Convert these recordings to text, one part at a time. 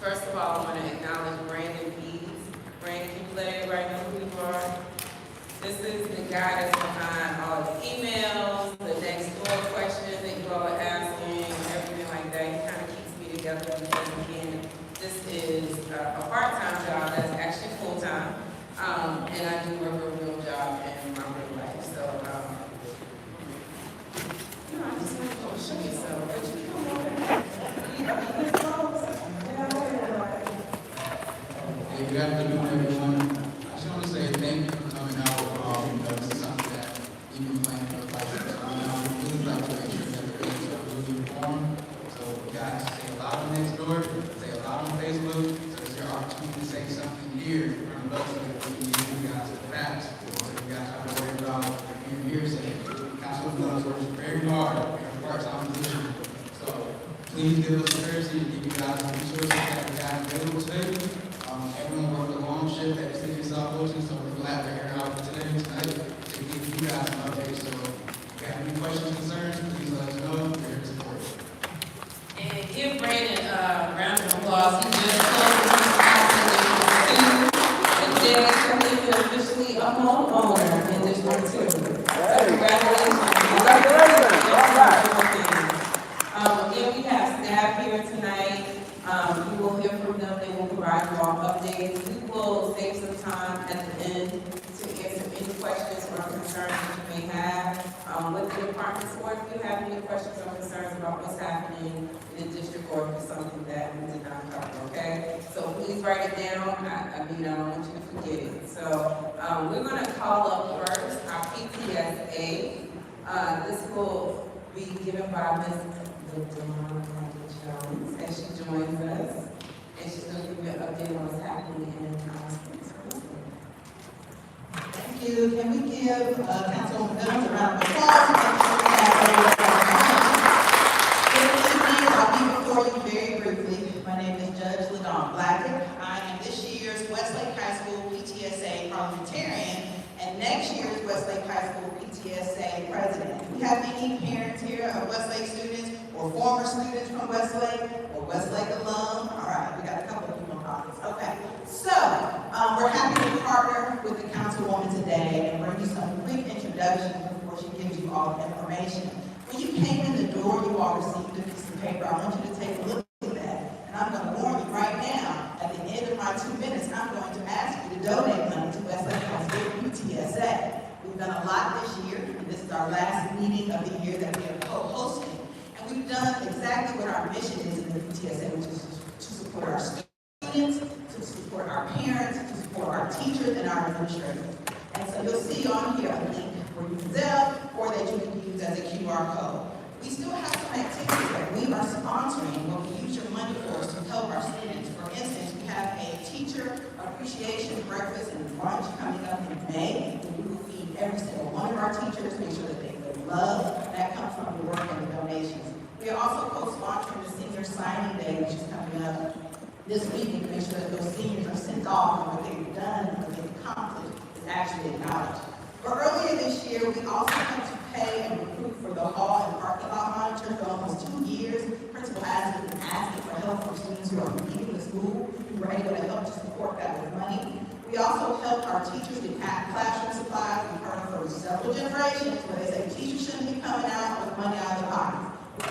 First of all, I want to acknowledge Brandon Pease. Brandon, can you let everybody know who you are? This is the guy that's behind all the emails, the next door questions that you all are asking, everything like that. He kind of keeps me together because, again, this is a part-time job that's actually full-time. And I do work a real job in my real life. So, I just want to go show you some. But you come over. Hey, good afternoon, everyone. I just want to say thank you for coming out. This is something that we've been planning for quite some time now. We really like to make sure that the kids are really informed. So we got to say a lot on Nextdoor, say a lot on Facebook. So it's your opportunity to say something here from us so that we can give you guys the facts. So you guys have to worry about your hearsay. Councilman works very hard in a part-time position. So please give us courtesy to give you guys the resources that we have available today. Everyone worked a long shift at the City of South Ocean, so we're glad to hear out tonight to give you guys an update. So if you have any questions, concerns, please let us know. We're here to support you. And give Brandon a round of applause. He just closed the house in District 2. And then he's officially a homeowner in District 2. So congratulations. Again, we have staff here tonight. You will hear from them. They will provide you all updates. We will save some time at the end to answer any questions or concerns that you may have with the departments, or if you have any questions or concerns about what's happening in the district, or if it's something that we did not cover, okay? So please write it down. I don't want you to forget it. So we're going to call up first our PTSA. This will be given by Ms. Jones as she joins us, and she's going to give you an update on what's happening in schools. Thank you. Can we give Councilwoman Jones a round of applause? Good evening. I'll be before you very briefly. My name is Judge LaDawn Blackett. I am this year's Westlake High School PTSA parliamentarian and next year's Westlake High School PTSA president. We have many parents here of Westlake students or former students from Westlake or Westlake alum. All right, we got a couple of people in pockets. Okay, so we're happy to partner with the councilwoman today and bring you some quick introductions before she gives you all the information. When you came in the door, you all received a piece of paper. I want you to take a look at that. And I'm going to warn you right now, at the end of my 2 minutes, I'm going to ask you to donate money to Westlake High School PTSA. We've done a lot this year, and this is our last meeting of the year that we are co-hosting. And we've done exactly what our mission is in the PTSA, which is to support our students, to support our parents, to support our teachers and our administrators. And so you'll see on here a link for you can Zelle or that you can use as a QR code. We still have some activities that we are sponsoring what we use your money for to help our students. For instance, we have a teacher appreciation breakfast and brunch coming up in May. We will feed every single one of our teachers, make sure that they feel love. That comes from the work and the donations. We are also co-sponsoring the Senior Signing Day, which is coming up this week, to make sure that those seniors are sent off and what they've done and what they've accomplished is actually acknowledged. But earlier this year, we also had to pay and recruit for the hall and parking lot monitor for almost 2 years. Principal has been asking for help from students who are leaving the school. We were able to help to support that with money. We also helped our teachers get classroom supplies. We've heard from several generations where they say teachers shouldn't be coming out with money out of their pockets.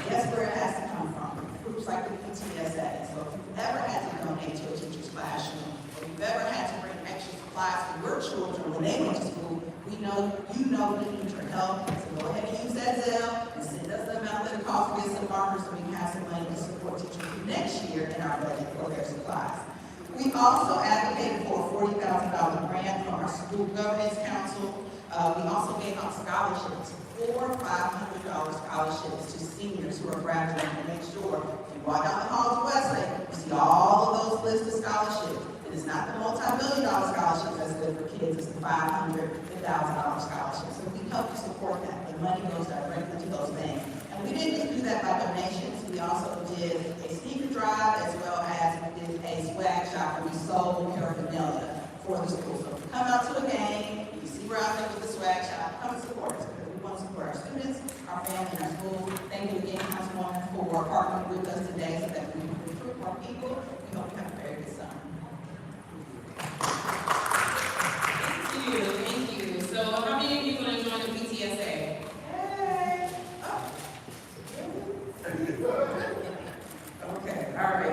Guess where it has to come from? Groups like the PTSA. So if you've ever had to donate to a teacher's classroom, or you've ever had to bring extra supplies for your children when they went to school, we know you need your help. So go ahead and use that Zelle and send us the amount that it costs to get some markers so we can have some money to support teachers next year in our budget for their supplies. We also advocated for a $40,000 grant from our School Governance Council. We also gave out scholarships, 4 $500 scholarships to seniors who are graduating to make sure if you walk down the halls of Westlake, you see all of those lists of scholarships. It is not the multi-million-dollar scholarships that's good for kids, it's the $500, $1,000 scholarships. So we help to support that. The money goes directly to those things. And we didn't just do that by donations. We also did a sneaker drive as well as we did a swag shop where we sold paraphernalia for the school. So if you come out to a game, you see we're out there with the swag shop, come and support us because we want to support our students, our family, and our school. Thank you again, Councilwoman, for partnering with us today so that we can recruit more people. We hope you have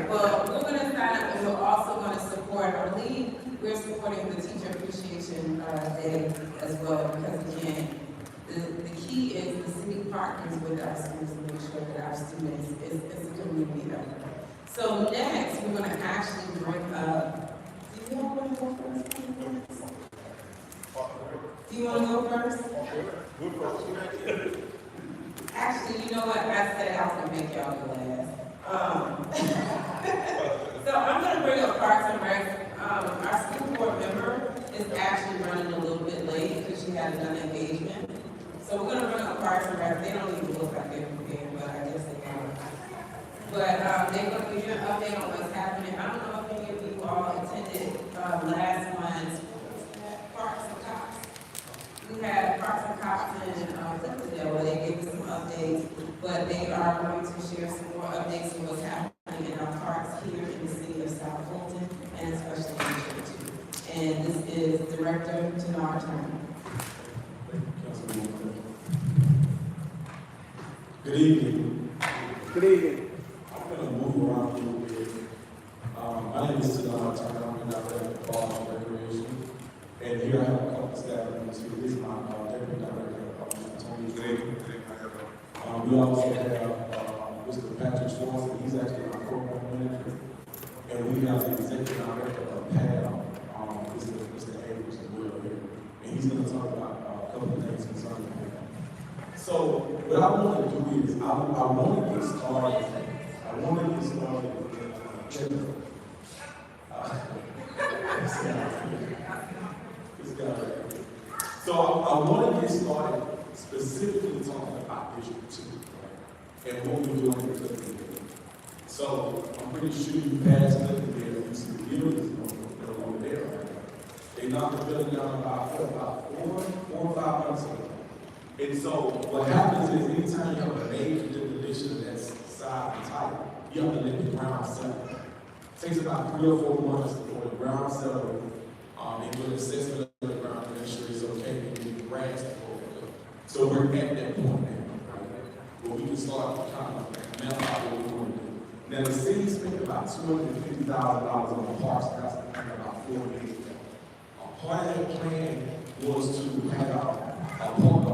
right, well, we're gonna sign up, and we're also gonna support, I believe, we're supporting the Teacher Appreciation Day as well, because again, the key is the city partners with our schools to make sure that our students is a community effort. So next, we're gonna actually bring up, do you all wanna go first? Do you wanna go first? Actually, you know what, I said I was gonna make y'all go last. So I'm gonna bring up Parks and Rec. Our school board member is actually running a little bit late because she had another engagement. So we're gonna bring up Parks and Rec. They don't even look like they're prepared, but I guess they are. But they're gonna give you an update on what's happening. I don't know if any of you all attended last month's Parks and Cops. We had Parks and Cops in Clintondale where they gave us some updates, but they are going to share some more updates on what's happening in our parks here in the city of South Fulton and especially in Church. And this is Director Tanar Turner. Good evening. Good evening. I'm going to move around a little bit. My name is Tanar Turner. I'm the director of Parks and Recreation. And here I have a couple of staff members here. This is my deputy director, Mr. Tony Drake. We also have Mr. Patrick Schwartz, and he's actually our program manager. And we have the executive director of PAL, Mr. Abrams as well here. And he's going to talk about a couple of things concerning PAL. So what I want to do is I want to get started. So I want to get started specifically talking about District 2, right? And what we're doing with Clintondale. So I'm pretty sure you passed Clintondale, you see the buildings over there, right? They knocked the building down about 4 or 5 months ago. And so what happens is anytime you have a major demolition that's size and type, you have to let the ground settle. It takes about 3 or 4 months for the ground settle, and do an assessment of the ground to make sure it's okay and get the grass to grow back up. So we're at that point now, right? Where we can start kind of map out what we want to do. Now the city spent about $250,000 on the parks about 4 years ago. Part of that plan was to have a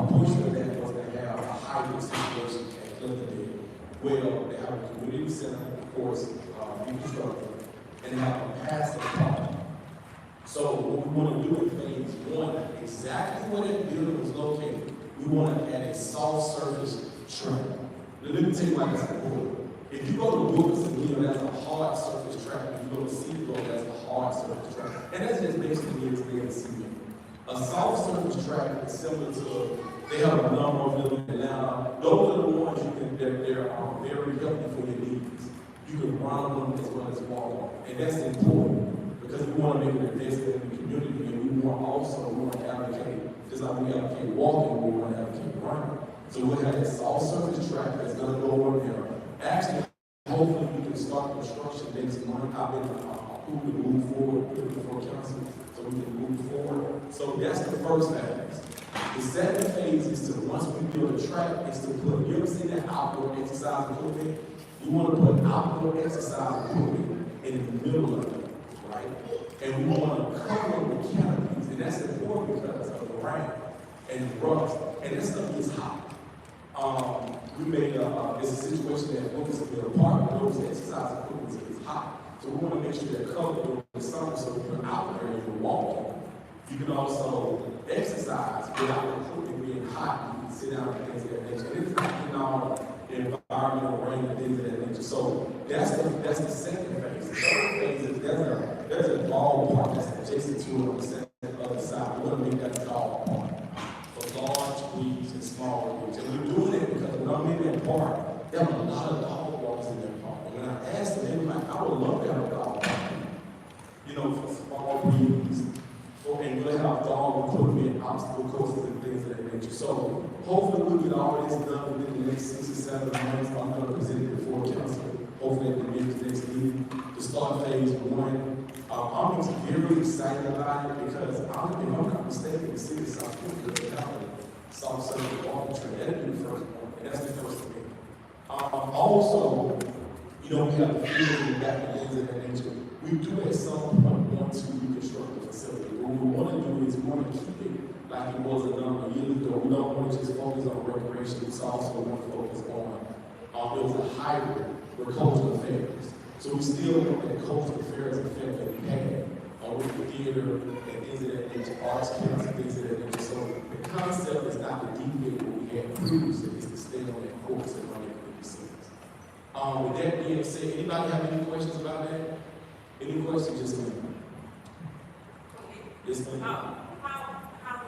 portion of that was to have a hybrid situation at Clintondale, where they have a community center, of course, infrastructure, and have a passive park. So what we want to do in phase 1, exactly where that building was located, we want to add a soft surface track. Now, let me tell you why that's important. If you go to Wilkerson, that's a hard surface track. If you go to Cedar, that's a hard surface track. And that's just basically it's there to see it. A soft surface track is similar to, they have a number of them in Atlanta. Those are the ones you can, they're very healthy for your knees. You can run on them as well as walk on. And that's important because we want to make an investment in the community and we want to advocate, just like we advocate walking, we want to advocate running. So we'll have a soft surface track that's going to go over there. Actually, hopefully we can start construction next month. I've been approved to move forward before council so we can move forward. So that's the first phase. The second phase is to, once we build a track, is to put, you ever seen that outdoor exercise equipment? We want to put outdoor exercise equipment in the middle of it, right? And we want to cover it with canopies, and that's important because of the rain and the rust, and this stuff gets hot. We made it's a situation that focuses on the apartment, those exercise equipment is hot. So we want to make sure they're covered during the summer so when you're out there and you're walking. You can also exercise without the equipment being hot. You can sit down and things of that nature. And it's not the environmental rain and things of that nature. So that's the second phase. The third phase is there's a dog park that's adjacent to it on the other side. We want to make that a dog park for large breeds and small breeds. And we're doing it because when I'm in that park, there are a lot of dog walks in that park. And when I asked them, they were like, I would love to have a dog park. You know, for small breeds. And we'll have dog equipment, obstacle courses, and things of that nature. So hopefully we'll get all this done within the next 6 or 7 months. I'm going to present it before council, hopefully at the next meeting, to start phase 1. I'm very excited about it because if I'm not mistaken, the city of South Florida will have a soft surface walking track. That'll be the first one, and that's the first thing. Also, you know, we have the fields in the back and things of that nature. We do at some point want to reconstruct the facility. What we want to do is we want to keep it like it was a number of years ago. We don't want to just focus on recreation, it's also want to focus on, it was a hybrid with cultural affairs. So we still want that cultural affairs effect that we had with the theater and things of that nature, arts camps and things of that nature. So the concept is not to deviate what we had previously, it's to stay on that course and run it with the cities. With that being said, anybody have any questions about that? Any questions, just a minute? Yes, ma'am. How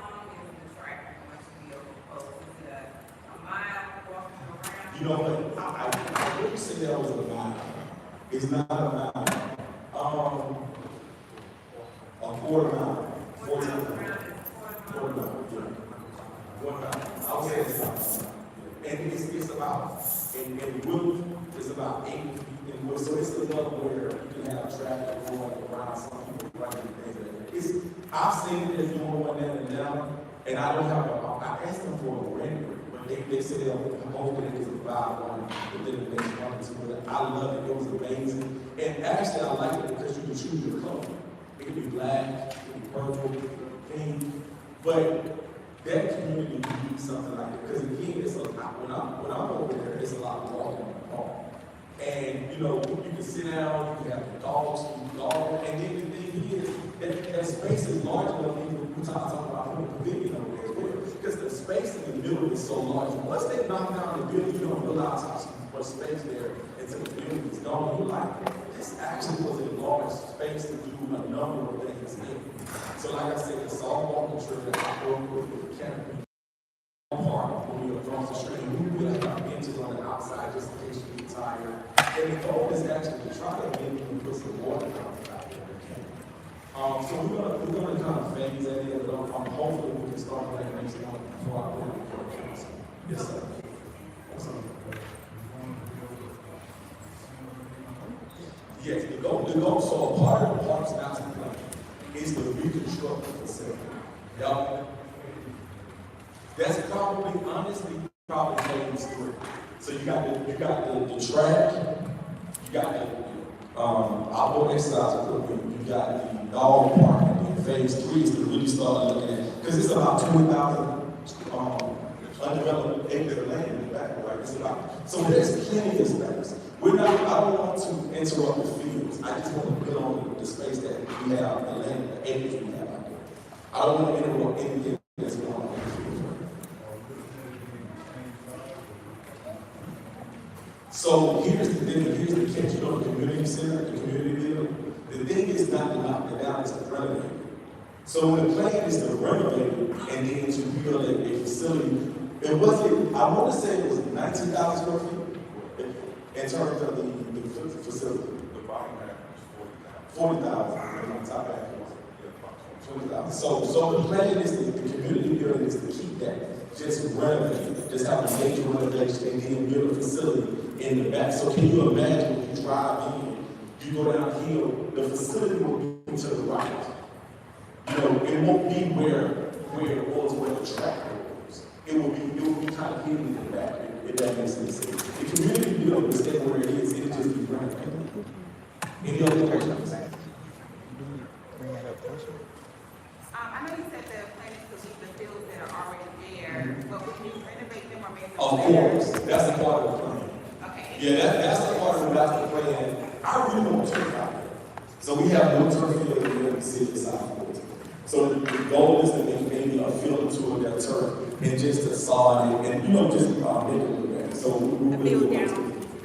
long is the track going to be open? Is it a mile walking around? You know what, I wouldn't say that was a mile. It's not a mile. A quarter mile. 40 miles. Quarter mile, yeah. 1 mile. I would say it's about 1 mile. And it's about, in width, it's about 8 feet in width. So it's enough where you can have traffic going around, some people running things like that. I've seen it as more one than another, and I don't have I asked them for a rendering, but they said they're hoping it is about one within the next 1 or 2 minutes. I love it, it was amazing. And actually, I like it because you can choose your color. It can be black, it can be purple, it can be pink, but that community needs something like that. Because again, it's a lot, when I'm over there, it's a lot of walking in the park. And you know, you can sit down, you can have the dogs, you can dog, and then the thing is, that space is large enough, even we're talking about putting a pavilion over there as well. Because the space in the middle is so large. Once they knock down the building, you don't realize how much space there until the building is gone. You're like, this actually was a large space to do a number of things in. So like I said, the softball trip that I work with the canopy park when we were across the street, we really have benches on the outside just in case you get tired. And the goal is actually to try to maybe put some water fountains out there. So we're gonna kind of phase that in, but hopefully we can start that next month before I go to the council. Yes, sir. Yes, the goal, so a part of the Parks Master Plan is to reconstruct the facility. Yep. That's probably, honestly, phase 3. So you got the track, you got the outdoor exercise equipment, you got the dog park, and then phase 3 is to really start looking at, because it's about 20,000 undeveloped acres of land in the back, right? It's about, so there's plenty of space. I don't want to interrupt the fields. I just want to build on the space that we have, the land, the acres we have out there. I don't want to interrupt anything that's going on in the fields right now. So here's the thing, here's the catch. You know the community center, the community building? The thing is not to knock it down, it's to renovate it. So the plan is to renovate it and then to build a facility. It wasn't, I want to say it was 19,000 square feet in terms of the facility. The bottom half is 40,000, and on top of that, 20,000. So the plan is the community building is to keep that, just renovate, just have a major renovation and then build a facility in the back. So can you imagine when you drive in, you go downhill, the facility will be to the right. You know, it won't be where it was where the track was. It will be kind of hidden in the back, if that makes any sense. The community building will stay where it is, it'll just be renovated. Any other questions? I know you said the plan is to leave the fields that are already there, but would you renovate them or make them? Of course, that's a part of the plan. Okay. Yeah, that's a part of the master plan. I really want turf out there. So we have no turf field in the city of Southport. So the goal is to make maybe a field or two of that turf and just to sod it and, you know, just make it look better. So we The really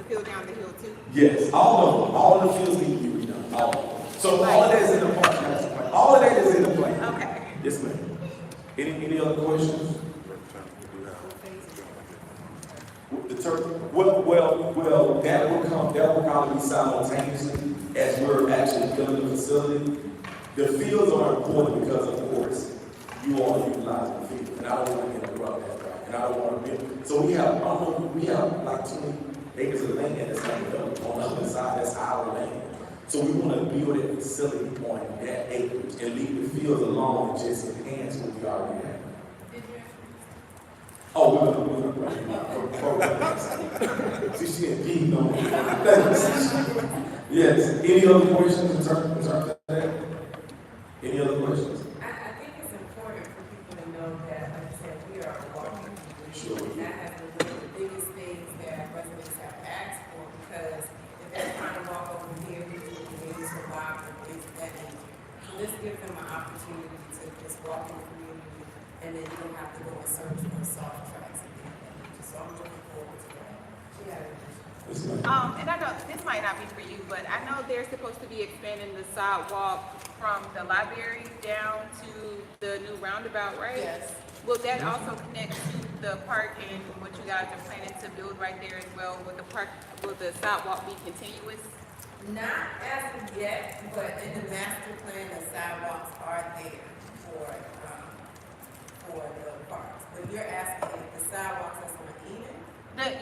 field down the hill too? Yes, all the fields need to be redone, all of them. So all of that is in the park master plan. All of that is in the plan. Okay. Yes, ma'am. Any other questions? The turf, well, that will probably be simultaneously as we're actually building the facility. The fields are important because, of course, you all utilize the field, and I don't want to interrupt that, right? And I don't want to build. So we have like 20 acres of land that's not developed on the other side. That's our land. So we want to build a facility on that acreage and leave the fields alone and just enhance what we already have. Oh, we're gonna See, she ain't beating on me. Thanks. Yes, any other questions in terms of that? Any other questions? I think it's important for people to know that, like I said, we are a walking community. Sure. And that has been one of the biggest things that residents have asked for, because if they're trying to walk over here, we do maybe survive and things of that nature. So this gives them an opportunity to just walk in the community, and then you don't have to go and search for soft tracks and things like that. So I'm looking forward to that. Yes, ma'am. And I know this might not be for you, but I know they're supposed to be expanding the sidewalk from the library down to the new roundabout, right? Yes. Will that also connect to the park and what you guys are planning to build right there as well? Will the park, will the sidewalk be continuous? Not as of yet, but in the master plan, the sidewalks are there for the parks. But you're asking if the sidewalks that's on Eden?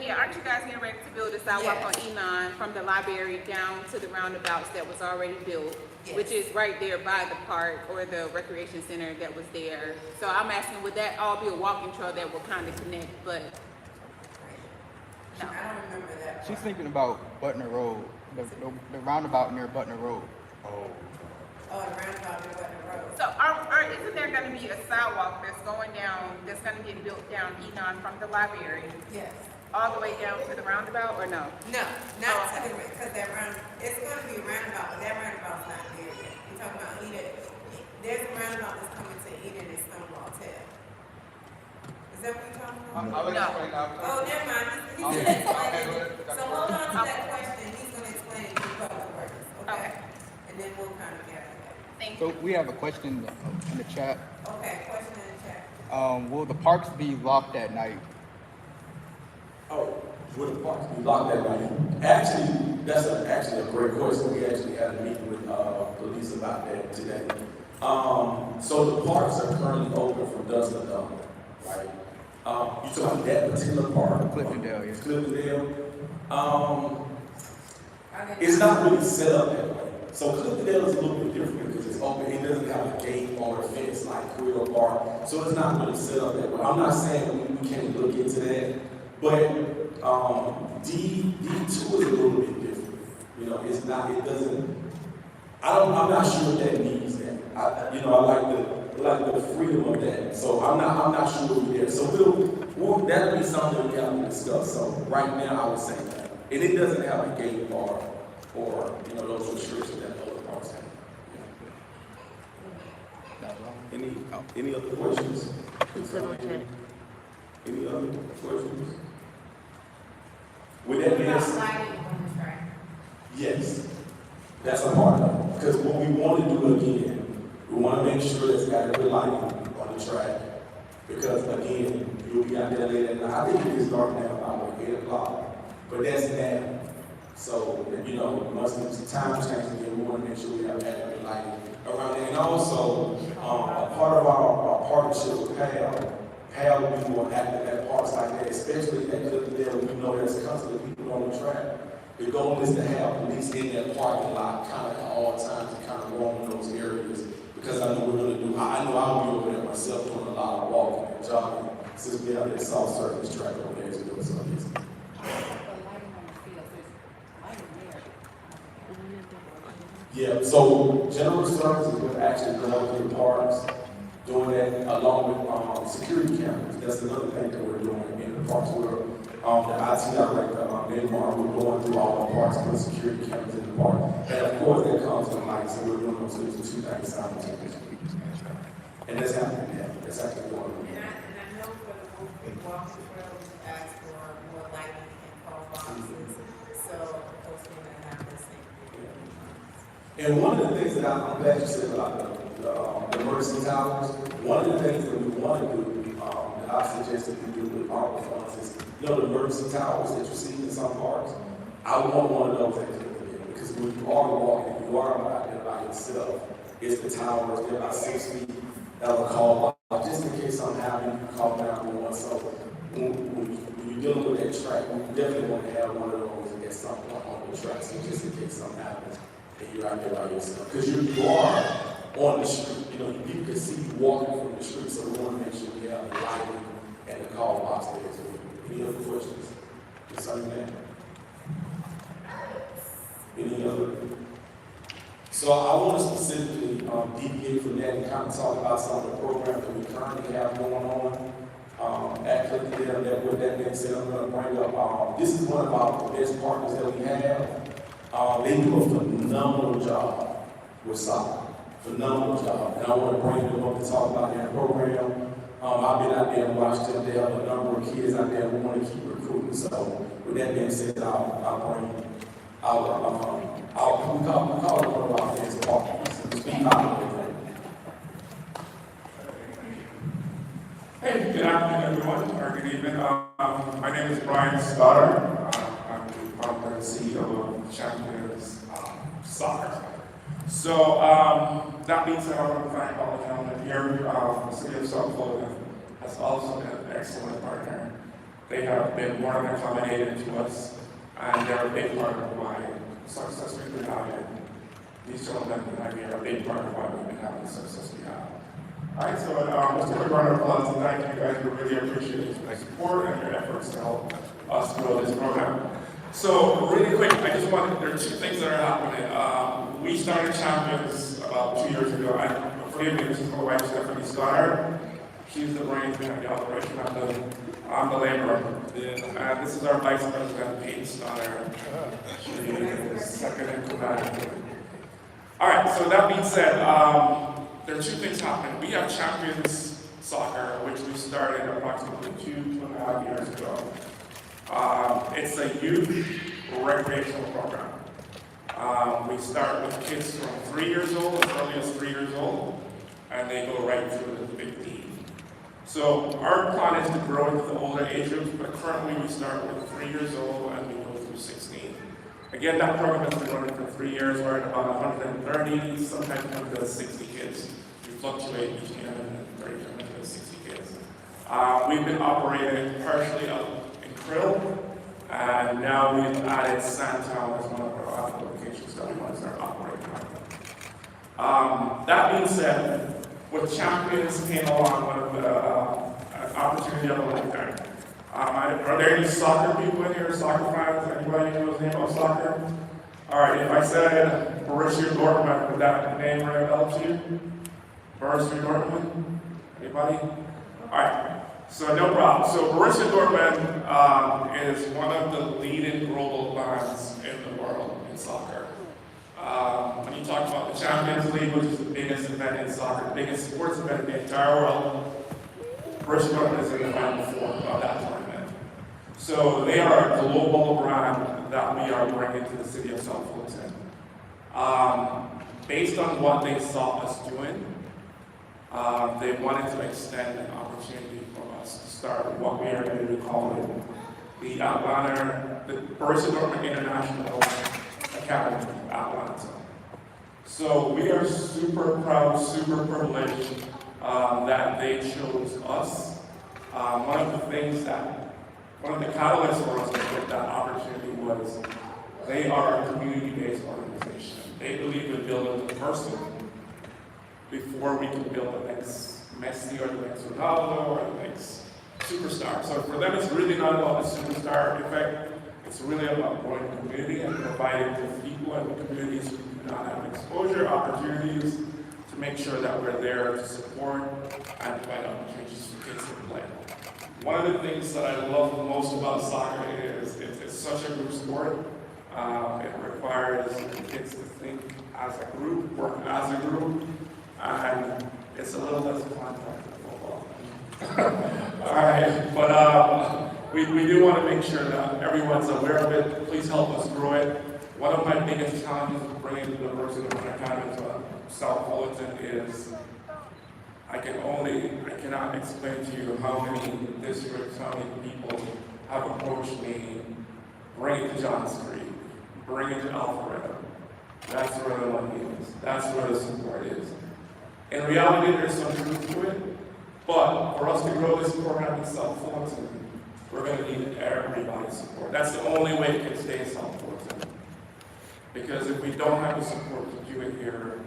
Yeah, aren't you guys getting ready to build a sidewalk Yes. on Enon from the library down to the roundabouts that was already built? Yes. Which is right there by the park or the recreation center that was there. So I'm asking, would that all be a walking trail that will kind of connect, but I don't remember that She's part. thinking about Butner Road, the roundabout near Butner Road. Oh, the roundabout in Button Road. so isn't there gonna be a sidewalk that's going down, that's gonna get built down Enon from the library Yes. all the way down to the roundabout or no? No, not to the, because that it's gonna be a roundabout, but that roundabout's not there yet. You're talking about Eden, there's a roundabout that's coming to Eden and Stonewall Tail. Is that what you're talking about? I'll No. explain now. Oh, never mind, he's Okay. gonna explain Okay, it. go ahead. So hold on to that question, he's gonna explain it to public workers, okay? Okay. And then we'll kind of gather that. Thank So you. we have a question in the chat. Okay, question in the chat. Will the parks be locked at night? Oh, would the parks be locked that night? Actually, that's actually a great question. We actually had a meeting with police about that today. So the parks are currently open from dusk to dawn, right? You talking that particular park? Cliftondale, yes. Cliftondale. Are they- It's not really set up that way. So Cliftondale is a little bit different because it's open. It doesn't have a gate or a fence like Creole Park. So it's not really set up that way. I'm not saying we can't look into that, but D2 is a little bit different. You know, it's not, it doesn't, I'm not sure if that needs that. I like the freedom of that. So I'm not sure we're there. So that'll be something we have to discuss. So right now I would say that. And it doesn't have a gate or those restrictions that other parks have. Any other questions? Any other questions? With that What being about said, lighting on the track? yes, that's a part of it. Because what we want to do again, we want to make sure there's adequate lighting on the track. Because again, you'll be out there late at night. I think it gets dark now about 8 o'clock. But that's now. So, once the time changes, again, we want to make sure we have adequate lighting around there. And also, a part of our partnership with PAL will be more active at parks like that, especially at Cliftondale. We know there's constantly people on the track. The goal is to have police in that parking lot kind of at all times and kind of roam in those areas. Because I know I know I'll be over there myself doing a lot of walking and jogging since we have that soft surface track over there as well. So it's, yeah, so general services will actually go through the parks, doing that along with security cameras. That's another thing that we're doing in the parks. We're the IT director, Neymar, we're going through all our parks, putting security cameras in the park. And of course, that comes with lights, so we're doing those two things simultaneously. And that's happening now. That's actually going on. And I know for the open walking trail, we asked for more lighting and call boxes, so of course we're gonna have this thing. And one of the things that I'm glad you said about the emergency towers, one of the things that we want to do, that I suggested we do with our funds is, the emergency towers that you see in some parks, I want one of those at Cliftondale, because when you are walking, you are out there by yourself, it's the towers, they're about 6 feet, that will call out, just in case something happens, you can call 911. So when you're dealing with that track, we definitely want to have one of those at some point on the track, so just in case something happens, and you're out there by yourself. Because you are on the street, you can see you walking from the street, so we want to make sure we have the lighting and the call box there as well. Any other questions concerning that? Any other? So I want to specifically deviate from that and kind of talk about some of the programs that we currently have going on. At Clintondale, that with that being said, I'm going to bring up, this is one of our best partners that we have. They do a phenomenal job with soccer. Phenomenal job. And I want to bring them up to talk about their program. I've been out there and watched them. They have a number of kids out there who want to keep recruiting. So with that being said, I'll call it one of our fans partners. Speak out of it. Hey, good afternoon, everyone, or good evening. My name is Brian Stoddard. I'm the founder and CEO of Champions Soccer. So, that being said, I want to thank all the gentlemen here. The City of South Florida has also been an excellent partner. They have been more than accommodating to us, and they're a big part of why success we've been having. These gentlemen and I are a big part of why we've been having the success we have. All right, so let's give a round of applause and thank you guys. We really appreciate your support and your efforts to help us grow this program. So really quick, there are two things that are happening. We started Champions about 2 years ago. Forgive me, this is my wife, Stephanie Stoddard. She's the brains behind the operation. I'm the laborer. And this is our Vice President, Pete Stoddard. She is second in command. All right, so that being said, there are two things happening. We have Champions Soccer, which we started approximately 2.5 years ago. It's a youth recreational program. We start with kids from 3 years old, as early as 3 years old, and they go right through to 15. So our plan is to grow into the older age groups, but currently we start with 3 years old and we go through 16. Again, that program has been running for 3 years. We're at about 130, sometimes 160 kids. We fluctuate between 130 and 160 kids. We've been operating partially up in Krill, and now we've added Sandtown as one of our other locations that we want to start operating on. That being said, with Champions came along an opportunity of a lifetime. Are there any soccer people in here, soccer fans? Anybody who knows anything about soccer? All right, if I said Borussia Dortmund, would that name ring a bell to you? Borussia Dortmund? Anybody? All right, so no problem. So Borussia Dortmund is one of the leading global brands in the world in soccer. When you talk about the Champions League, which is the biggest event in soccer, the biggest sports event in the entire world, Borussia Dortmund is in the final four of that tournament. So they are a global brand that we are bringing to the city of South Fulton. Based on what they saw us doing, they wanted to extend an opportunity for us to start what we are going to be calling the Borussia Dortmund International Academy Atlanta. So we are super proud, super privileged that they chose us. One of the catalysts for us to get that opportunity was they are a community-based organization. They believe in building the person before we can build the next Messi or the next Ronaldo or the next superstar. So for them, it's really not about the superstar effect. It's really about growing the community and providing to people and the communities who do not have exposure, opportunities to make sure that we're there to support and provide opportunities for kids to play. One of the things that I love most about soccer is it's such a group sport. It requires the kids to think as a group, work as a group, and it's a little less contact than football. All right, but we do want to make sure that everyone's aware of it. Please help us grow it. One of my biggest challenges of bringing the Borussia Dortmund Academy to South Fulton is I cannot explain to you how many districts, how many people have approached me, bring it to Johns Creek, bring it to Alpharetta. That's where the money is. That's where the support is. In reality, there's some truth to it, but for us to grow this program in South Fulton, we're going to need everybody's support. That's the only way it can stay in South Fulton. Because if we don't have the support to do it here,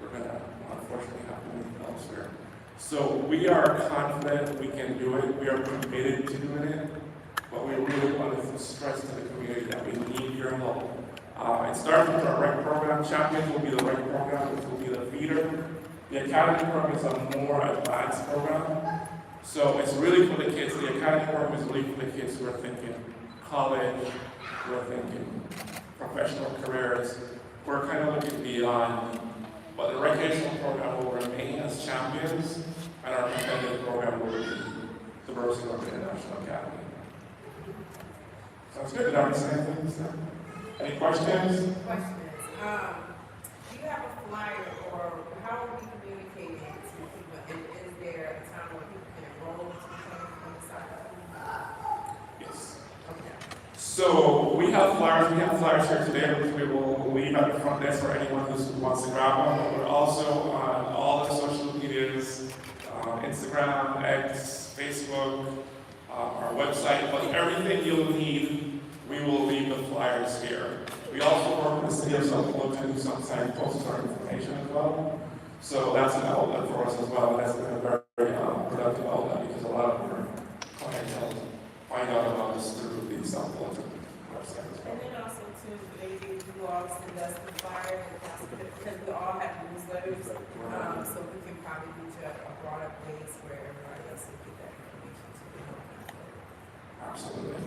we're going to unfortunately have to move elsewhere. So we are confident we can do it. We are committed to doing it. but we really want to stress to the community that we need your help. It starts with our rec program. Champions will be the rec program, which will be the feeder. The academy program is a more advanced program. So it's really for the kids. The academy program is really for the kids who are thinking college, who are thinking professional careers. We're kind of looking beyond, but the recreational program will remain as champions, and our competitive program will be the Burroughs North International Academy. Sounds good. Did I say anything? Any questions? Questions. Do you have a flyer or how are we communicating to people? And is there a time when people can enroll to become on the side? Yes. Okay. So we have flyers. We have flyers here today, which we will leave at the front desk for anyone who wants to grab one. But we're also on all the social medias, Instagram, X, Facebook, our website. But everything you'll need, we will leave the flyers here. We also work with the city of South Fulton to sometimes post our information as well. So that's an outlet for us as well. That's been a very productive outlet because a lot of our clientele find out about us through the South Fulton website as well. And then also too, maybe you all send us the flyer because we all have newsletters, so we can probably reach a broader place where everybody else can get that information to. Absolutely.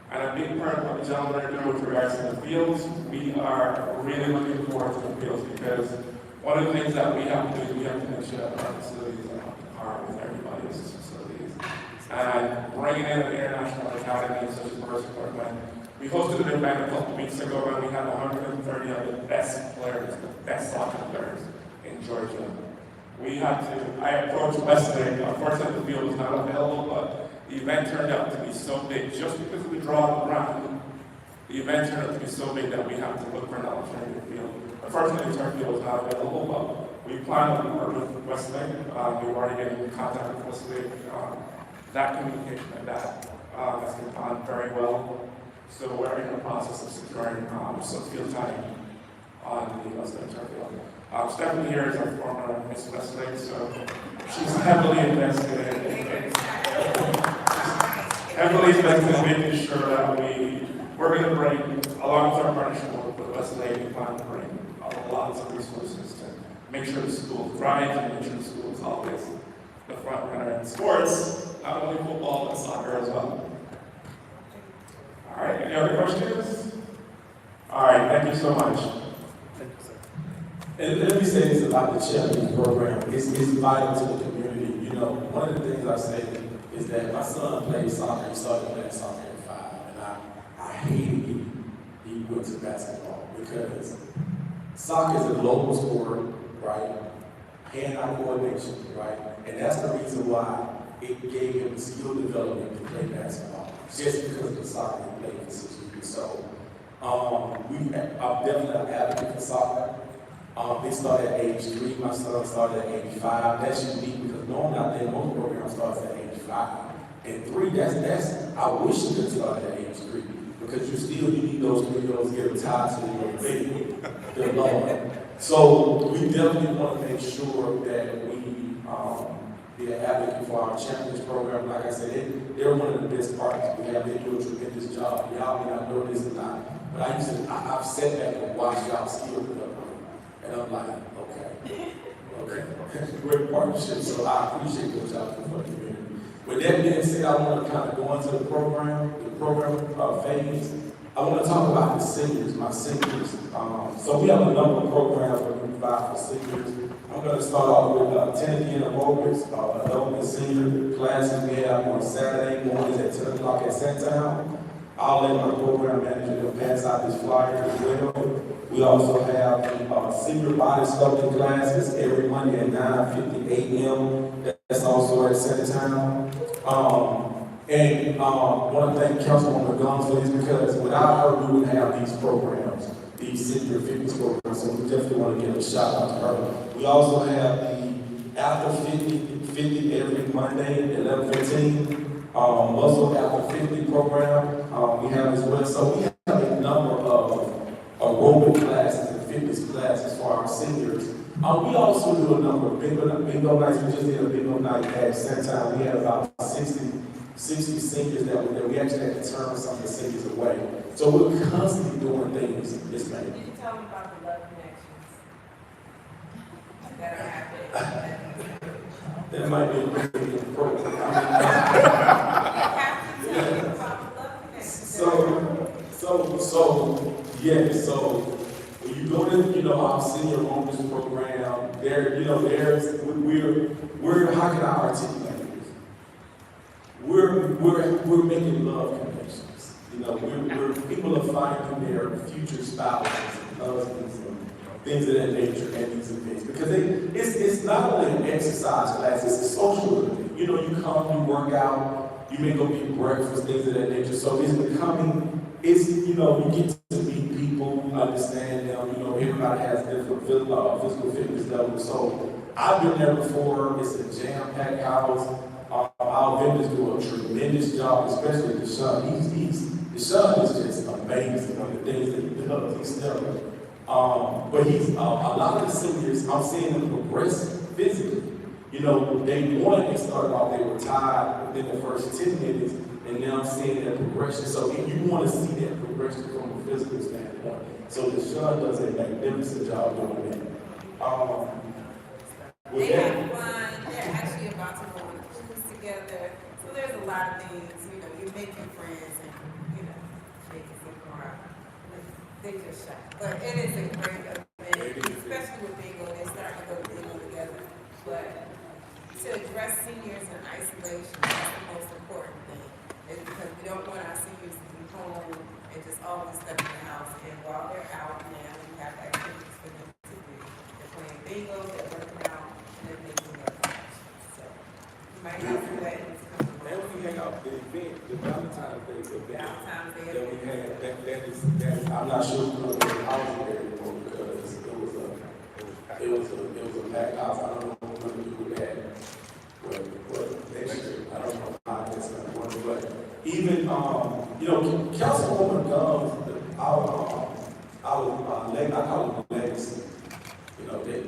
And a big part of what the gentlemen are doing with regards to the fields, we are really looking forward to the fields because one of the things that we have to do is we have to make sure that our facilities are on par with everybody else's facilities. And bringing in an international academy such as Burroughs North, we hosted an event a couple of weeks ago and we had 130 of the best players, the best soccer players in Georgia. I approached Westlake. Unfortunately, the field was not available, but the event turned out to be so big, just because of the draw of the ground, the event turned out to be so big that we have to look for an alternative field. Unfortunately, the turf field was not available, but we plan to work with Westlake. We've already been in contact with Westlake. That communication and that has been done very well. So we're in the process of securing some field time on the Westlake turf field. Stephanie here is our former Miss Westlake, so she's heavily invested in making sure that we're going to bring, along with our partnership with Westlake, we plan to bring lots of resources to make sure the school thrives and make sure the school is always the front runner in sports, not only football, but soccer as well. All right, any other questions? All right, thank you so much. And let me say this about the Champions program. It's vital to the community. You know, one of the things I say is that my son played soccer. He started playing soccer at 5, and I hated he went to basketball because soccer is a global sport, right? Hand-eye coordination, right? And that's the reason why it gave him skill development to play basketball, just because of the soccer he played for 6 years. So, I'm definitely an advocate for soccer. They started at age 3. My son started at age 5. That's unique because normally I think most programs start at age 5. And 3, that's I wish you could start at age 3 because you need those 3 years to get them tied to your baby, their Lord. So we definitely want to make sure that we be an advocate for our Champions program. Like I said, they're one of the best partners we have. They do a tremendous job. Y'all may not know this or not, but I've sat back and watched y'all skill development. And I'm like, okay. Great partnership, so I appreciate what y'all do for the community. With that being said, I want to kind of go into the program phase. I want to talk about the seniors, my seniors. So we have a number of programs that we provide for seniors. I'm going to start off with 10 again aerobics, adult and senior classes we have on Saturday mornings at 10 o'clock at Sandtown. I'll let my program manager pass out this flyer as well. We also have senior body sculpting classes every Monday at 9:50 a.m. That's also at Sandtown. And I want to thank Councilwoman Guns for this because without her, we wouldn't have these programs, these senior fitness programs. So we definitely want to give a shout out to her. We also have the after 50 every Monday at 11:15. Also after 50 program we have as well. So we have a number of aerobic classes and fitness classes for our seniors. We also do a number of bingo nights. We just did a bingo night at Sandtown. We had about 60 60 seniors that we actually had to turn some of the seniors away. So we're constantly doing things, yes, ma'am. Did you tell them about the love connections? That are happening. That might be a pretty important. You have to tell them about the love connections. So when you go to, our senior homeless program, we're how can I articulate this? We're making love connections. We're people are finding their future spouses and husbands and things of that nature at these events. Because it's not only an exercise class, it's a social event. You come, you work out, you may go get breakfast, things of that nature. So you get to meet people, understand them, everybody has different physical fitness levels. So I've been there before, it's a jam-packed house. Our vendors do a tremendous job, especially Deshaun. Deshaun is just amazing on the things that he does. He's stellar. But a lot of the seniors, I'm seeing them progress physically. They started off, they were tired within the first 10 minutes, and now I'm seeing that progression. So if you want to see that progression from a physical standpoint, so Deshaun does a magnificent job doing that. They have fun, they're actually about to go on a cruise together, so there's a lot of things, you're making friends and, making some around. They just shot. But it is a great event, especially with bingo, they're starting to go bingo together. But to address seniors in isolation, that's the most important thing. Is because we don't want our seniors to be home and just always stuck in the house. And while they're out now, we have activities for them to do. They're playing bingo, they're working out, and they're making their connections. So you might have some weddings coming And along. we hang out the event, the Valentine's Day event Valentine's Day that we event. had. That is, I'm not sure if I was there anymore because it was a packed house. I don't know what we're gonna do with that. What next year? I don't know how that's gonna work. But even Councilwoman Gumbs, I call it legacy.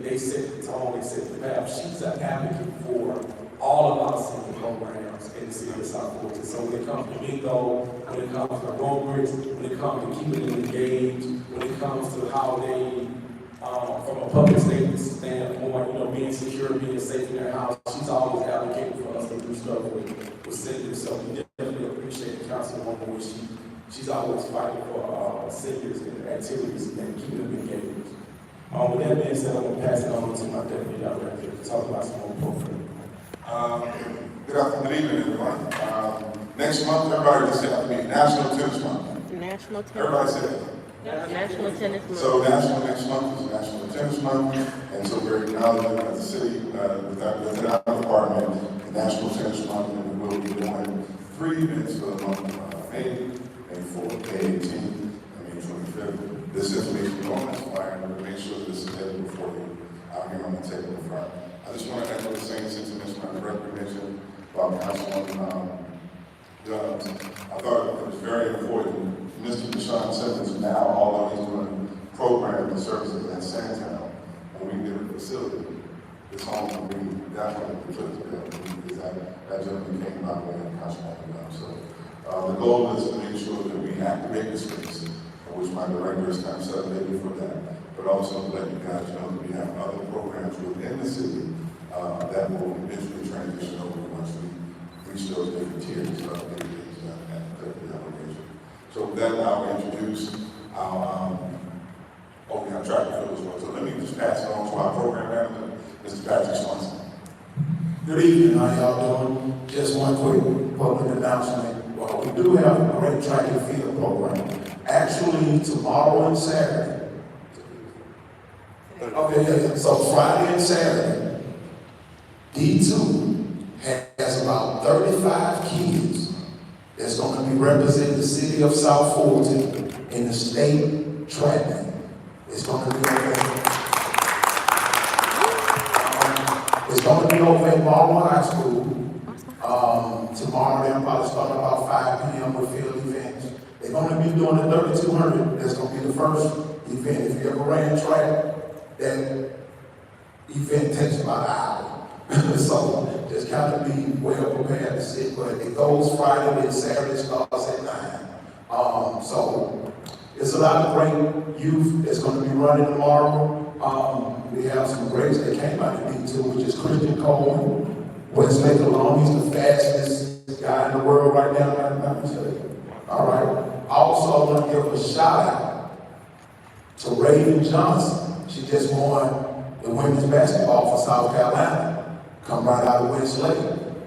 They set the tone, they set the path. She's an advocate for all of our senior programs in the city of South Fulton. So when it comes to bingo, when it comes to road when it comes to keeping them engaged, when it comes to how they, from a public safety standpoint, being secure, being safe in their house, she's always advocating for us to do stuff with seniors. So we definitely appreciate the councilwoman when she's always fighting for seniors and activities and keeping them engaged. With that being said, I'm going to pass it on to my deputy director to talk about some more programs. Good afternoon, everyone. Next month, everybody just said after me, National Tennis Month. National Tennis. Everybody said National Tennis Month. so. National next month is National Tennis Month, and so we're acknowledging as a city within our department, the National Tennis Month, and we will be doing 3 events for the month of May, May 4th, May 18th, and May 25th. This information is on this flyer, and we'll make sure this is available for you out here on the table in front. I just want to echo the same sentiments my director mentioned about Councilwoman Gumbs. I thought it was very important. Mr. Deshaun Simmons now, although he's doing programs and services at Sandtown, when we did a facility, this home we definitely put it together because that gentleman came by way of Councilwoman Gumbs. So the goal is to make sure that we activate the space, which my director is kind of celebrating for that, but also to let you guys know that we have other programs within the city that will eventually transition over once we reach those different tiers of activities and the application. So with that, I'll introduce our, we have track and field as well. So let me just pass it on to our program manager, Mr. Patrick Swanson. Good evening, how y'all doing? Just one quick public announcement. Well, we do have a great track and field program. Actually, tomorrow and Saturday. Okay, so Friday and Saturday, D2 has about 35 kids that's going to be representing the city of South Fulton in the state track meet. It's going to be over. It's going to be over at Baldwin High School. Tomorrow they're probably starting about 5 p.m. with field events. They're going to be doing the 3200. That's going to be the first event. If you ever ran track, that event takes about an hour. So just kind of be well prepared to sit, but it goes Friday and Saturday starts at 9. So it's a lot of great youth that's going to be running tomorrow. We have some greats that came out of D2, which is Christian Coleman, Westlake alone. He's the fastest guy in the world right now. All right. Also, I want to give a shout out to Raven Johnson. She just won the women's basketball for South Carolina. Come right out of Westlake.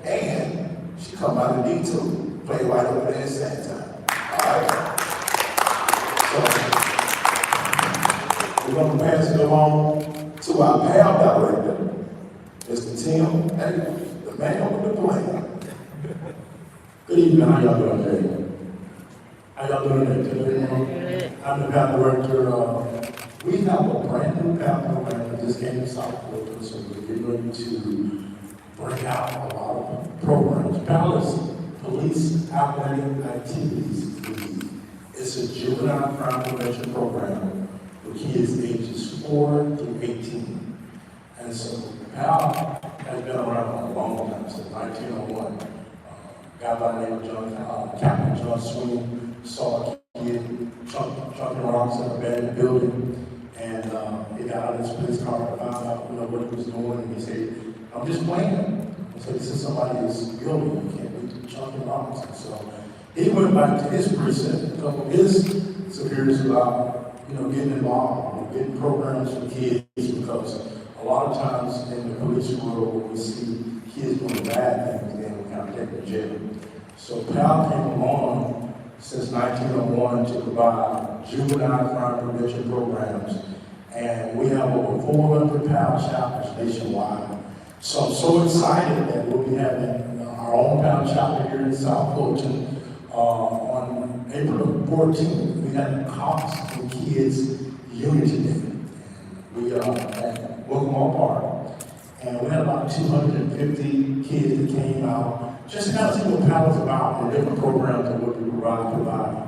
And she come out of D2. Play right over there at San Time. All right. So, we're going to pass it along to our PAL director, Mr. Tim. Hey, the man with the plan. Good evening. How y'all doing today? How y'all doing today? I'm the PAL director. We have a brand new PAL program that just came to South Florida, so we're getting ready to bring out a lot of programs. PAL is Police Athletic Activities League. It's a juvenile crime prevention program for kids ages 4 through 18. And so PAL has been around for a long time, since 1901. A guy by the name of Captain John Sweeney saw a kid chucking rocks in a abandoned building, and he got out of his police car and found out what he was doing, and he said, I'm just playing. He said, this is somebody's building, you can't be chucking rocks. And so he went back to his precinct, a couple of his superiors about, getting involved, getting programs for kids, because a lot of times in the police world, when we see kids doing bad things, then we kind of take them to jail. So PAL came along since 1901 to provide juvenile crime prevention programs, and we have over 400 PAL chapters nationwide. So I'm so excited that we'll be having our own PAL chapter here in South Fulton. On April 14th, we had a Cops and Kids Unity Day. We at Wilkemore Park, and we had about 250 kids that came out, just kind of see what PAL is about and different programs that we'll be providing.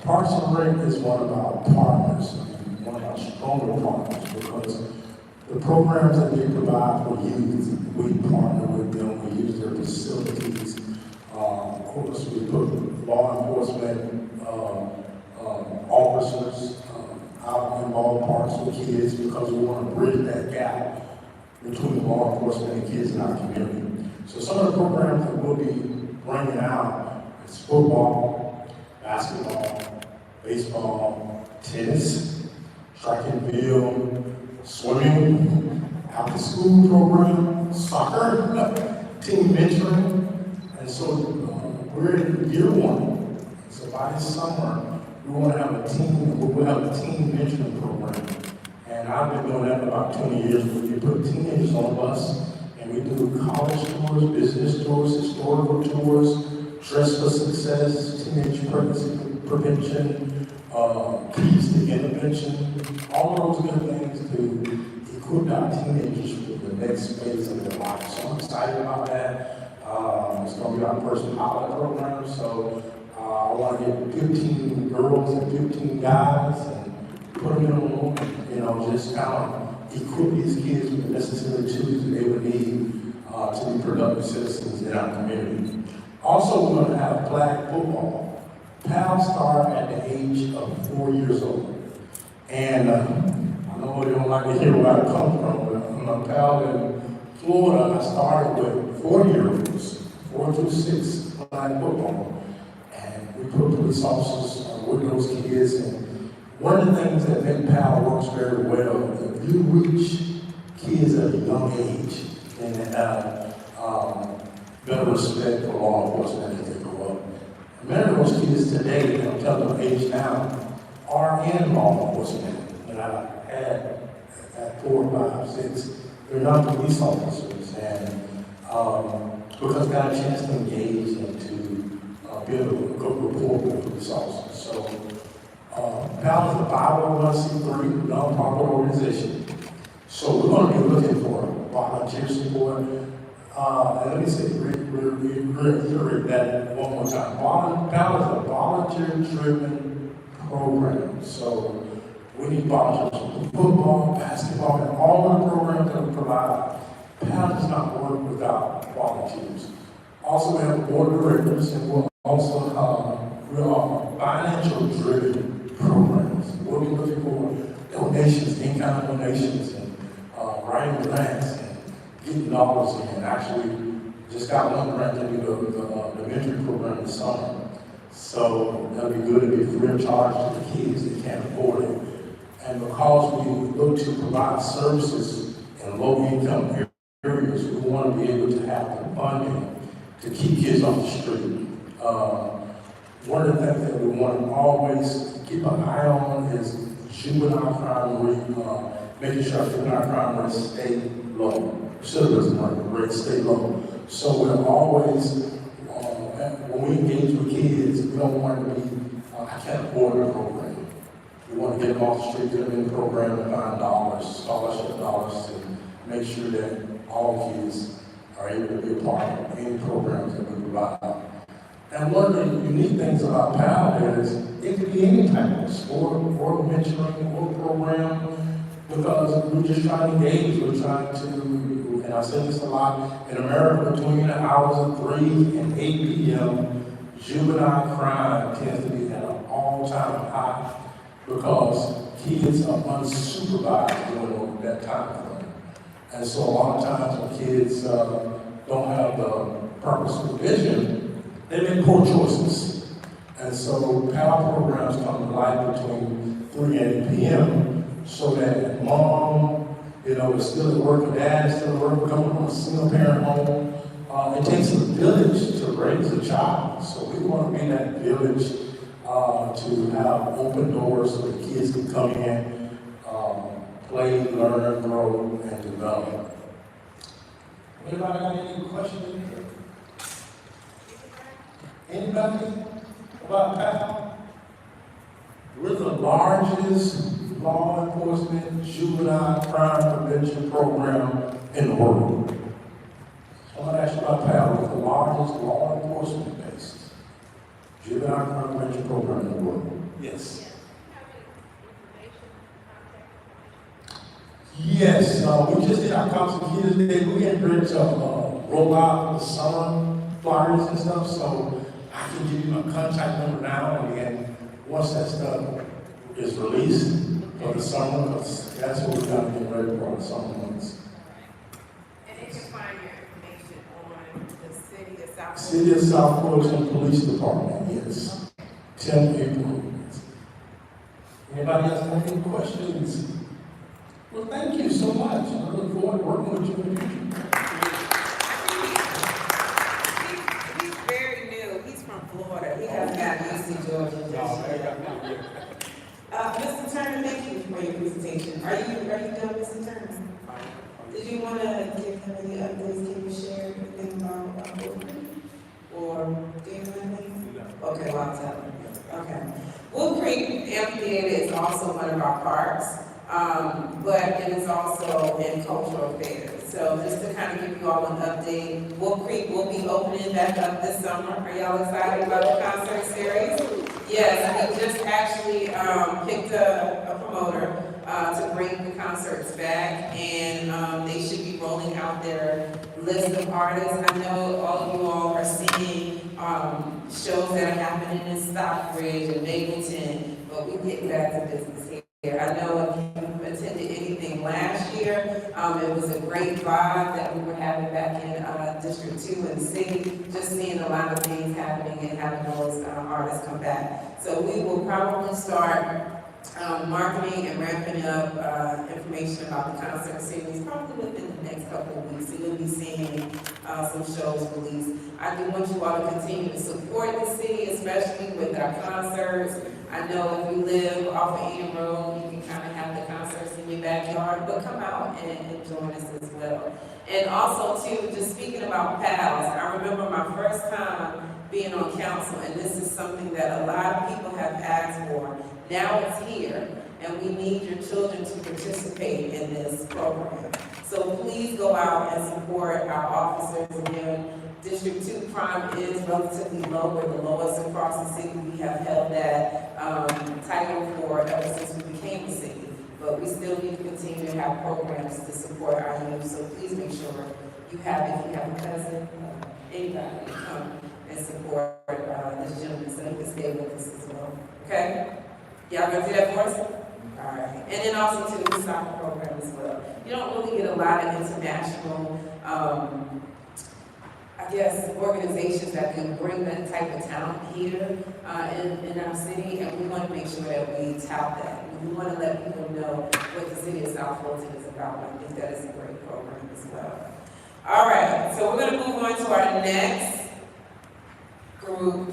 Parks and Rec is one of our partners, one of our stronger partners, because the programs that they provide for youth, we partner with them, we use their facilities. Of course, we put law enforcement officers out in ballparks with kids, because we want to bridge that gap between law enforcement and kids in our community. So some of the programs that we'll be bringing out is football, basketball, baseball, tennis, track and field, swimming, after school program, soccer, team mentoring. And so we're in year 1. So by this summer, we want to have a team, we'll have a team mentoring program. And I've been doing that for about 20 years, where we put teenagers on a bus, and we do college tours, business tours, historical tours, Dress for Success, teenage pregnancy prevention, peace to intervention, all of those good things to equip our teenagers with the next phase of their life. So I'm excited about that. It's going to be our first pilot program, so I want to get 15 girls and 15 guys and put them in a room, just kind of equip these kids with the necessary tools that they would need to be productive citizens in our community. Also, we're going to have flag football. PAL start at the age of 4 years old. And I know they don't like to hear where I come from, but PAL in Florida, I started with 4-year-olds, 4 through 6, flag football. And we put police officers with those kids. And one of the things that make PAL works very well, if you reach kids at a young age and they have better respect for law enforcement as they grow up. Many of those kids today, I'm telling them age now, are in law enforcement. And I had at 4, 5, 6, they're not police officers, and because they got a chance to engage and to build a good rapport with police officers. So, PAL is a 501c3 nonprofit organization. So we're going to be looking for volunteer support. And let me say, reiterate that one more time. PAL is a volunteer-driven program. So we need volunteers for football, basketball, and all of the programs that we provide. PAL does not work without volunteers. Also, we have a board of directors, and we're also, we are financial driven programs. We're looking for donations, in-kind donations, and writing grants, and getting dollars in. And actually, just got one grant to do the mentoring program this summer. So that'll be good. It'll be free of charge to the kids that can't afford it. And because we look to provide services in low-income areas, we want to be able to have the funding to keep kids off the street. One of the things that we want to always keep an eye on is juvenile crime rate, making sure juvenile crime rates stay low. Citizen rates stay low. So we're always, when we engage with kids, we don't want to be, I can't afford the program. We want to get them off the street, get them in the program, and find dollars, scholarship dollars, to make sure that all kids are able to be a part of any programs that we provide. And one of the unique things about PAL is it could be any type of sport or mentoring or program, because we're just trying to engage, we're trying to, and I say this a lot, in America between the hours of 3 and 8 p.m., juvenile crime tends to be at an all-time high because kids are unsupervised during that time frame. And so a lot of times when kids don't have the proper supervision, they make poor choices. And so PAL programs come to life between 3 and 8 p.m. so that mom, is still at work, or dad is still at work, coming from a single parent home. It takes a village to raise a child. So we want to be that village to have open doors so the kids can come in, play, learn, grow, and develop. Anybody got any questions? Anybody about PAL? We're the largest law enforcement juvenile crime prevention program in the world. I want to ask you about PAL. We're the largest law enforcement based juvenile crime prevention program in the world. Yes. Yes, we just did our Council Kids Day. We're getting ready to roll out the summer flyers and stuff, so I can give you my contact number now, and then once that stuff is released for the summer, because that's what we got to get ready for the summer months. And they can find your information on the City of South. City of South Fulton Police Department, yes. 10 April. Anybody else have any questions? Well, thank you so much. I look forward to working with you in the future. He's very new. He's from Florida. He hasn't got used to Georgia. Mr. Turner, thank you for your presentation. Are you done, Mr. Turner? Did you want to give them any updates? Can you share anything about Wolf? Or do you have anything? Okay, well, I'll tell them. Okay. Wolf Creek Amphitheater is also one of our parks, but it is also in cultural affairs. So just to kind of give you all an update, Wolf Creek will be opening back up this summer. Are y'all excited about the concert series? Yes, we just actually picked a promoter to bring the concerts back, and they should be rolling out their list of artists. I know all of you all are seeing shows that are happening in Stockbridge and Mapleton, but we're getting back to business here. I know if you attended anything last year, it was a great vibe that we were having back in District 2 in the city, just seeing a lot of things happening and having those artists come back. So we will probably start marketing and ramping up information about the concert series probably within the next couple of weeks. So you'll be seeing some shows released. I do want you all to continue to support the city, especially with our concerts. I know if you live off of Eden Road, you can kind of have the concerts in your backyard, but come out and join us as well. And also too, just speaking about PALs, I remember my first time being on council, and this is something that a lot of people have asked for. Now it's here, and we need your children to participate in this program. So please go out and support our officers. Again, District 2 crime is relatively low. We're the lowest across the city. We have held that title for ever since we became a city. but we still need to continue to have programs to support our youth, so please make sure you have, if you have a cousin, anybody, to come and support, this gentleman, so he can stay with us as well, okay? Y'all gonna do that for us? All right, and then also to the soccer program as well. You don't really get a lot of international, I guess, organizations that can bring that type of talent here in our city, and we want to make sure that we tout that. We want to let people know what the city of South Fulton is about. I think that is a great program as well. All right, so we're going to move on to our next group.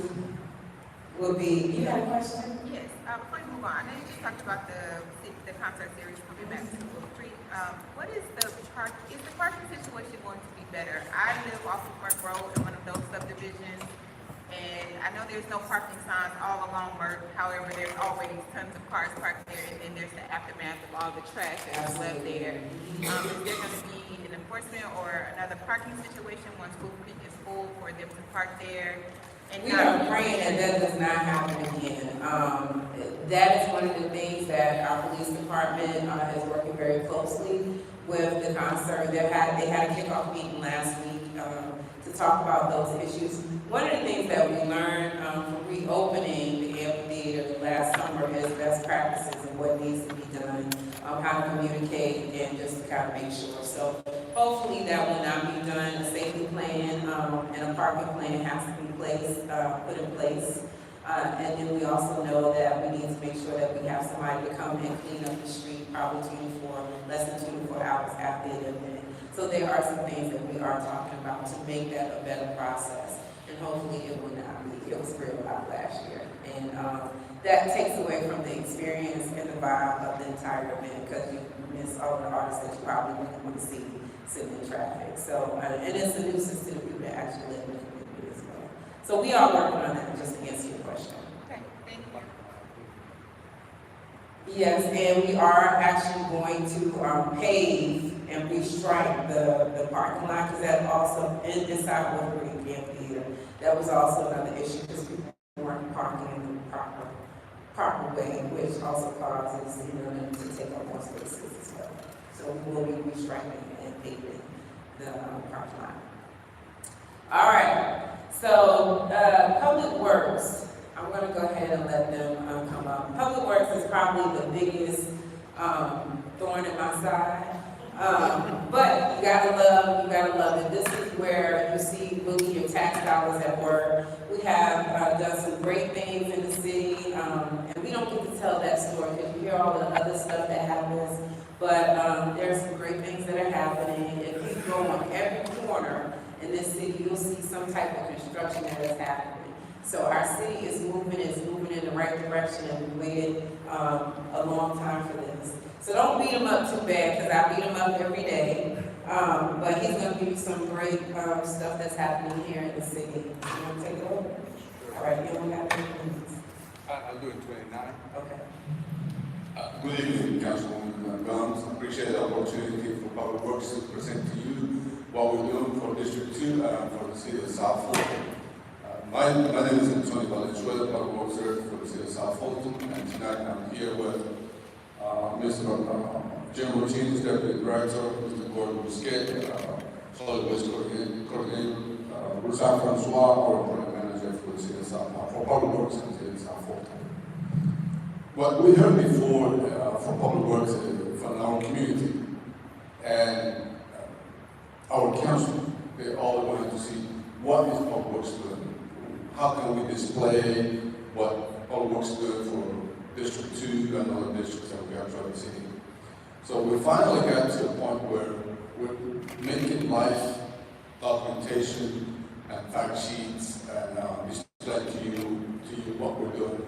Will be, you had a question? Yes, before you move on, I know you just talked about the concert series coming back to Wolf Creek. What is the parking situation going to be better? I live off of Merck Road in one of those subdivisions, and I know there's no parking signs all along Merck. However, there's already tons of cars parked there, and then there's the aftermath of all the trash that's left there. Is there going to be an enforcement or another parking situation once Wolf Creek is full for them to park there? And We are praying that that does not happen again. That is one of the things that our police department is working very closely with the concert. They had a kickoff meeting last week to talk about those issues. One of the things that we learned from reopening the amphitheater last summer is best practices and what needs to be done, how to communicate, and just to kind of make sure. So hopefully that will not be done. A safety plan and a parking plan has to be put in place. And then we also know that we need to make sure that we have somebody to come and clean up the street probably less than 24 hours after the event. So there are some things that we are talking about to make that a better process. And hopefully it will not be. It was real loud last year. And that takes away from the experience and the vibe of the entire event because you miss all the artists that you probably wouldn't want to see sitting in traffic. So, and it's a nuisance to the people that actually live in the community as well. So we are working on that, just to answer your question. Okay, thank you. Yes, and we are actually going to pave and restripe the parking lot, because that also, inside Wolf Creek Amphitheater, that was also another issue, because people weren't parking in the proper way, which also causes, them to take up more spaces as well. So we will be restriping and paving the parking lot. All right, so Public Works. I'm going to go ahead and let them come up. Public Works is probably the biggest thorn in my side. But you gotta love it. This is where you see really your tax dollars at work. We have done some great things in the city, and we don't get to tell that story because you hear all the other stuff that happens. But there's some great things that are happening. If you go on every corner in this city, you'll see some type of construction that is happening. So our city is moving in the right direction, and we waited a long time for this. So don't beat him up too bad, because I beat him up every day. But he's going to give you some great stuff that's happening here in the city. You want to take it over? All right, you only got 3 minutes. I'll do it 29. Okay. Good evening, Councilwoman Gumbs. I appreciate the opportunity for Public Works to present to you what we're doing for District 2 for the city of South Fulton. My name is Antonio Valenzuela, Public Works Director for the city of South Fulton, and tonight I'm here with Mr. Jim Martinez, Deputy Director, Mr. Gordon Busquet, Solid Waste Coordinator, Roussan Francois, our Project Manager for the city of South for Public Works in the city of South Fulton. What we heard before from Public Works from our community and our council, they all wanted to see what is Public Works doing. How can we display what Public Works is doing for District 2 and other districts that we have throughout the city? So we finally got to a point where we're making live documentation and fact sheets and display to you what we're doing.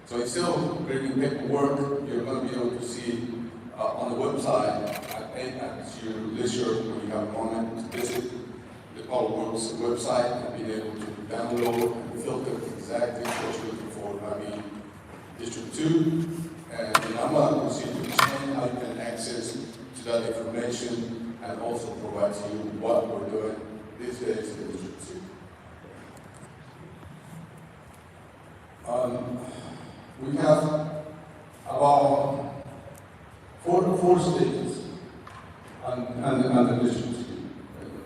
So instead of bringing paperwork, you're going to be able to see on the website at your leisure when you have a moment to visit the Public Works website and be able to download and filter exactly what you're looking for. I mean, District 2, and I'm going to proceed to explain how you can access to that information and also provide to you what we're doing these days in District 2. We have about 4 stages on the district.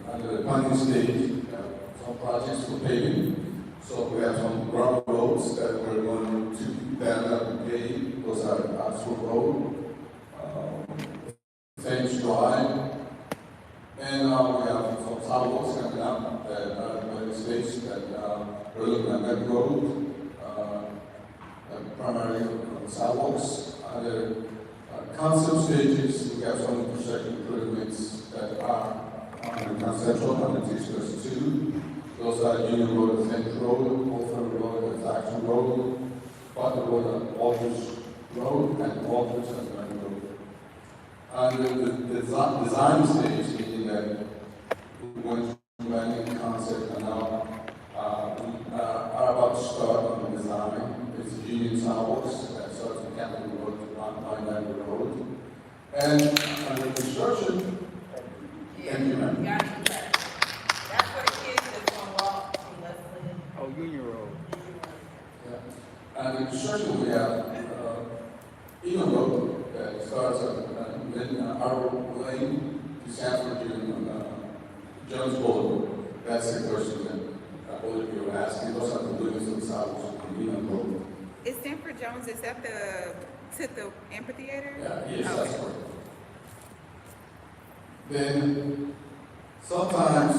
Under the planning stage, we have some projects for paving. So we have some gravel roads that we're going to bend up and pave. Those are Oxford Road, Thames Drive, and we have some sidewalks coming up that are in the stage that we're looking at that road, primarily sidewalks. Other concept stages, we have some construction improvements that are on the conceptual, on the T+2. Those are Union Road, Thames Road, Old Road, and Jackson Road, Butler Road, Aldridge Road, and Aldridge and Glen Road. Under the design stage, meaning that we went to planning concept and now we are about to start on the design. It's Union Sidewalks that starts in Capital Road to Line Road. And under construction, thank you, ma'am. That's for the kids that's gonna walk from Leslie. Oh, Union Road. Yeah. And in construction, we have Eagle Road that starts at Arbor Lane to Sanford Union, Jones Boulevard. That's the question that both of you are asking. Those are the limits of the sidewalks on Eagle Road. Is Sanford Jones, is that to the amphitheater? Yeah, yes, Okay. that's correct. Then sometimes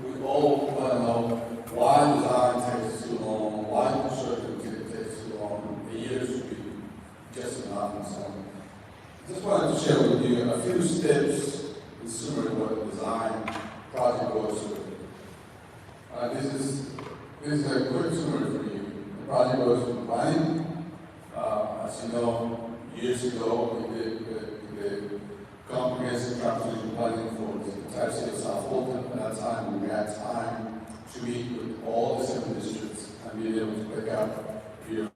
we all want to know why design takes too long, why construction takes too long. The years should be just enough and so on. I just wanted to share with you a few steps in summary what a design project goes through. This is a quick summary for you. The project goes through planning. As you know, years ago we did the comprehensive transportation planning for the entire city of South Fulton. At that time, we had time to meet with all the 7 districts and be able to pick out your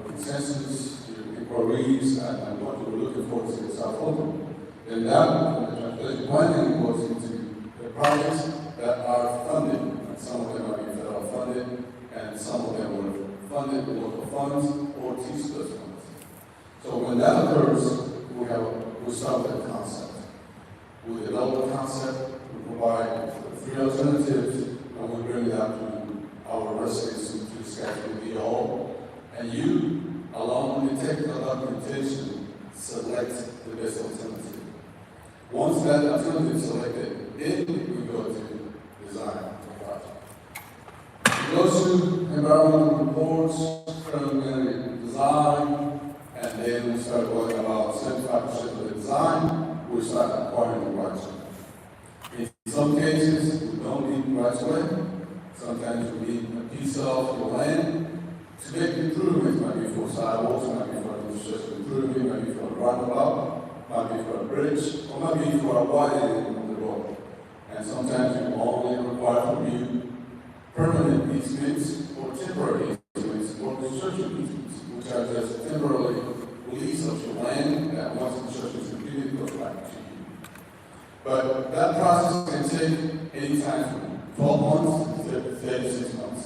consensus, your inquiries, and what you were looking for to the city of South Fulton. Then that, the transportation planning goes into the projects that are funded. And some of them are being federal funded, and some of them were funded with local funds or T-SPLIT funds. So when that occurs, we start with a concept. We develop a concept, we provide 3 alternatives, and we bring it out to our residents to discuss with you all. And you, along with the technical documentation, select the best alternative. Once that alternative is selected, then we go to design the project. We go to environmental reports, preliminary design, and then we start going about 75% of the design, we start acquiring the rights of way. In some cases, we don't need rights of way. Sometimes we need a piece of the land to make improvements, might be for sidewalks, might be for infrastructure improvement, might be for a roundabout, might be for a bridge, or might be for a widening of the road. And sometimes we only require from you permanent easements or temporary easements or construction easements, which are just temporarily release of your land that once construction is completed goes back to you. But that process can take any time from 12 months to 36 months.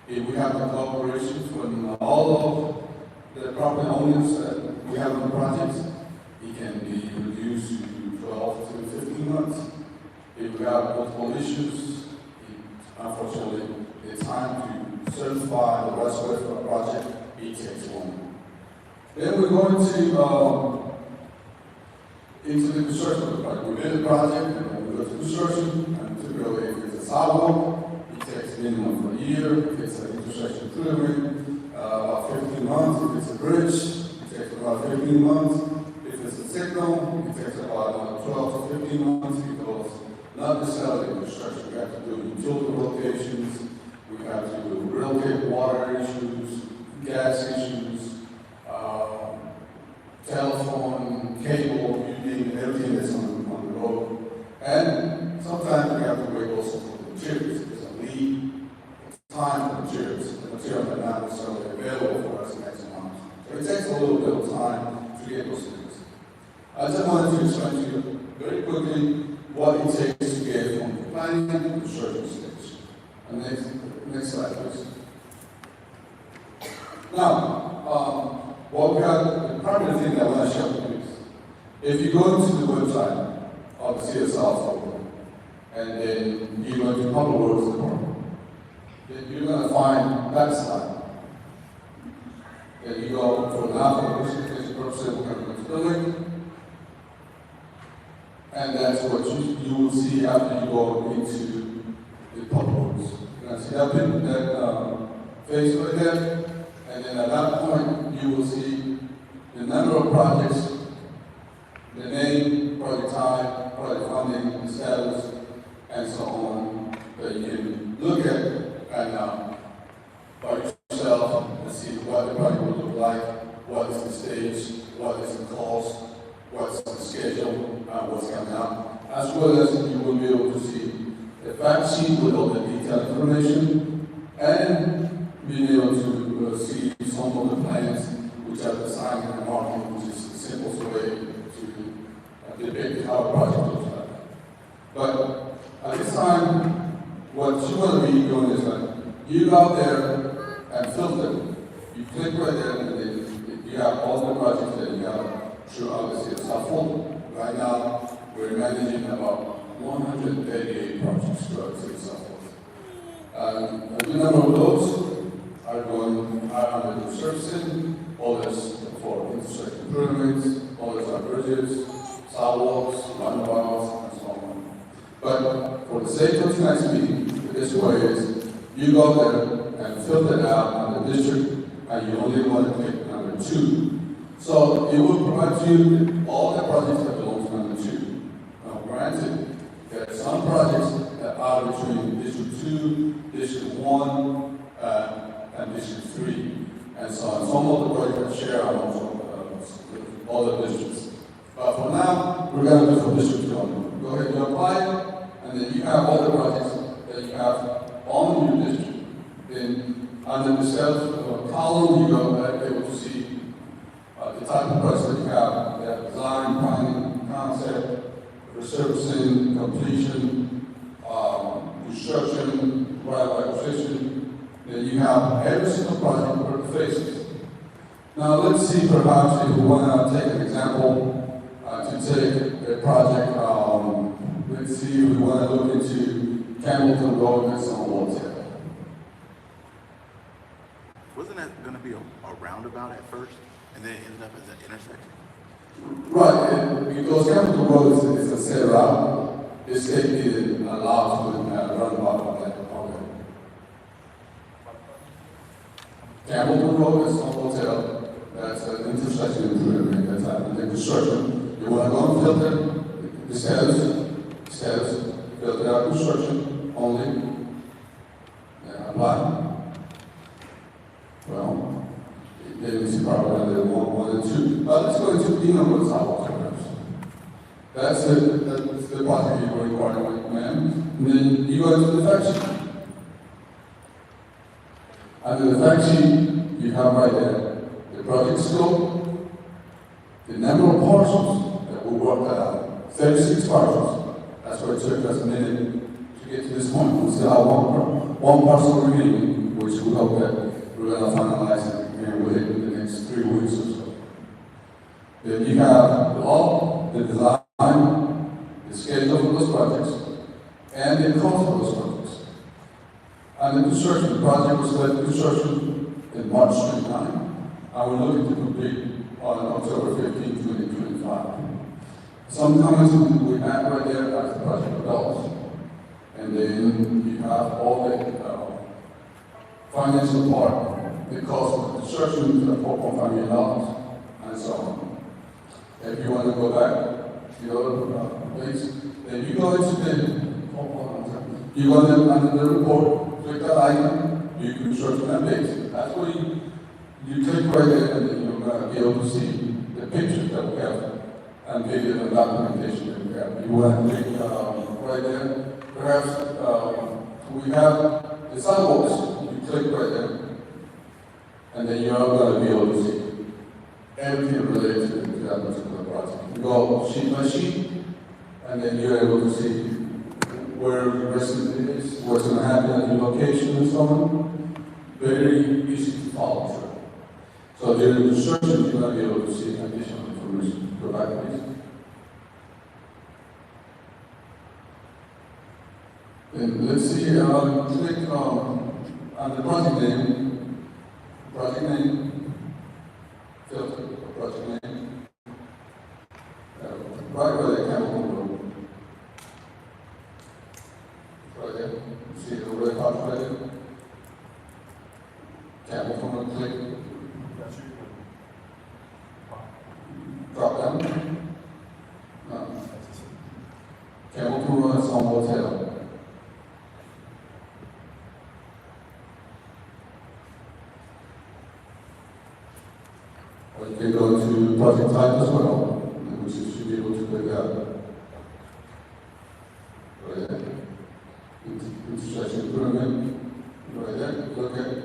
If we have the cooperation from all of the property owners that we have on the projects, it can be reduced to 12 to 15 months. If we have multiple issues, unfortunately, the time to certify the rest of the project, it takes longer. Then we're going into the construction of the project. We did the project, and then we go to construction, and typically if it's a sidewalk, it takes minimum for a year. If it's an intersection improvement, about 15 months. If it's a bridge, it takes about 15 months. If it's a signal, it takes about 12 to 15 months because not necessarily construction. We have to do utility locations, we have to relocate water issues, gas issues, telephone, cable, you name it, everything that's on the road. And sometimes we have to wait also for the materials. There's a lead time for materials. The materials are not necessarily available for us next month. So it takes a little bit of time to get those things. I just wanted to explain to you very quickly what it takes to get from the planning to the construction stage. And next slide, please. Now, what we have, the primary thing that I want to share with you is, if you go into the website of the CSR folder, and then you go to Public Works Department, then you're gonna find that slide. Then you go for now, for this purpose, we're gonna go to the link. And that's what you will see after you go into the Public Works. You're gonna see that phase right there, and then at that point, you will see the number of projects, the name, project type, project funding, the status, and so on, that you can look at and by yourself and see what the project will look like, what is the stage, what is the cost, what's the schedule, what's coming up, as well as you will be able to see the fact sheet with all the detailed information, and being able to see some of the plans which are designed and marketing, which is the simplest way to depict how a project looks like. But at this time, what you want to be doing is that you go out there and filter. You click right there, and then you have all the projects that you have throughout the CSR folder. Right now, we're managing about 138 projects throughout the CSR folder. A good number of those are under resurfacing, others for infrastructure improvements, others are bridges, sidewalks, roundabouts, and so on. But for the sake of tonight's meeting, this way is you go there and filter it out on the district, and you only want to pick number 2. So it will provide you all the projects that belong to number 2. Now, granted, there are some projects that are between District 2, District 1, and District 3, and so on. Some of the projects share among other districts. But for now, we're going to do for District 1. Go ahead and apply, and then you have all the projects that you have on your district. Then under the sales column, you go able to see the type of projects that you have. They have design, planning, concept, resurfacing, completion, construction, right acquisition. Then you have every single project per phases. Now let's see, perhaps if we want to take an example to take a project. Let's see if we want to look into Campbellton Road and some Waltair. Wasn't that going to be a roundabout at first, and then it ended up as an intersection? Right, because Campbellton Road is a set route. The state didn't allow to roundabout on that. Campbellton Road is on Waltair. That's an intersection improvement. That's happening in construction. You want to go and filter the status, filter out construction only, and apply. Well, then we see probably under 1 and 2. But let's go into the number of sidewalks. That's the project you were requiring with man. And then you go into the fact sheet. Under the fact sheet, you have right there the project scope, the number of parcels that will work that out. 36 parcels. That's why it took us a minute to get to this point. We still have one parcel remaining, which we hope that we're going to finalize it here within the next 3 weeks or so. Then you have the law, the design, the schedule of those projects, and the cost of those projects. And the construction, the project was led to construction in March 29, and we're looking to complete on October 15, 2025. Some comments we have right there as the project develops. And then you have all the financial part, the cost of the construction to the $4.5 million, and so on. If you want to go back to the other place, then you go into you go under the report, click that icon, you can construction that page. That's where you click right there, and then you're going to be able to see the pictures that we have and video and documentation that we have. You want to click right there. Perhaps we have the sidewalks. You click right there, and then you're going to be able to see everything related to that particular project. You go sheet by sheet, and then you're able to see where the resident is, what's going to happen at the location, and so on. Very easy to follow through. So during the construction, you're going to be able to see additional information. Go back, please. And let's see, click on the project name, filter, project name, right where the camera will go. Right there, you see the red box right there? Camera phone, click, drop down. No. Camel Crew runs on hotel. Or you can go to project type as well, which you should be able to click out. Right there. Intersection pyramid. Right there. Look at it.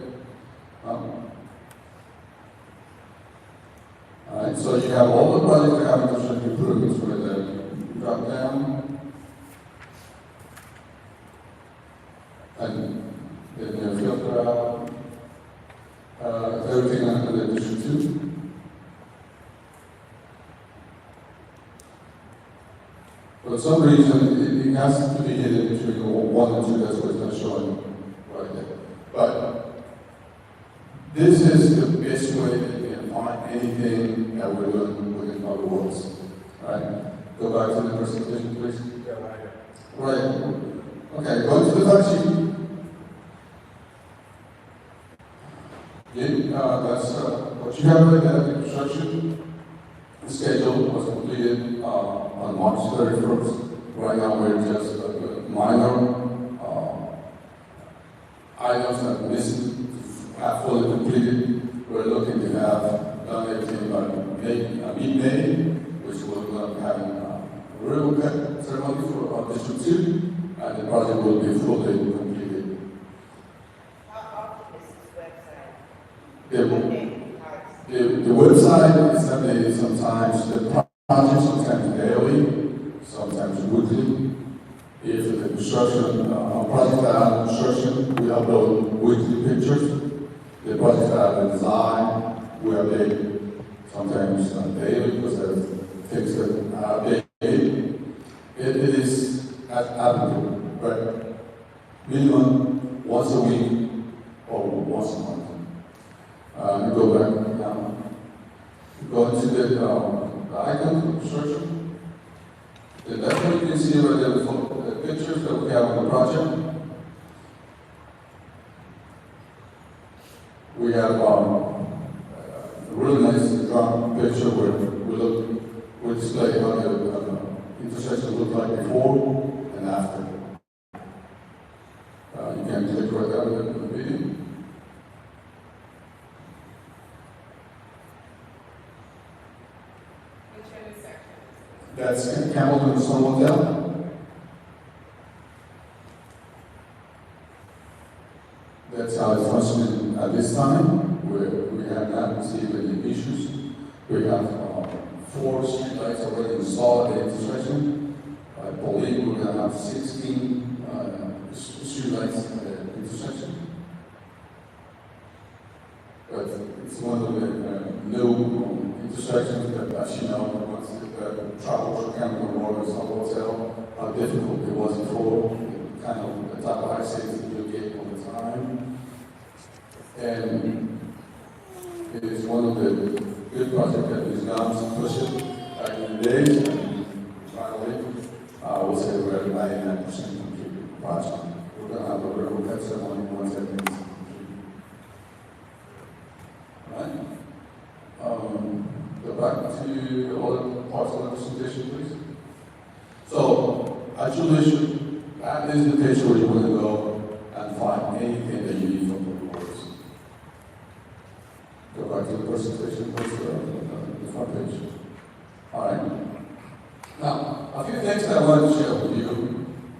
Alright, so you have all the projects that have intersection pyramids right there. You drop down. And then you filter out everything under the District 2. For some reason, it has to be hidden between 1 and 2, that's what it's not showing right there. But this is the best way that you can find anything that we're doing within other worlds. Right? Go back to the presentation, please. Right. Okay, go to the fact sheet. That's what you have right there. The construction schedule was completed on March 31st. Right now, we're just minor items that are missing, have fully completed. We're looking to have done everything by mid-May, which we're having a real ceremony for District 2, and the project will be fully completed. The website is updated sometimes, the project sometimes daily, sometimes weekly. If the construction, project that are in construction, we upload weekly pictures. The projects that are design, we update sometimes daily because there's things that are updated. It is applicable, but minimum once a week or once a month. You go back down. You go into the icon for construction. Then that's what you can see right there, the pictures that we have on the project. We have a really nice drum picture where we display how the intersection looked like before and after. You can click right there in the video. That's Campbell and Stone Hotel. That's how it's functioning at this time. We have not received any issues. We have 4 streetlights already installed at the intersection. I believe we're going to have 16 streetlights at the intersection. But it's one of the new intersections that, as you know, once the travel for Campbell Road and Stone Hotel, how difficult it was before, kind of the type of accidents that you get all the time. And it is one of the good projects that is done to push it back in the days. And finally, I will say we're at 99% complete project. We're going to have a real head ceremony once everything is complete. All right? Go back to the other parts of the presentation, please. So, at your leisure, that is the page where you want to go and find anything that you need from the reports. Go back to the presentation, please, the front page. All right. Now, a few things that I want to share with you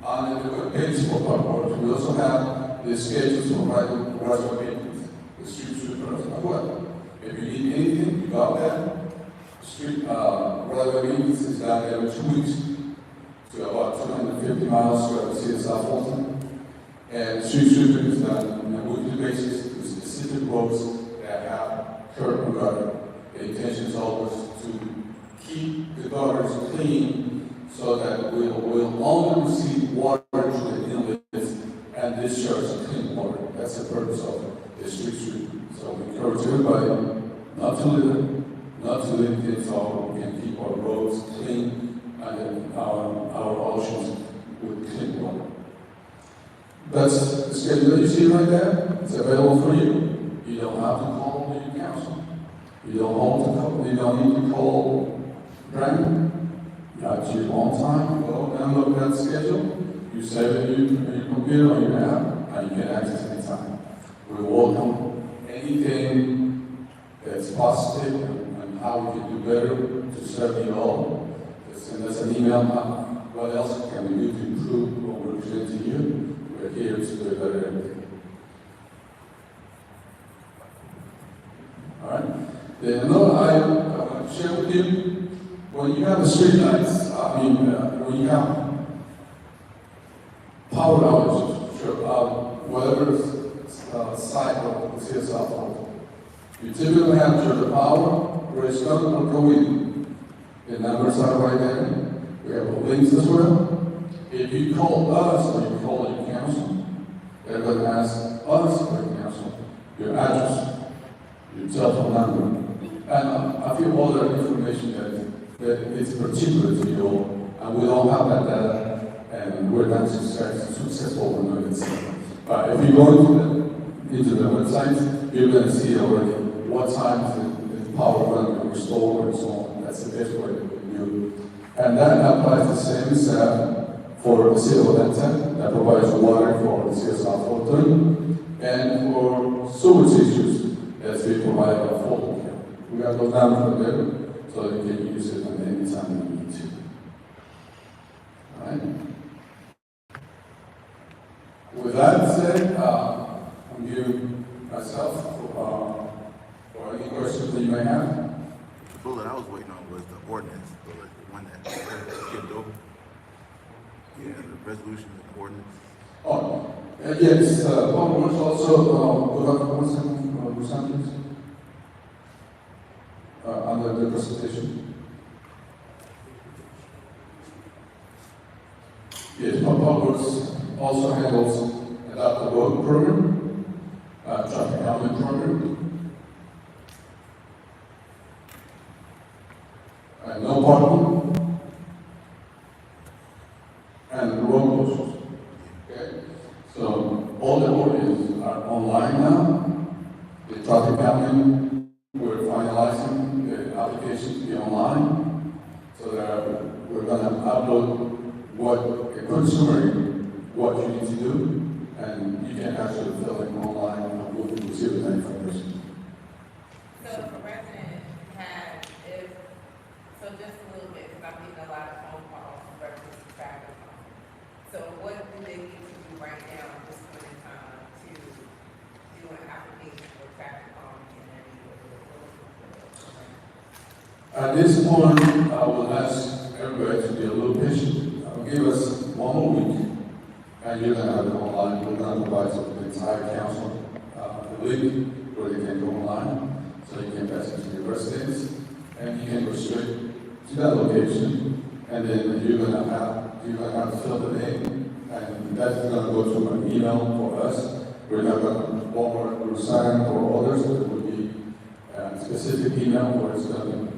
on the web page for Park. We also have the schedules for graduate meetings, the street sweepers as well. If you need anything, you got that. Street graduate meetings is down there every 2 weeks to about 250 miles throughout the city of South Fulton. And street sweeping is done on a weekly basis to specific roads that have curb and gutter. The intention is always to keep the gutters clean so that we'll only receive water through the inlets That's the purpose of the street. So we encourage everybody not to litter, not to leave kids out. We can keep our roads clean and then our oceans with clean water. That's the schedule that you see right there. It's available for you. You don't have to call the council. You don't need to call Brandon. You have your own time. Go and look at the schedule. You save it in your computer or your app, and you can access it anytime. We welcome anything that's positive and how we can do better to serve you all. Just send us an email. What else can we do to improve what we're presenting you? We're here to do better everything. All right. Then another item I want to share with you: when you have the street lights, when you have power outages, whatever side of the CSR fault, you typically have the power where it's going to go in. The numbers are right there. We have links as well. If you call us or you call your council, they're going to ask us or the council your address, your telephone number, and a few other information that is particular to you all, and we don't have that data, and we're not successful in doing it. But if you go into the website, you're going to see already what times the power going to be restored and so on. That's the best way to do it. And that applies the same as for the city of Atlanta, that provides water for the CSR filtering, and for sewage issues, that's we provide a full care. We got those numbers there, so you can use it at any time you need to. All right. With that said, I'm giving myself for any questions that you may have. The bullet I was waiting on was the ordinance bullet, the one that skipped over. Yeah, the resolution and ordinance. Oh, yes, Paul wants also, under the presentation. Yes, Paul also handles adaptive road program, traffic calming program, no parking, and road closures. Okay, so all the ordinances are online now. The traffic calming, we're finalizing the application to be online, so that we're going to upload what a consumer, what you need to do, and you can actually fill in online and we'll receive that information. So if a resident had, so just a little bit, because I'm getting a lot of phone calls from residents of traffic. So what do they need to do right now at this point in time to do an application for traffic calming in their neighborhood? At this point, I will ask everybody to be a little patient. Give us one more week, and you're going to have it online. We're going to provide to the entire council the link where they can go online, so you can pass it to your residents, and you can restrict to that location, and then you're going to have to fill it in, and that's going to go to an email for us. We're not going to Walmart or Sign or others. It will be a specific email where it's going to be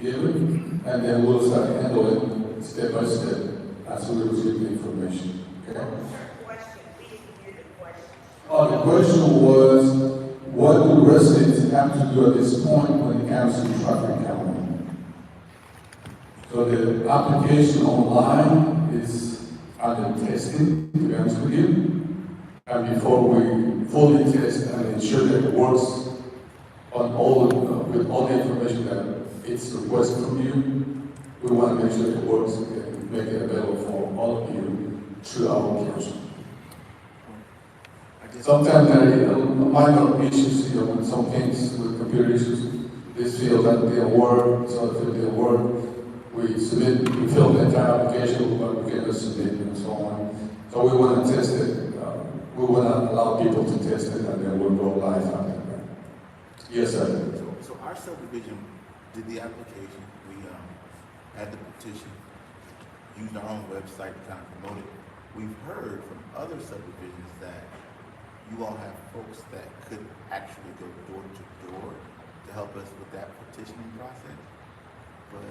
given, and then we'll start handling it step by step as we receive the information. Okay? The question was, what do residents have to do at this point when it comes to traffic calming? So the application online is under testing, to be honest with you. And before we fully test and ensure that it works on with all the information that it's requested from you, we want to make sure it works and make it available for all of you through our council. Sometimes there are minor issues, in some cases with computer issues, they feel that they work, so if they work, we fill the entire application, but we can just submit and so on. So we want to test it, we want to allow people to test it, and then we'll go live after that. Yes, sir. So our subdivision did the application, we had the petition, used our own website to kind of promote it. We've heard from other subdivisions that you all have folks that could actually go door to door to help us with that petitioning process, but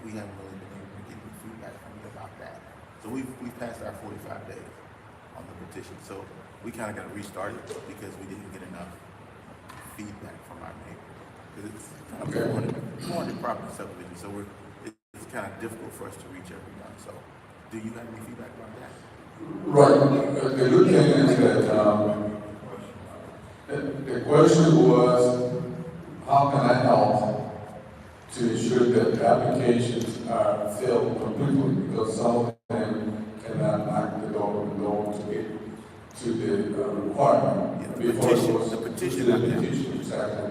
we haven't really been able to get any feedback from you about that. So we've passed our 45 days on the petition, so we kind of got to restart it because we didn't get enough feedback from our neighbors. Because it's kind of 400 property subdivision, so it's kind of difficult for us to reach everyone. So do you have any feedback about that? Right. The good thing is that the question was, how can I help to ensure that the applications are filled completely? Because some of them cannot knock the door to get to the requirement. Yeah, Before it was the petition, to the petition, exactly.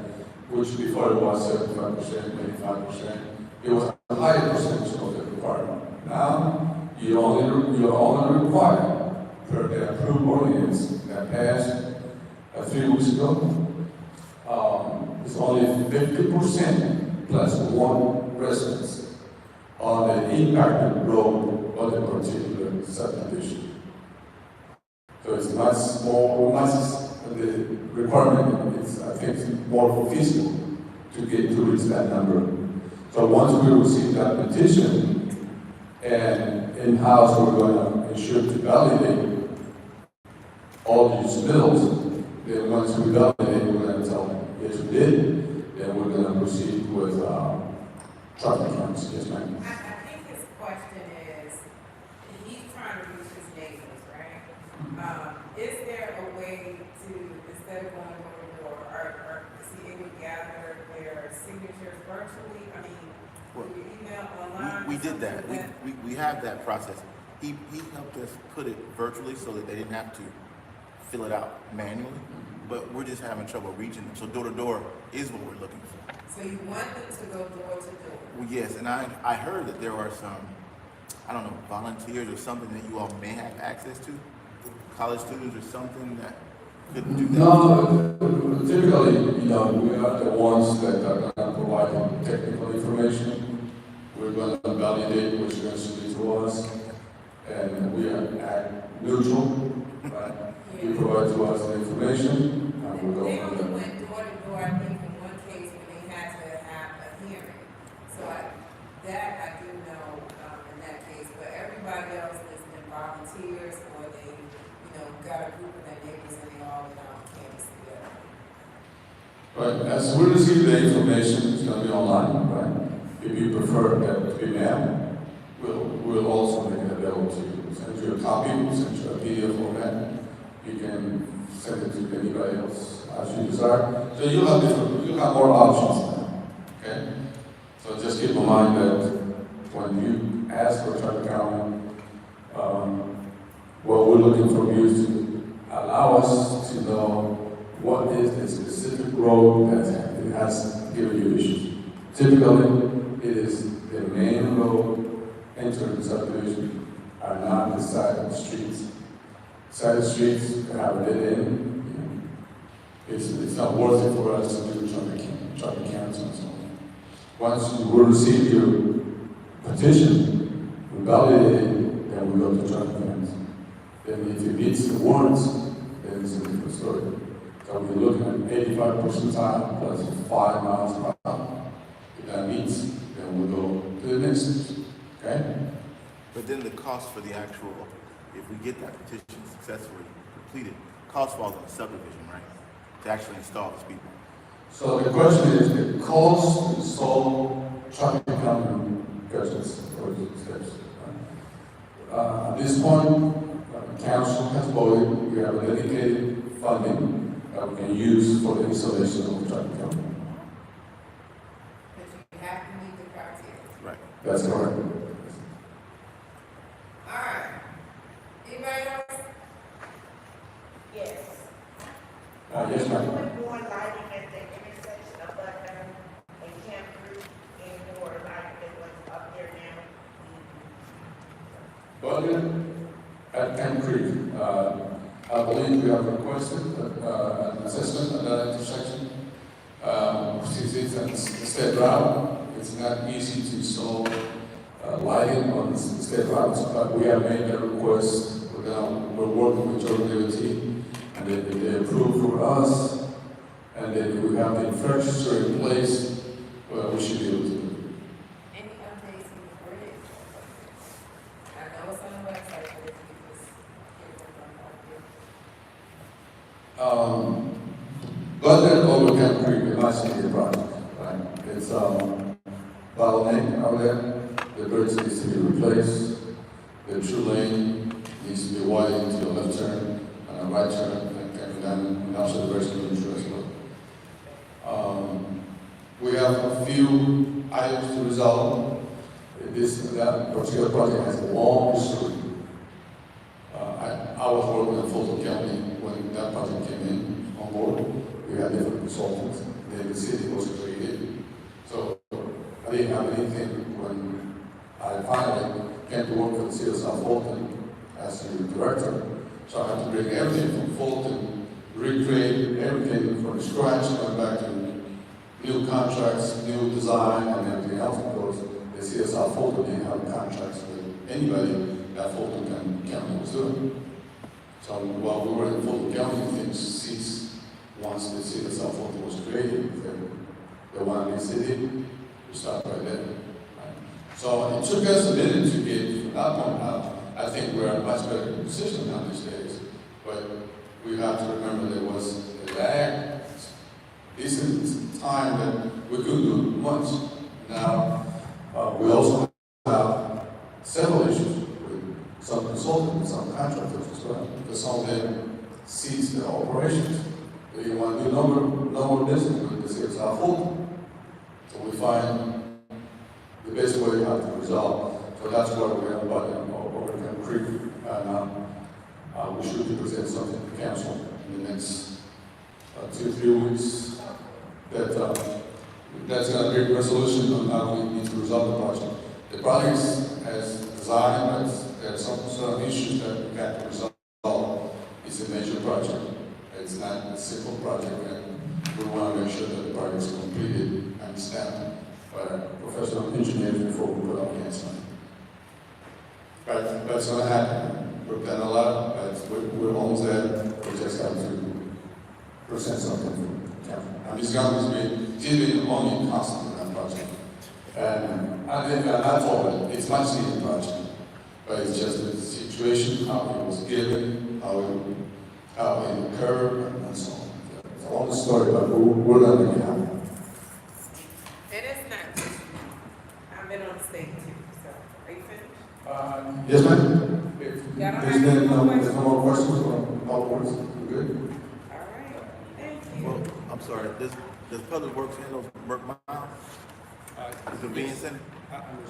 Which before it was 75%, 85%. It was a higher percentage of the requirement. Now, you're only required per the approved ordinance that passed 3 weeks ago. It's only 50% plus one residence on the impacted road of the particular subdivision. So it's much more, the requirement is, I think, more feasible to reach that number. So once we receive that petition, and in-house we're going to ensure to validate all these bills, then once we validate, we're going to tell them, yes, we did, then we're going to proceed with traffic counts. Yes, ma'am. I think his question is, he's trying to reach his neighbors, right? Is there a way to, instead of going door to door, or is he able to gather their signatures virtually? I mean, Well, through email, online? we or did that. something like We have that process. He helped us put it virtually so that they didn't have to fill it out manually, but we're just having trouble reaching them. So door to door is what we're looking for. So you want them to go door to door? Well, yes, and I heard that there are some, I don't know, volunteers or something that you all may have access to, college students or something that could do that. No, typically, we are the ones that are going to provide technical information. We're going to validate what's going to be to us, and we are neutral, right? You provide to us the information, and we go They from only there. went door to door, I think, in one case when they had to have a hearing. So that I do know, in that case, but everybody else has been volunteers, or they, got a group of their neighbors and they all went out on campus together. Right, as we receive the information, it's going to be online, right? If you prefer that to be mailed, we'll also make it available to you. Send you a copy, send you a PDF format. You can send it to anybody else as you desire. So you'll have more options now, okay? So just keep in mind that when you ask for traffic counting, what we're looking for you is to allow us to know what is the specific road that it has given you issues. Typically, it is the main road entering the subdivision are not the side streets. Side streets have a dead end. It's not worth it for us to do traffic counts and so on. Once you will receive your petition, we validate it, then we go to traffic counts. Then if it meets the warrants, then it's a different story. So we're looking at 85 percentile plus 5 miles per hour. If that meets, then we'll go to the next, okay? But then the cost for the actual, if we get that petition successfully completed, cost falls on the subdivision, right? To actually install the speed bump. So the question is the cost to install traffic counting gadgets or steps. At this point, council has voted, we have a dedicated funding that we can use for the installation of the traffic counting. But you have to meet the criteria. Right. That's correct. All right. Anybody else? Yes. Yes, ma'am. More lighting at the intersection of Buckner and Camp Creek, and more lighting than what's up there now. Buckner at Camp Creek, I believe we have requested an assessment at that intersection. Since it's a state route, it's not easy to install lighting on the state routes, but we have made that request. We're working with Jordan DOT, And then if they approve for us, and then we have the infrastructure in place, well, we should be able to do it. Any updates on the bridge? I know it's on the website, but if you just But that over Camp Creek, the last year project, right? It's, bottleneck out there, the bridge needs to be replaced, the true lane needs to be widened to a left turn and a right turn, and also the rest of the true as well. We have a few items to resolve. That particular project has a long history. I was working in Fulton County when that project came in on board. We had different consultants, then the city was created. So I didn't have anything when I finally came to work for the city of South Fulton as the director. So I had to bring everything from Fulton, recreate everything from scratch, going back to new contracts, new design, and everything else, because the city of South Fulton didn't have contracts with anybody that Fulton County was doing. So while we were in Fulton County, things ceased once the city of South Fulton was created. The one in the city, we stopped right there. Right? So it took us a minute to get from that point out. I think we're in a much better position now these days. But we have to remember there was a lag. This is time that we couldn't do much. Now, we also have several issues with some consultants, some contractors as well, because some of them cease their operations. They want to do no more business with the city of South Fulton. So we find the best way how to resolve. So that's why we have about over Camp Creek, and we should present something to council in the next 2-3 weeks. That's going to be a resolution on how we need to resolve the project. The project has designed, but there are some issues that we got to resolve. It's a major project. It's not a simple project, and we want to make sure that the project is completed and stamped by professional engineers before we put our hands on it. But that's going to happen. We've done a lot, but we're almost there. We just have to present something. And this government's been dealing only constant in that project. And I told them, it's much needed project. But it's just the situation, how it was given, how it occurred, and so on. It's a long story, but we're letting it happen. And it's not just you. I've been on the stage too, so are you finished? Yes, ma'am. There's no more questions from all boards? We're good? All right, thank you. Well, I'm sorry, does Public Works handle Merck Mile? The convenience center?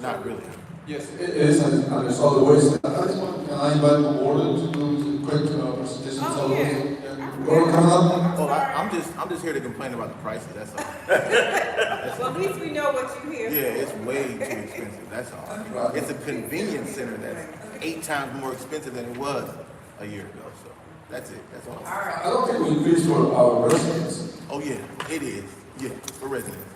Not really. Yes, it is, and it's solid waste. I just want, can I invite the board to do a quick presentation on solid waste? Coming up? Oh, I'm just here to complain about the prices, that's all. Well, at least we know what you hear. Yeah, it's way too expensive, that's all. It's a convenience center that's 8 times more expensive than it was a year ago, so that's it, that's all. I don't think we increased for our residents. Oh, yeah, it is, yeah, for residents.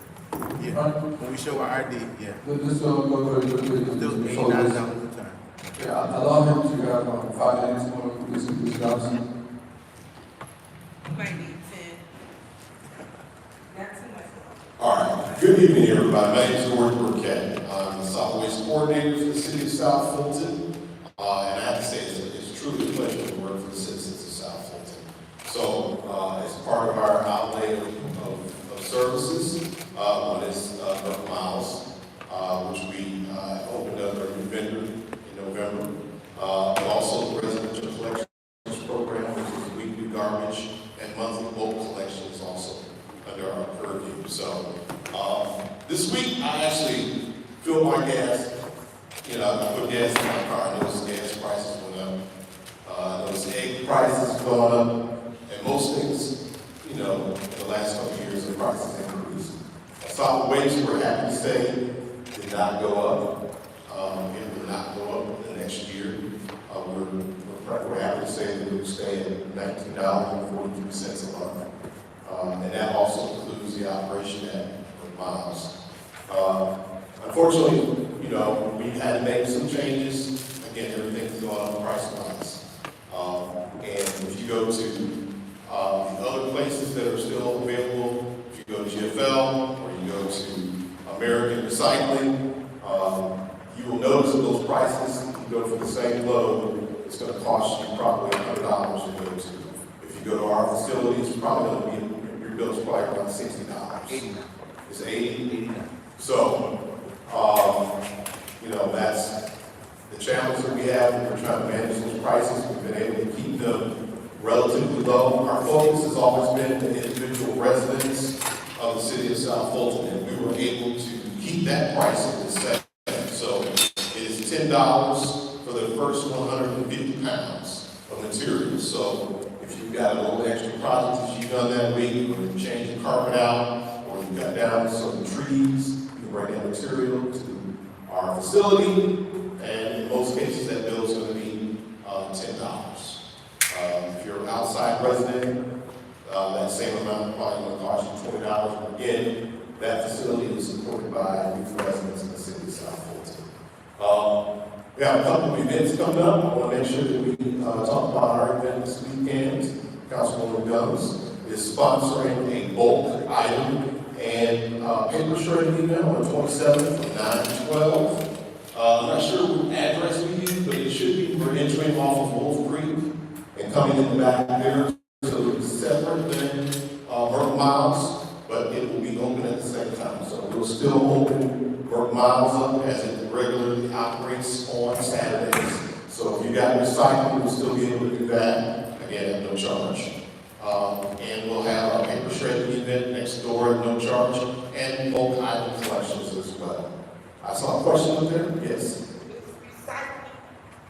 Yeah, when we show our ID, yeah. This will go very quickly. Still $89 a time. Yeah, allow him to have 5 minutes more to listen to Johnson. You might need 10. Not too much. All right, good evening, everybody. My name is George Burkett. I'm the solid waste coordinator for the city of South Fulton. And I have to say, it's truly a pleasure to work for the citizens of South Fulton. So, as part of our outlay of services, one is Merck Miles, which we opened up a new vendor in November. Also, the residential collections program, which is weekly garbage and monthly bulk collections, also under our purview. So, this week I actually filled my gas. You know, I put gas in my car. I noticed gas prices went up. I noticed egg prices going up, and most things, you know, in the last couple of years, the prices increased. Solid waste, we're happy to say, did not go up. It will not go up in the next year. We're happy to say that it will stay at $19.42 a month. And that also includes the operation at Miles. Unfortunately, you know, we had to make some changes. Again, everything's going up price-wise. And if you go to Other places that are still available, if you go to GFL or you go to American Recycling, you will notice that those prices, if you go for the same load, it's going to cost you probably $100 to go to. If you go to our facilities, it's probably going to be, your bill's probably around $60. 89. It's 80. 89. So, you know, that's the challenge that we have. We're trying to manage those prices. We've been able to keep them relatively low. Our focus has always been the individual residents of the city of South Fulton, and we were able to keep that pricing the same. So it is $10 for the first 150 pounds of material. So if you've got a little extra project that you've done that week, or you change the carpet out, or you cut down some trees, you can bring that material to our facility, and in most cases that bill is going to be $10. If you're an outside resident, that same amount probably going to cost you $20. But again, that facility is supported by youth residents in the city of South Fulton. We have a couple of events coming up. I want to make sure that we talk about our event this weekend. Councilwoman Guns is sponsoring a bulk item and paper shredding event on the 27th from 9 to 12. I'm not sure what address we use, but it should be, we're entering off of Wolf Creek and coming in the back there. So it's separate than Burke Miles, but it will be open at the same time. So we'll still open Burke Miles up as it regularly operates on Saturdays. So if you got recycling, we'll still be able to do that, again, at no charge. And we'll have our paper shredding event next door at no charge, and bulk item collections as well. I saw a question up there, yes. Recycling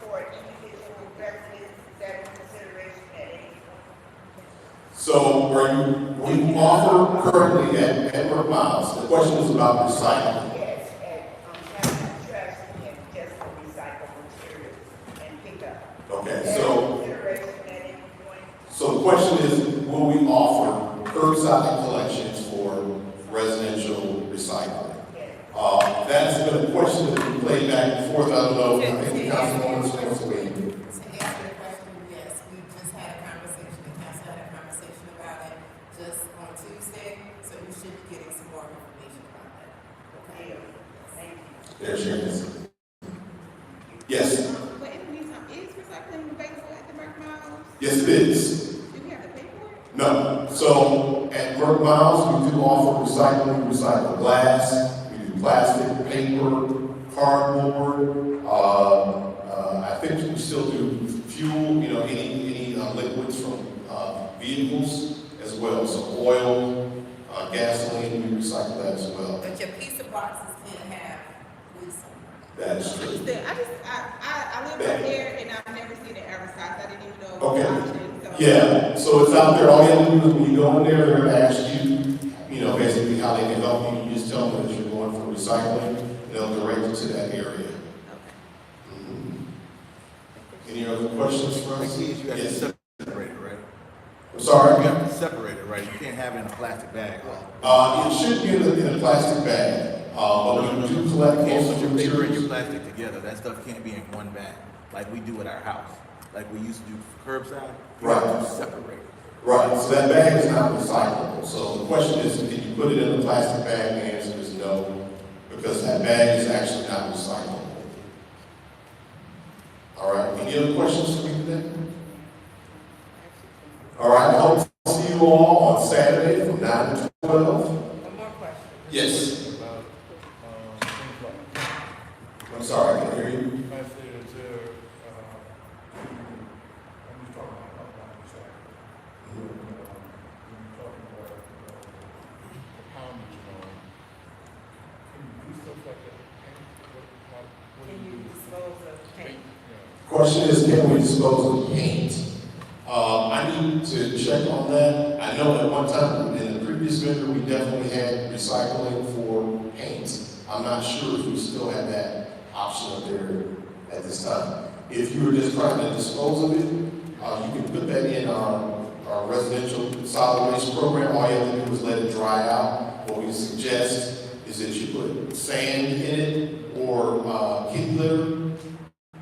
for individual residents, is that a consideration at any point? So we offer currently at Burke Miles, the question was about recycling. Yes, having trash and just for recycled materials and pick up. Okay, Is that so. a consideration at any point? So the question is, will we offer curbside collections for residential recycling? That's been a question that we played back and forth. I don't know, I think the councilwoman was supposed to wait. To answer the question, yes, we just had a conversation, the council had a conversation about it just on Tuesday, so you should be getting some more information about that. Okay? Thank you. There she is. Yes. But in the meantime, is recycling available at the Burke Miles? Yes, it is. Do we have to pay for it? No. So at Burke Miles, we do offer recycling, recycled glass, we do plastic, paper, cardboard. I think we still do fuel, you know, any liquids from vehicles as well. So oil, gasoline, we recycle that as well. But your pizza boxes can't have wisdom. That is true. I live up there and I've never seen it advertised. I didn't even know it was Okay. an option. So. Yeah, so it's out there. All you have to do is when you go in there, they're going to ask you, you know, basically how they can help you. You just tell them that you're going for recycling, and they'll direct you to that area. Mhm. Any other questions for The us? key is you have to Yes. separate it, right? I'm sorry? You have to separate it, right? You can't have it in a plastic bag. It should be in a plastic bag, but we do collect You can't most put of your the paper and your materials. plastic together. That stuff can't be in one bag, like we do at our house. Like we used to do for curbside. You have Right. to separate it. Right, so that bag is not recyclable. So the question is, can you put it in a plastic bag? The answer is no, because that bag is actually not recyclable. All right, any other questions for me today? All right, I hope to see you all on Saturday from 9 to 12. One more question. Yes. I'm sorry, I can't hear you. I said that, I'm just talking about recycling. When you're talking about the poundage and all, can you do stuff like that? What Can do you do? dispose of paint? Yeah. Question is, can we dispose of paint? I need to check on that. I know at one time in the previous vendor, we definitely had recycling for paint. I'm not sure if we still have that option up there at this time. If you were just trying to dispose of it, you can put that in our residential solid waste program. All you have to do is let it dry out. What we suggest is that you put sand in it or kitty litter.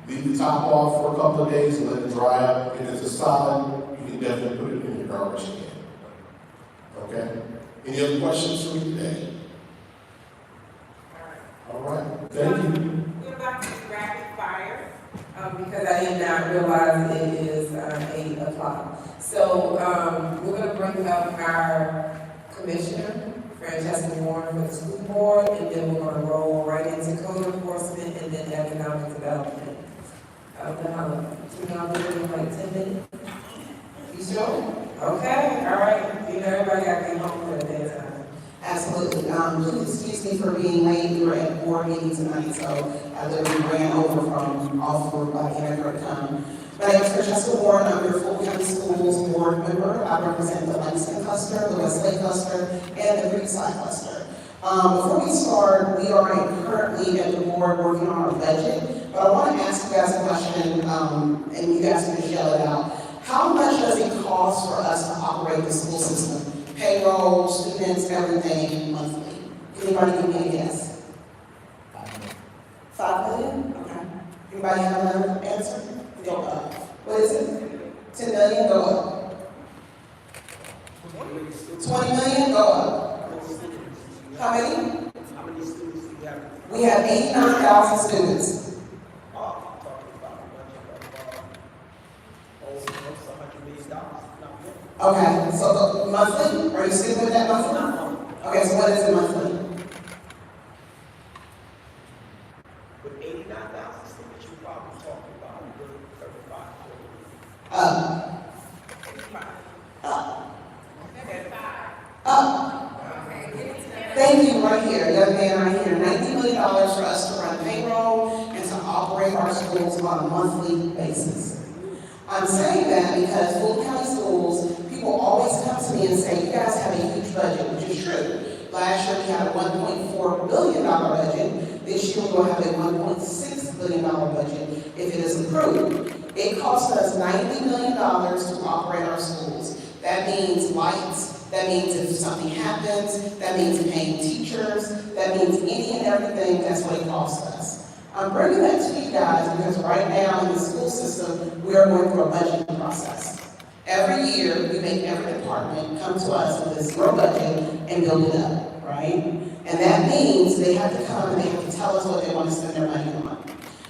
Leave the top off for a couple of days and let it dry out. If it's a solid, you can definitely put it in your garbage can. Okay? Any other questions for me today? All right, thank you. We're about to do rapid fire, because I did not realize it is 8 o'clock. So, we're gonna bring up our commissioner, Francesca Warren for the school board, and then we're gonna roll right into code enforcement and then economic development. I don't know how long, can y'all do it in like 10 minutes? You sure? Okay, all right, you know, everybody got to get home for the bedtime. Absolutely. Please excuse me for being late. We were at board meeting tonight, so I literally ran over from off work by the end of come. My name is Francesca Warren. I'm your Fulton County Schools board member. I represent the Langston cluster, the Westlake cluster, and the Creekside cluster. Before we start, we are currently at the board working on our budget, but I want to ask you guys a question, and you guys can just yell it out. How much does it cost for us to operate the school system? Payroll, students, everything monthly. Anybody give me a guess? 5 million? Okay. Anybody have another answer? Go up. What is it? 10 million? Go up. 20 million? Go up. How many? How many students do you have? We have 89,000 students. Okay, so the monthly, are you sticking with that monthly? Okay, so what is the monthly? With 89,000 students, you probably talking about a good 35, 40. Thank you right here, young man right here. $90 million for us to run payroll and to operate our schools on a monthly basis. I'm saying that because Fulton County Schools, people always come to me and say, you guys have a huge budget, which is true. Last year we had a $1.4 billion budget. This year we'll have a $1.6 billion budget if it is approved. It costs us $90 million to operate our schools. That means lights, that means if something happens, that means paying teachers, that means any and everything, that's what it costs us. I'm bringing that to you guys because right now in the school system, we are going through a budgeting process. Every year, we make every department come to us with a zero budget and build it up, right? And that means they have to come and they have to tell us what they want to spend their money on.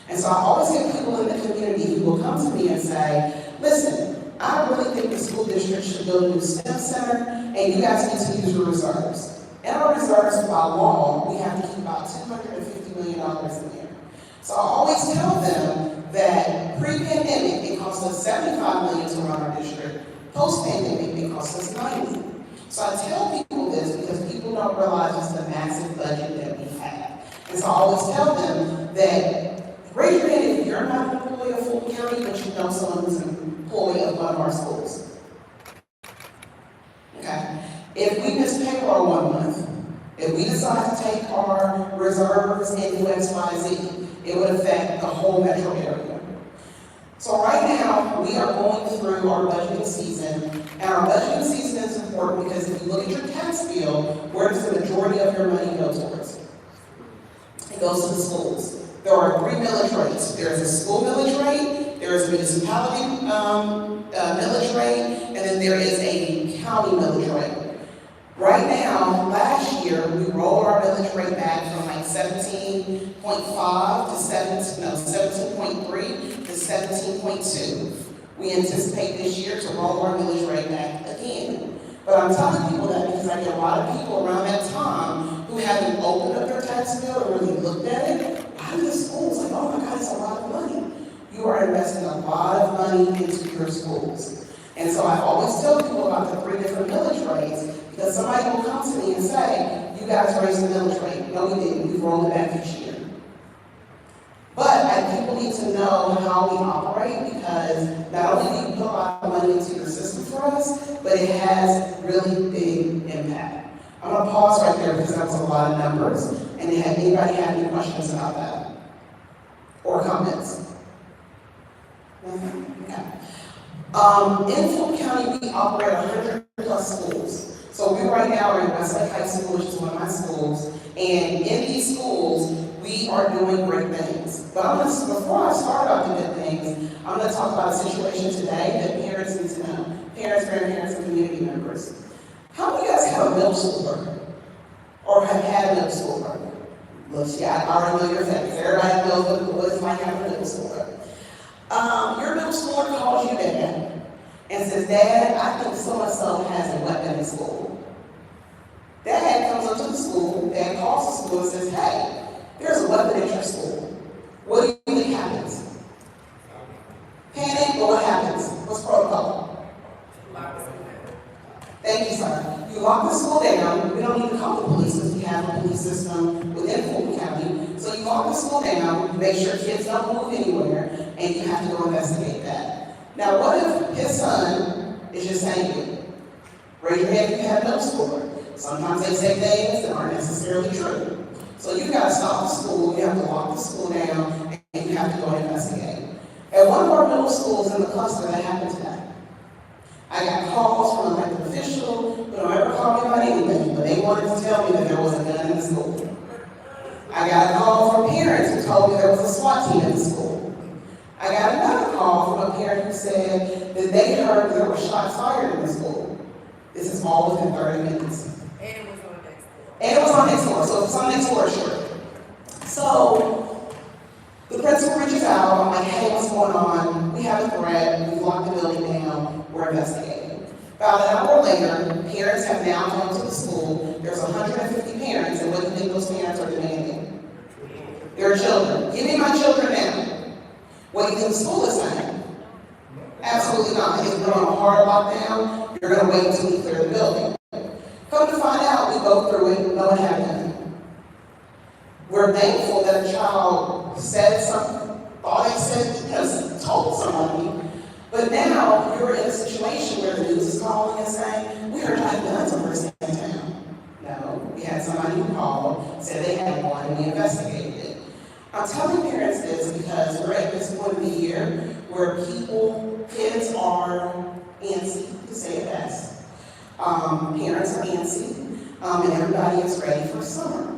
And so I always get people in the community who will come to me and say, listen, I really think the school district should build a new STEM center and you guys need to use your reserves. In our reserves, by law, we have to keep about $250 million in there. So I always tell them that pre-pandemic, it cost us $75 million to run our district. Post-pandemic, it cost us $90 million. So I tell people this because people don't realize just the massive budget that we have. And so I always tell them that, raise your hand if you're not an employee of Fulton County, but you know someone who's an employee of one of our schools. Okay? If we miss payroll 1 month, if we decide to take our reserves and do X, Y, Z, it would affect the whole metro area. So right now, we are going through our budgeting season, and our budgeting season is important because if you look at your tax bill, where does the majority of your money go towards? It goes to the schools. There are 3 millage rates. There's a school millage rate, there is a municipality millage rate, and then there is a county millage rate. Right now, last year, we rolled our millage rate back from like 17.5 to 17.3 to 17.2. We anticipate this year to roll our millage rate back again. But I'm telling people that because I get a lot of people around that time who haven't opened up their tax bill or really looked at it. Why do the schools like, oh my God, it's a lot of money. You are investing a lot of money into your schools. And so I always tell people about the 3 different millage rates because somebody will come to me and say, you guys raised the millage rate. No, we didn't. We've rolled it back this year. But people need to know how we operate because not only do you put a lot of money into your system for us, but it has really big impact. I'm going to pause right there because that was a lot of numbers. And anybody have any questions about that? Or comments? Okay. In Fulton County, we operate 100 plus schools. So we right now are in Westlake High School, which is one of my schools. And in these schools, we are doing great things. But before I start off the good things, I'm gonna talk about a situation today that parents need to know. Parents, grandparents, and community members. How many of you guys have a middle schooler? Or have had a middle schooler? Look, see, I already know your face. Everybody knows what it's like having a middle schooler. Your middle schooler calls you dad and says, Dad, I think so-and-so has a weapon in school. Dad comes up to the school, Dad calls the school and says, hey, there's a weapon at your school. What do you think happens? Panic, or what happens? What's protocol? Thank you, sir. You lock the school down. We don't need to call the police because we have a police system within Fulton County. So you lock the school down, you make sure kids don't move anywhere, and you have to go investigate that. Now, what if his son is just saying, raise your hand if you have middle schooler. Sometimes they say things that aren't necessarily true. So you gotta stop the school, you have to lock the school down, and you have to go investigate. At one of our middle schools in the cluster, that happened today. I got calls from an elected official who don't ever call me about anything, but they wanted to tell me that there was a gun in the school. I got a call from parents who told me there was a SWAT team in the school. I got another call from a parent who said that they heard there were shots fired in the school. This is all within 30 minutes. And it was on next door. And it was on next door, so it's on next door, sure. So the principal reaches out, I'm like, hey, what's going on? We have a threat, we've locked the building down, we're investigating. About an hour later, parents have now come to the school. There's 150 parents, and what do you think those parents are demanding? Their children. Give me my children now. What do you think the school is saying? Absolutely not. If we're on a hard lockdown, you're going to wait until we clear the building. Come to find out, we go through it, no one had done. We're thankful that a child said something, thought he said, told somebody, but now you're in a situation where the news is calling and saying, we heard you had guns over in town. No, we had somebody who called, said they had one, and we investigated it. I'm telling parents this because we're at this point of the year where kids are antsy, to say it best. Parents are antsy, and everybody is ready for summer.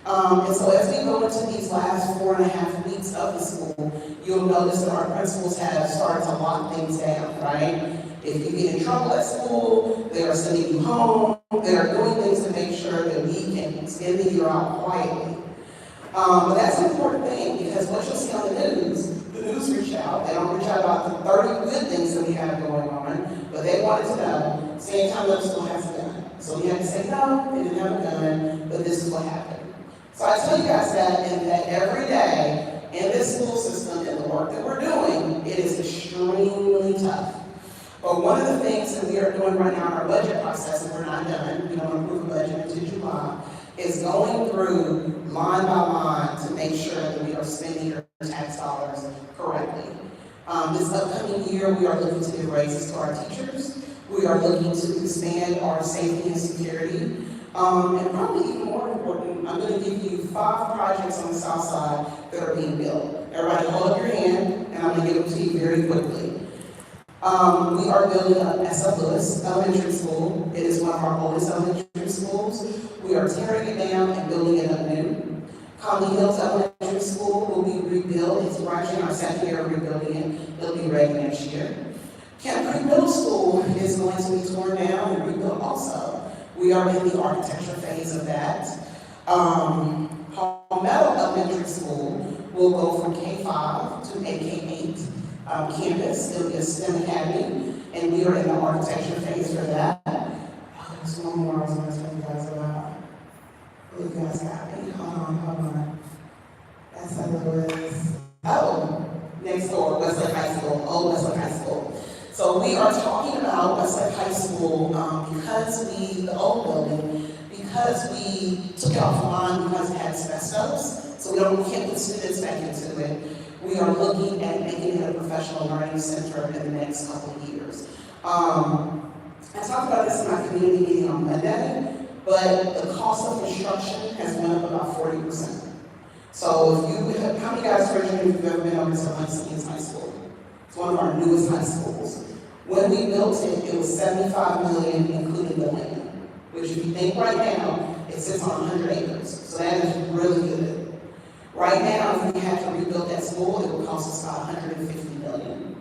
And so as we go into these last 4.5 weeks of the school, you'll notice that our principals have started to lock things down, right? If you get in trouble at school, they are sending you home, they are doing things to make sure that we can spend the year out quietly. But that's an important thing because what you'll see on the news reach out. They don't reach out about the 30 good things that we have going on, but they wanted to know, St. Thomas Middle School has a gun. So we had to say, no, they didn't have a gun, but this is what happened. So I tell you guys that, and that every day in this school system and the work that we're doing, it is extremely tough. But one of the things that we are doing right now in our budget process, and we're not done, we don't approve a budget until July, is going through line by line to make sure that we are spending our tax dollars correctly. This upcoming year, we are looking to give raises to our teachers. We are looking to expand our safety and security. And probably even more important, I'm going to give you 5 projects on the south side that are being built. Everybody hold up your hand, and I'm going to give them to you very quickly. We are building up SF Lewis Elementary School. It is one of our oldest elementary schools. We are tearing it down and building it up new. Conley Hills Elementary School will be rebuilt. It's actually in our second year of rebuilding it. It'll be ready next year. Camp Creek Middle School is going to be torn down and rebuilt also. We are in the architecture phase of that. Palmetto Elementary School will go from K-5 to a K-8 campus. It'll be a STEM academy, and we are in the architecture phase for that. Oh, there's one more I was going to tell you guys about. You guys got me. Hold on. That's how it was. Oh, next door, Westlake High School. Old Westlake High School. So we are talking about Westlake High School because the old building, because we took it offline because it had asbestos, so we can't put students back into it. We are looking at making it a professional learning center in the next couple of years. I talked about this in my community meeting on Monday, but the cost of construction has went up about 40%. So how many guys raise your hand if you've ever been over to Huntsville High School? It's one of our newest high schools. When we built it, it was $75 million, including the land, which if you think right now, it sits on 100 acres. So that is really good. Right now, if we had to rebuild that school, it would cost us about $150 million.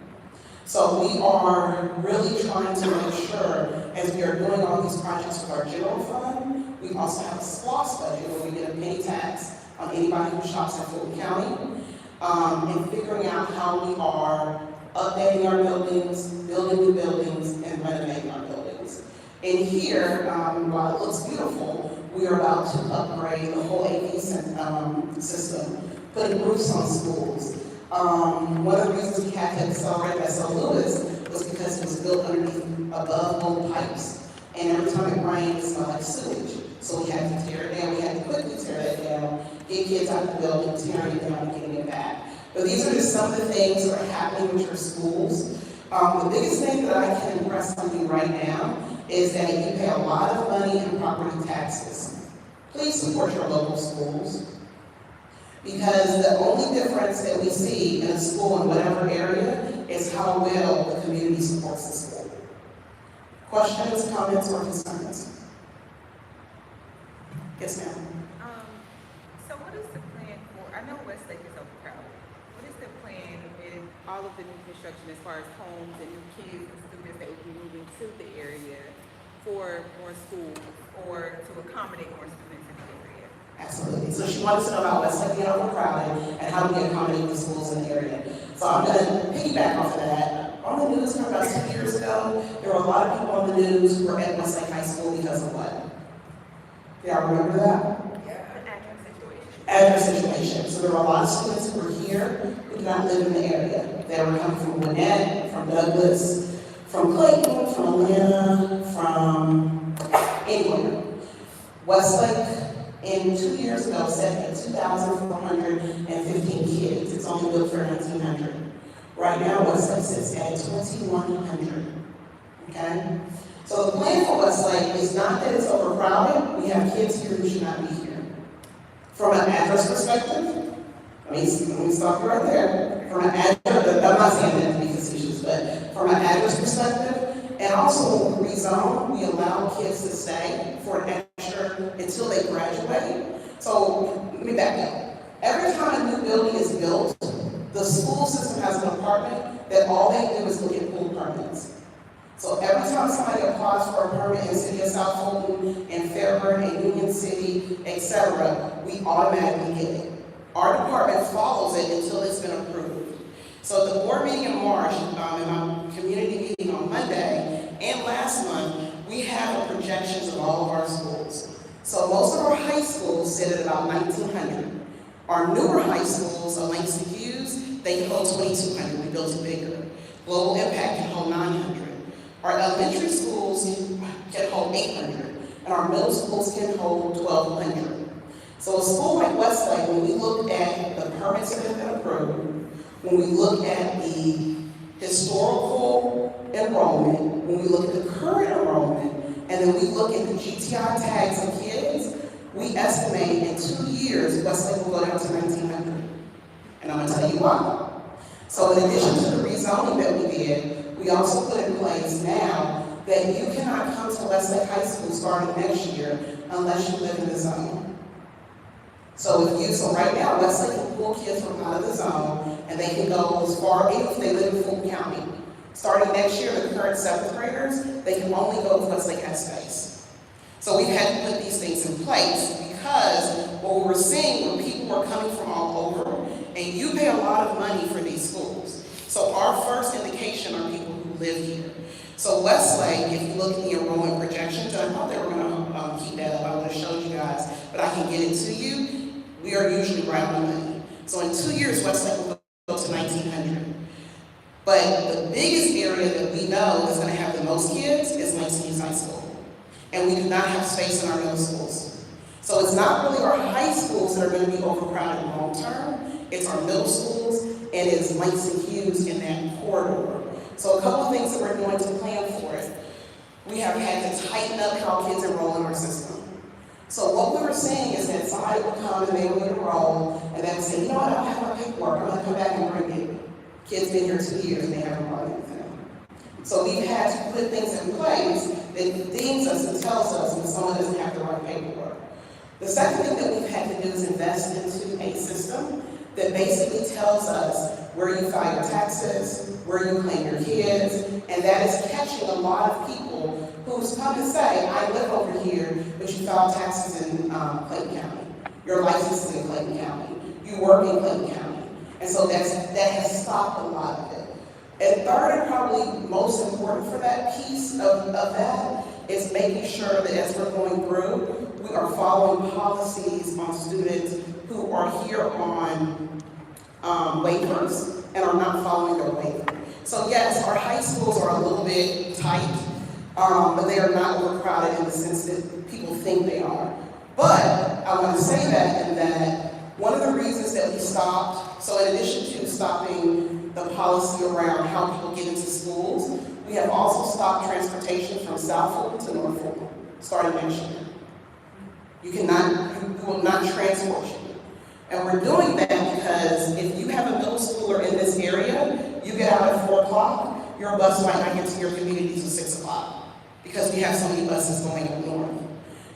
So we are really trying to make sure, as we are doing all these projects with our general fund, we also have a SPOS budget where we get a penny tax on anybody who shops in Fulton County, and figuring out how we are updating our buildings, building new buildings, and renovating our buildings. And here, while it looks beautiful, we are about to upgrade the whole AV system, putting roofs on schools. One of the reasons we had to accelerate at St. Louis was because it was built underneath above old pipes. And every time it rained, it smelled like sewage. So we had to tear it down. We had to quickly tear that down, get kids out of the building, tearing it down, and getting it back. But these are just some of the things that are happening with your schools. The biggest thing that I can impress on you right now is that you pay a lot of money in property taxes. Please support your local schools, because the only difference that we see in a school in whatever area is how well the community supports the school. Questions, comments, or concerns? Yes, ma'am. So what is the plan for, I know Westlake is overcrowded. What is the plan with all of the new construction as far as homes and new kids and students that will be moving to the area for more schools or to accommodate more students in the area? Absolutely. So she wanted to know about Westlake being overcrowded and how we accommodate the schools in the area. So I'm going to piggyback off of that. On the news from about 2 years ago, there were a lot of people on the news who were at Westlake High School because of what? Y'all remember that? Address situation. So there were a lot of students who were here who did not live in the area. They were coming from Gwinnett, from Douglas, from Clayton, from Atlanta, from anywhere. Westlake, in 2 years ago, set at 2,415 kids. It's only built for 1,900. Right now, Westlake sits at 2,100. Okay? So the plan for Westlake is not that it's overcrowded. We have kids here who should not be here. From an address perspective, let me stop you right there. From an address, I'm not saying that to be facetious, but from an address perspective, and also when we rezone, we allow kids to stay for an extra until they graduate. So let me back up. Every time a new building is built, the school system has an apartment that all they do is look at pool permits. So every time somebody applies for a permit in City of South Fulton, in Fairburn, in Union City, etc., we automatically get it. Our department follows it until it's been approved. So at the board meeting in March, in my community meeting on Monday, and last month, we have the projections of all of our schools. So most of our high schools sit at about 1,900. Our newer high schools, Langston Hughes, they can hold 2,200. We built it bigger. Global Impact can hold 900. Our elementary schools can hold 800, and our middle schools can hold 1,200. So a school like Westlake, when we look at the permits that have been approved, when we look at the historical enrollment, when we look at the current enrollment, and then we look at the GTI tags of kids, we estimate in 2 years, Westlake will go down to 1,900. And I'm going to tell you why. So in addition to the rezoning that we did, we also put in place now that you cannot come to Westlake High School starting next year unless you live in the zone. So right now, Westlake can pull kids from out of the zone, and they can go as far, even if they live in Fulton County. Starting next year, the current 7th graders, they can only go if Westlake has space. So we've had to put these things in place because what we were seeing were people were coming from all over, and you pay a lot of money for these schools. So our first indication are people who live here. So Westlake, if you look at the enrollment projections, I thought they were going to keep that up. I would have showed you guys, but I can get it to you. We are usually right on the money. So in 2 years, Westlake will go to 1,900. But the biggest area that we know is going to have the most kids is Langston Hughes High School. And we do not have space in our middle schools. So it's not really our high schools that are going to be overcrowded long term. It's our middle schools, and it's Langston Hughes in that corridor. So a couple of things that we're going to plan for it. We have had to tighten up how kids enroll in our system. So what we were saying is that somebody would come and they would enroll, and they would say, you know what, I don't have my paperwork, I'm going to come back and bring it. Kids been here 2 years and they haven't brought anything. So we've had to put things in place that deems us and tells us when someone doesn't have the right paperwork. The second thing that we've had to do is invest into a system that basically tells us where you file your taxes, where you claim your kids, and that is catching a lot of people who's come to say, I live over here, but you file taxes in Clayton County. Your license is in Clayton County. You work in Clayton County. And so that has stopped a lot of it. And third, and probably most important for that piece of that, is making sure that as we're going through, we are following policies on students who are here on waivers and are not following their waiver. So yes, our high schools are a little bit tight, but they are not overcrowded in the sense that people think they are. But I want to say that in that one of the reasons that we stopped, so in addition to stopping the policy around how people get into schools, we have also stopped transportation from South Fulton to North Fulton, starting next year. You will not transport you. And we're doing that because if you have a middle schooler in this area, you get out at 4 o'clock, your bus might not get to your community till 6 o'clock because we have so many buses going up north.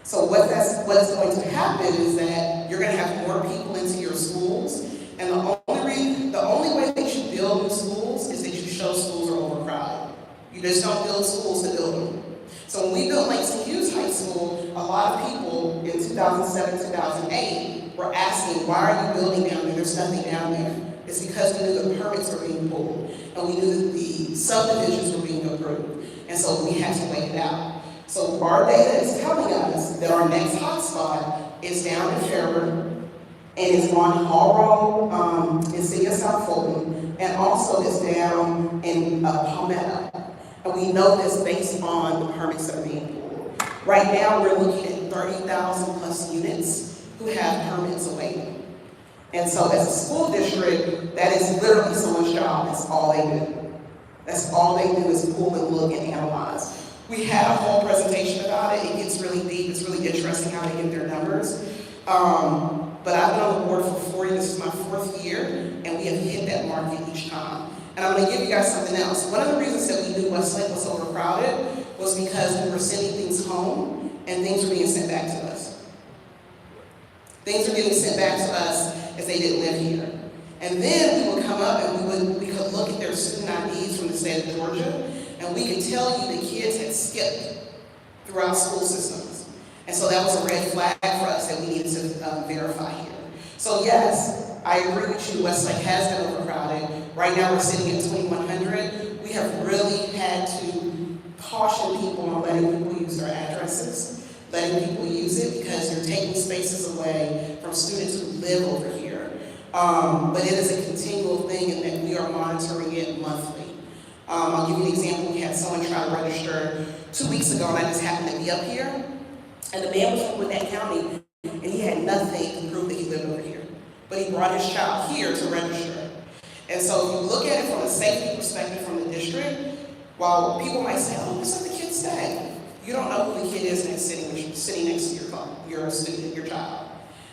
So what's going to happen is that you're going to have more people into your schools, and the only way that you build new schools is that you show schools are overcrowded. You just don't build schools to build them. So when we built Langston Hughes High School, a lot of people in 2007, 2008 were asking, why are you building down there? There's nothing down there. It's because we knew the permits were being pulled, and we knew that the subdivisions were being approved, and so we had to wait it out. So our data is telling us that our next hotspot is down in Fairburn, and is on Hall Road in City of South Fulton, and also is down in Palmetto. And we know this based on the permits that are being pulled. Right now, we're looking at 30,000 plus units who have permits awaiting. And so as a school district, that is literally someone's job. That's all they do. That's all they do is pull and look and analyze. We had a whole presentation about it. It gets really deep. It's really interesting how they get their numbers. But I've been on the board for this is my 4th year, and we have hit that market each time. And I'm going to give you guys something else. One of the reasons that we knew Westlake was overcrowded was because we were sending things home, and things were being sent back to us. Things were getting sent back to us as they didn't live here. And then we would come up and we could look at their student IDs from the state of Georgia, and we could tell you the kids had skipped throughout school systems. And so that was a red flag for us that we needed to verify here. So yes, I agree with you, Westlake has been overcrowded. Right now we're sitting at 2,100. We have really had to caution people on letting people use their addresses, letting people use it because you're taking spaces away from students who live over here. But it is a continual thing and that we are monitoring it monthly. I'll give you an example. We had someone try to register 2 weeks ago, and I just happened to be up here. And the man was from Gwinnett County, and he had nothing to prove that he lived over here. But he brought his child here to register. And so if you look at it from a safety perspective from the district, while people might say, oh, just let the kid stay, you don't know who the kid is that's sitting next to your student, your child.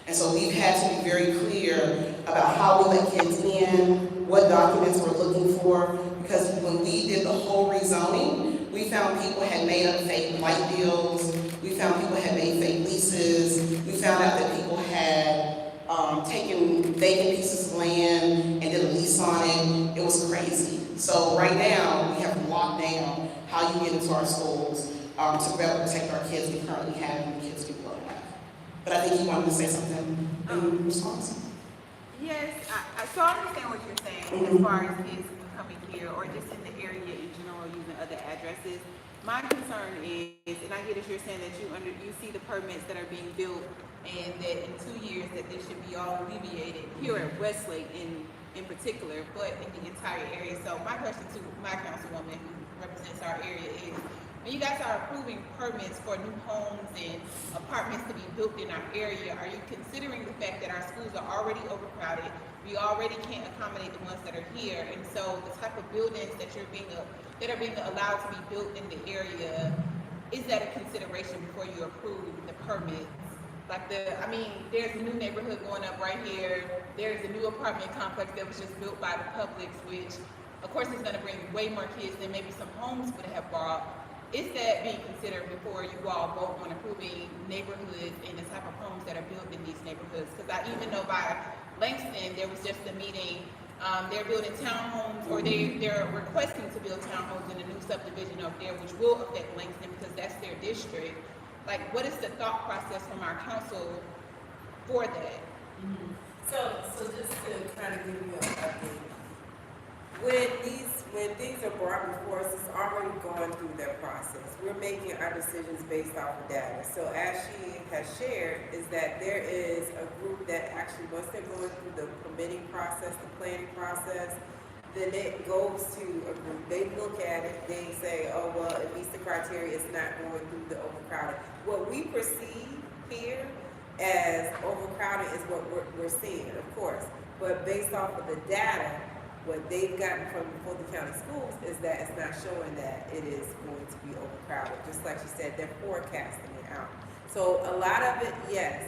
And so we've had to be very clear about how we let kids in, what documents we're looking for, because when we did the whole rezoning, we found people had made up fake light deals, we found people had made fake leases, we found out that people had taken vacant pieces of land and did a lease on it. It was crazy. So right now, we have locked down how you get into our schools to be able to protect our kids. We currently have and the kids we will have. But I think you wanted to say something in response. Yes, so I understand what you're saying as far as kids coming here or just in the area in general using other addresses. My concern is, and I get as you're saying that you see the permits that are being built and that in 2 years that this should be all alleviated here at Westlake in particular, but in the entire area. So my question to my councilwoman who represents our area is, when you guys are approving permits for new homes and apartments to be built in our area, are you considering the fact that our schools are already overcrowded? We already can't accommodate the ones that are here, and so the type of buildings that are being allowed to be built in the area, is that a consideration before you approve the permits? Like there's a new neighborhood going up right here. There's a new apartment complex that was just built by the Publix, which of course is going to bring way more kids than maybe some homes would have brought. is that being considered before you all vote on approving neighborhoods and the type of homes that are built in these neighborhoods? Because I even know by Langston, there was just a meeting, they're building townhomes, or they're requesting to build townhomes in a new subdivision up there, which will affect Langston because that's their district. Like, what is the thought process from our council for that? So just to kind of give you an update, when things are brought before us, it's already gone through that process. We're making our decisions based off of data. So as she has shared, is that there is a group that actually, once they're going through the permitting process, the planning process, then it goes to a group. They look at it, they say, oh, well, it meets the criteria, it's not going through the overcrowding. What we perceive here as overcrowding is what we're seeing, of course. But based off of the data, what they've gotten from the Fulton County Schools is that it's not showing that it is going to be overcrowded. Just like she said, they're forecasting it out. So a lot of it, yes,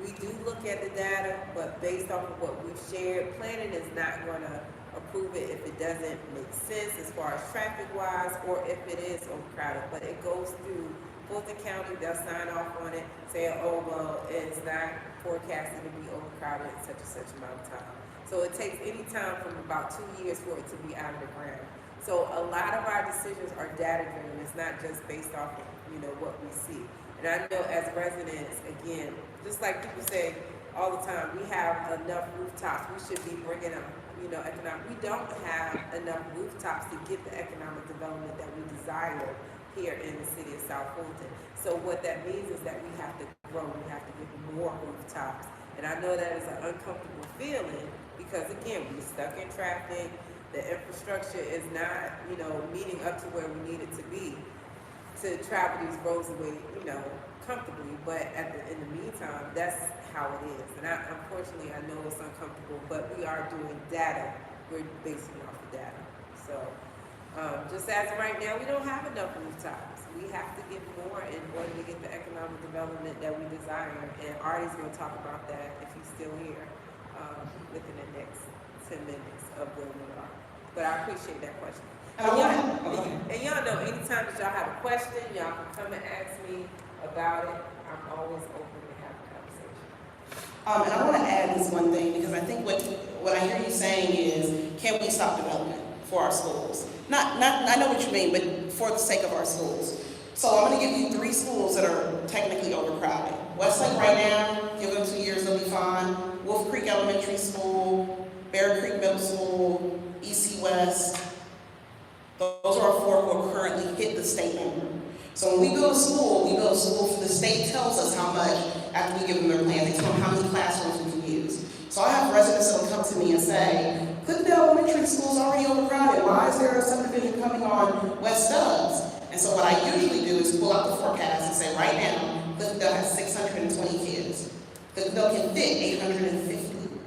we do look at the data, but based off of what we've shared, planning is not going to approve it if it doesn't make sense as far as traffic-wise, or if it is overcrowded. But it goes through Fulton County, they'll sign off on it, saying, oh, well, it's not forecasted to be overcrowded in such and such amount of time. So it takes any time from about 2 years for it to be out of the ground. So a lot of our decisions are data-driven. It's not just based off of, what we see. And I know as residents, again, just like people say all the time, we have enough rooftops. We should be bringing up, economic. We don't have enough rooftops to get the economic development that we desire here in the city of South Fulton. So what that means is that we have to grow. We have to get more rooftops. And I know that is an uncomfortable feeling because, again, we're stuck in traffic. The infrastructure is not, meeting up to where we need it to be to travel these roads away, comfortably. But in the meantime, that's how it is. And unfortunately, I know it's uncomfortable, but we are doing data. We're basing off the data. So just as of right now, we don't have enough rooftops. We have to get more in order to get the economic development that we desire. And Artie's going to talk about that if he's still here within the next 10 minutes of where we are. But I appreciate that question. And y'all know, anytime that y'all have a question, y'all can come and ask me about it. I'm always open to have a conversation. And I want to add this one thing, because I think what I hear you saying is, can we stop development for our schools? I know what you mean, but for the sake of our schools. So I'm going to give you 3 schools that are technically overcrowded. Westlake right now, give them 2 years, they'll be fine. Wolf Creek Elementary School, Bear Creek Middle School, EC West. Those are our 4 who are currently hit the state number. So when we build a school for the state tells us how much after we give them their plan. They tell them how many classrooms we can use. So I have residents that will come to me and say, Clintondale Elementary School is already overcrowded. Why is there a subdivision coming on West Stubbs? And so what I usually do is pull out the forecast and say, right now, Clintondale has 620 kids. Clintondale can fit 850.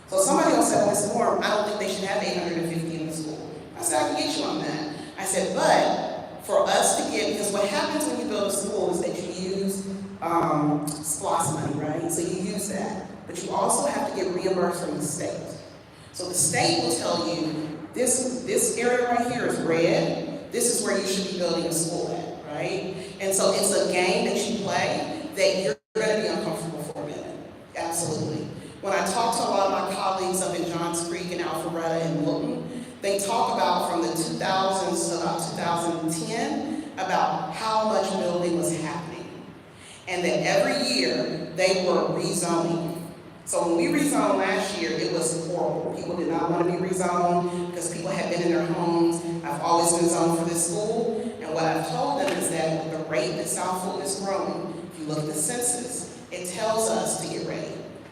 So somebody will say, well, Ms. Moore, I don't think they should have 850 in the school. I said, I can get you on that. I said, but for us to get, because what happens when you build a school is that you use SPLOST money, right? So you use that. But you also have to get reimbursed from the state. So the state will tell you, this area right here is red. This is where you should be building a school at, right? And so it's a game that you play that you're going to be uncomfortable for a minute. Absolutely. When I talk to a lot of my colleagues up in Johns Creek and Alpharetta and Wilton, they talk about from the 2000s to about 2010 about how much building was happening. And that every year they were rezoning. So when we rezoned last year, it was horrible. People did not want to be rezoned because people had been in their homes. I've always been zoned for this school. And what I've told them is that with the rate that South Fulton is growing, if you look at the census, it tells us to get ready.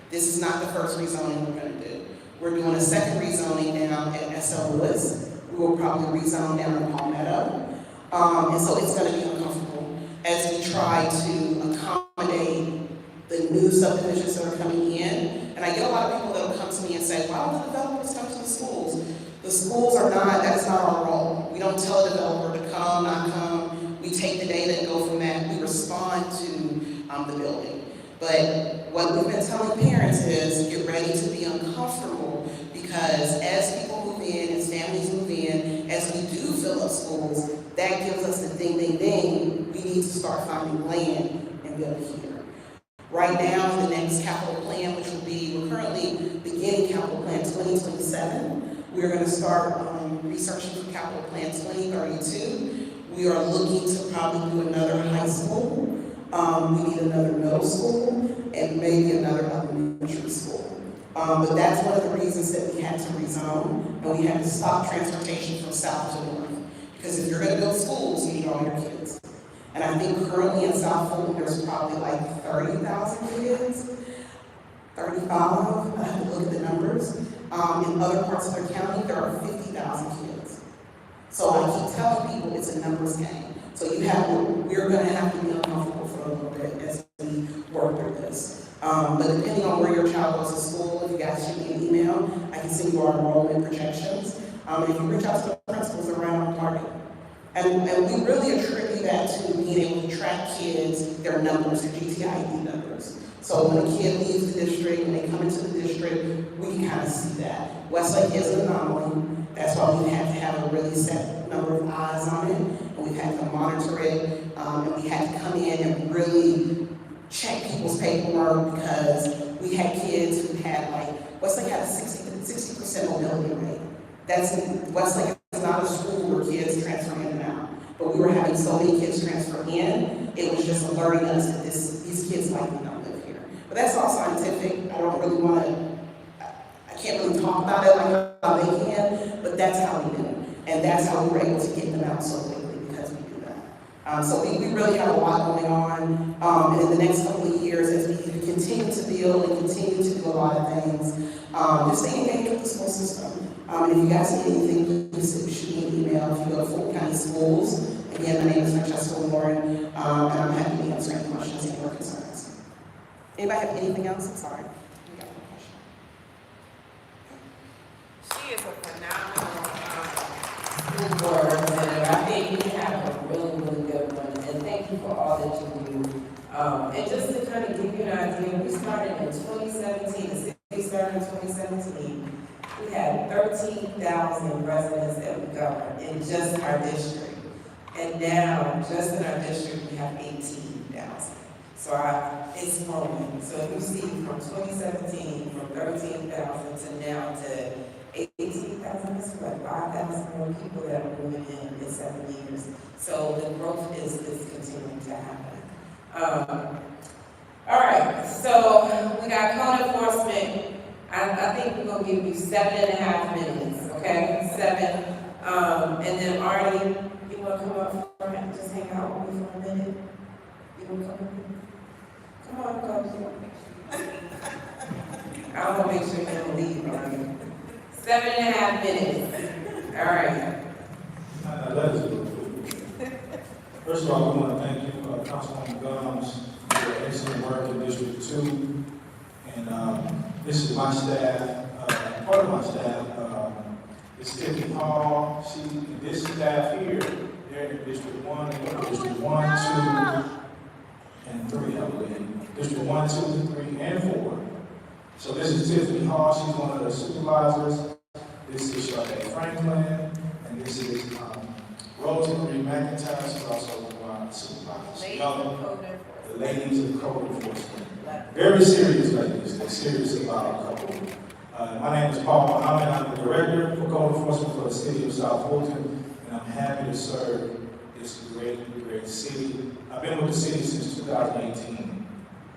This is not the first rezoning we're going to do. We're doing a second rezoning now at SL Lewis. We will probably rezone down in Palmetto. And so it's going to be uncomfortable as we try to accommodate the new subdivisions that are coming in. And I get a lot of people that will come to me and say, why don't the developers come to the schools? The schools are not, that's not our role. We don't tell a developer to come, not come. We take the data and go from that. We respond to the building. But what we've been telling parents is get ready to be uncomfortable because as people move in, as families move in, then as we do fill up schools, that gives us the ding, ding, ding, we need to start finding land and build here. Right now, the next capital plan, which will be, we're currently beginning capital plan 2027. We're going to start researching for capital plan 2032. We are looking to probably do another high school. We need another middle school and maybe another elementary school. But that's one of the reasons that we had to rezone, and we had to stop transportation from south to north. Because if you're going to build schools, you need all your kids. And I think currently in South Fulton, there's probably like 30,000 kids, 35, I have to look at the numbers. In other parts of the county, there are 50,000 kids. So I keep telling people it's a numbers game. So we're going to have to be uncomfortable for a little bit as we work through this. But depending on where your child goes to school, if you guys shoot me an email, I can send you our enrollment projections. And if you reach out to the principals around target. And we really attribute that to being able to track kids, their numbers, their GTID numbers. So when a kid leaves the district, when they come into the district, we can kind of see that. Westlake is an anomaly. That's why we have to have a really set number of eyes on it. And we've had to monitor it. And we had to come in and really check people's paperwork because we had kids who had Westlake had a 60% mobility rate. Westlake is not a school where kids transfer in and out. But we were having so many kids transfer in, it was just alerting us that these kids likely don't live here. But that's all scientific. I don't really want to, I can't really talk about it like how they can, but that's how we do it. And that's how we were able to get them out so quickly because we do that. So we really have a lot going on. And in the next couple of years, as we continue to build and continue to do a lot of things, just stay engaged with the school system. And if you guys need anything, please shoot me an email. If you go to Fulton County Schools, again, my name is Francesca Warren, and I'm happy to answer any questions and your concerns. Anybody have anything else? I'm sorry. She is a phenomenal school board representative. I think you have a really, really good one, and thank you for all that you do. And just to kind of give you an idea, we started in 2017, the city started in 2017. We had 13,000 residents that we govern in just our district. And now, just in our district, we have 18,000. So it's growing. So if you see from 2017, from 13,000 to now to 18,000, it's like 5,000 more people that are moving in 7 years. So the growth is continuing to happen. All right, so we got code enforcement. I think we're gonna give you 7.5 minutes, okay? 7. And then Artie, you wanna come up for a minute, just hang out with me for a minute? You wanna come up here? Come on, Coach. I wanna make sure you don't leave, Artie. 7.5 minutes. All right. That is good. First of all, we want to thank you, Councilwoman Gumbs, for your excellent work in District 2. And this is my staff, part of my staff. It's Tiffany Hall. This staff here, they're in District 1, District 1, 2, and 3, I believe. District 1, 2, 3, and 4. So this is Tiffany Hall. She's one of the supervisors. This is Sharday Franklin, and this is Rosemary McIntyre. She's also one of the supervisors. The ladies of code enforcement. Very serious ladies. They're serious about code. My name is Paul Muhammad. I'm the director for code enforcement for the city of South Fulton, and I'm happy to serve this great city. I've been with the city since 2018.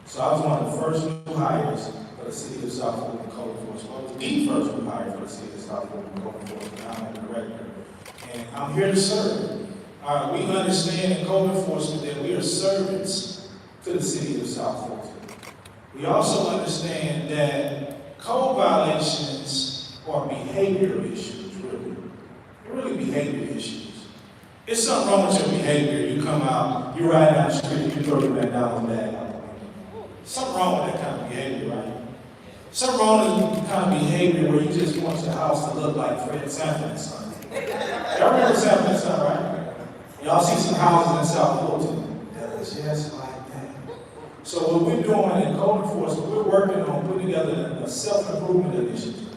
So I was one of the first new hires for the city of South Fulton code enforcement. I was the first new hire for the city of South Fulton code enforcement. I'm the director. And I'm here to serve. We understand in code enforcement that we are servants to the city of South Fulton. We also understand that code violations are behavioral issues, really. They're really behavior issues. It's something wrong with your behavior. You come out, you ride down the street, you throw your McDonald's bag out the window. Something wrong with that kind of behavior, right? Something wrong with the kind of behavior where you just want your house to look like Fred Sanford and Son. Y'all remember Sanford and Son, right? Y'all see some houses in South Fulton that is just like that. So what we're doing in code enforcement, we're working on putting together a self-improvement initiative.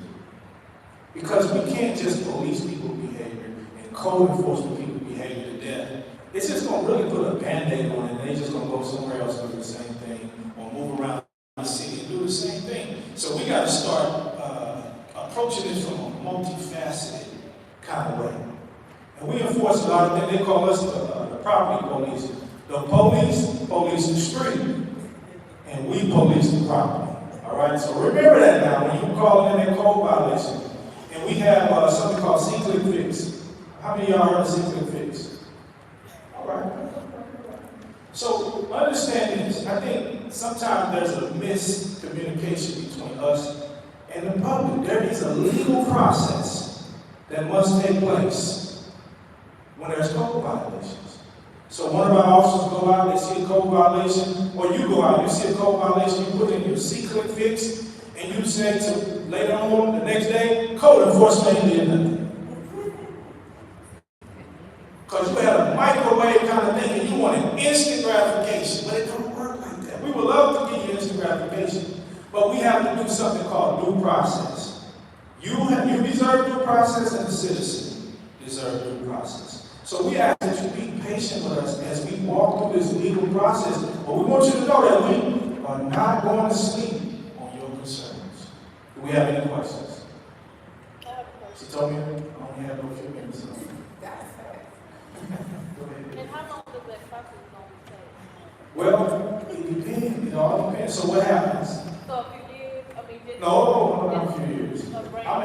Because we can't just police people's behavior and code enforcement people behaving to death, it's just gonna really put a Band-Aid on it, and they just gonna go somewhere else and do the same thing, or move around the city and do the same thing. So we gotta start approaching this from a multifaceted kind of way. And we enforce a lot of things. They call us the property police. The police police the street, and we police the property. All right, so remember that now when you call in a code violation. And we have something called C-Click Fix. How many of y'all heard of C-Click Fix? All right. So understand this. I think sometimes there's a miscommunication between us and the public. There is a legal process that must take place when there's code violations. So one of our officers go out, they see a code violation, or you go out, you see a code violation, you put in your C-Click Fix, and you say to later on, the next day, code enforcement ain't did nothing. Because you had a microwave kind of thing, and you wanted instant gratification, but it don't work like that. We would love to give you instant gratification, but we have to do something called due process. You deserve due process, and the citizen deserve due process. So we ask that you be patient with us as we walk through this legal process. But we want you to know that we are not going to sleep on your concerns. Do we have any questions? She told me I only have a few minutes. And how long does that process normally take? Well, it depends. It all depends. So what happens? So a few years? I mean, just No, not a few years. a break? I'm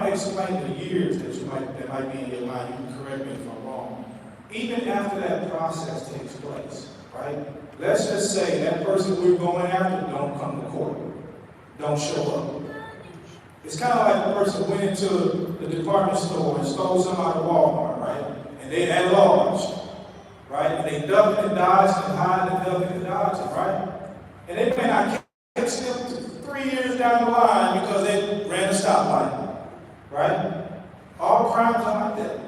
going to explain the years that might be in your mind. You can correct me if I'm wrong. Even after that process takes place, right? Let's just say that person we're going after don't come to court, don't show up. It's kind of like a person went into the department store and stole something out of Walmart, right? And they at large, right? And they ducked and dodged and hide and ducked and dodged, right? And they may not catch them 3 years down the line because they ran a stoplight, right? All crimes are like that.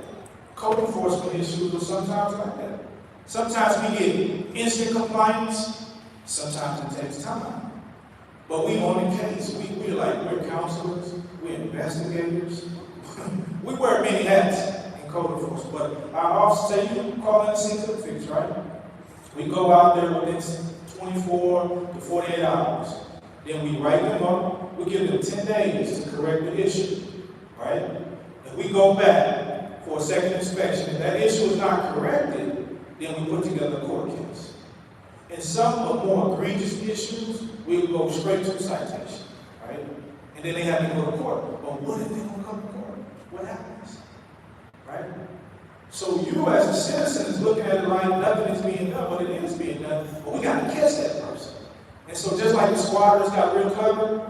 Code enforcement issues are sometimes like that. Sometimes we get instant compliance, sometimes it takes time. But we on the case. We're counselors, we're investigators. We wear many hats in code enforcement, but our officers say you can call in a C-Click Fix, right? We go out there within 24 to 48 hours. Then we write them up, we give them 10 days to correct the issue, right? And we go back for a second inspection. If that issue is not corrected, then we put together a court case. In some of the more egregious issues, we will go straight to citation, right? And then they have to go to court. But what if they don't come to court? What happens, right? So you as a citizen is looking at it like nothing is being done, but it is being done. But we got to catch that person. And so just like the squatters got real clever,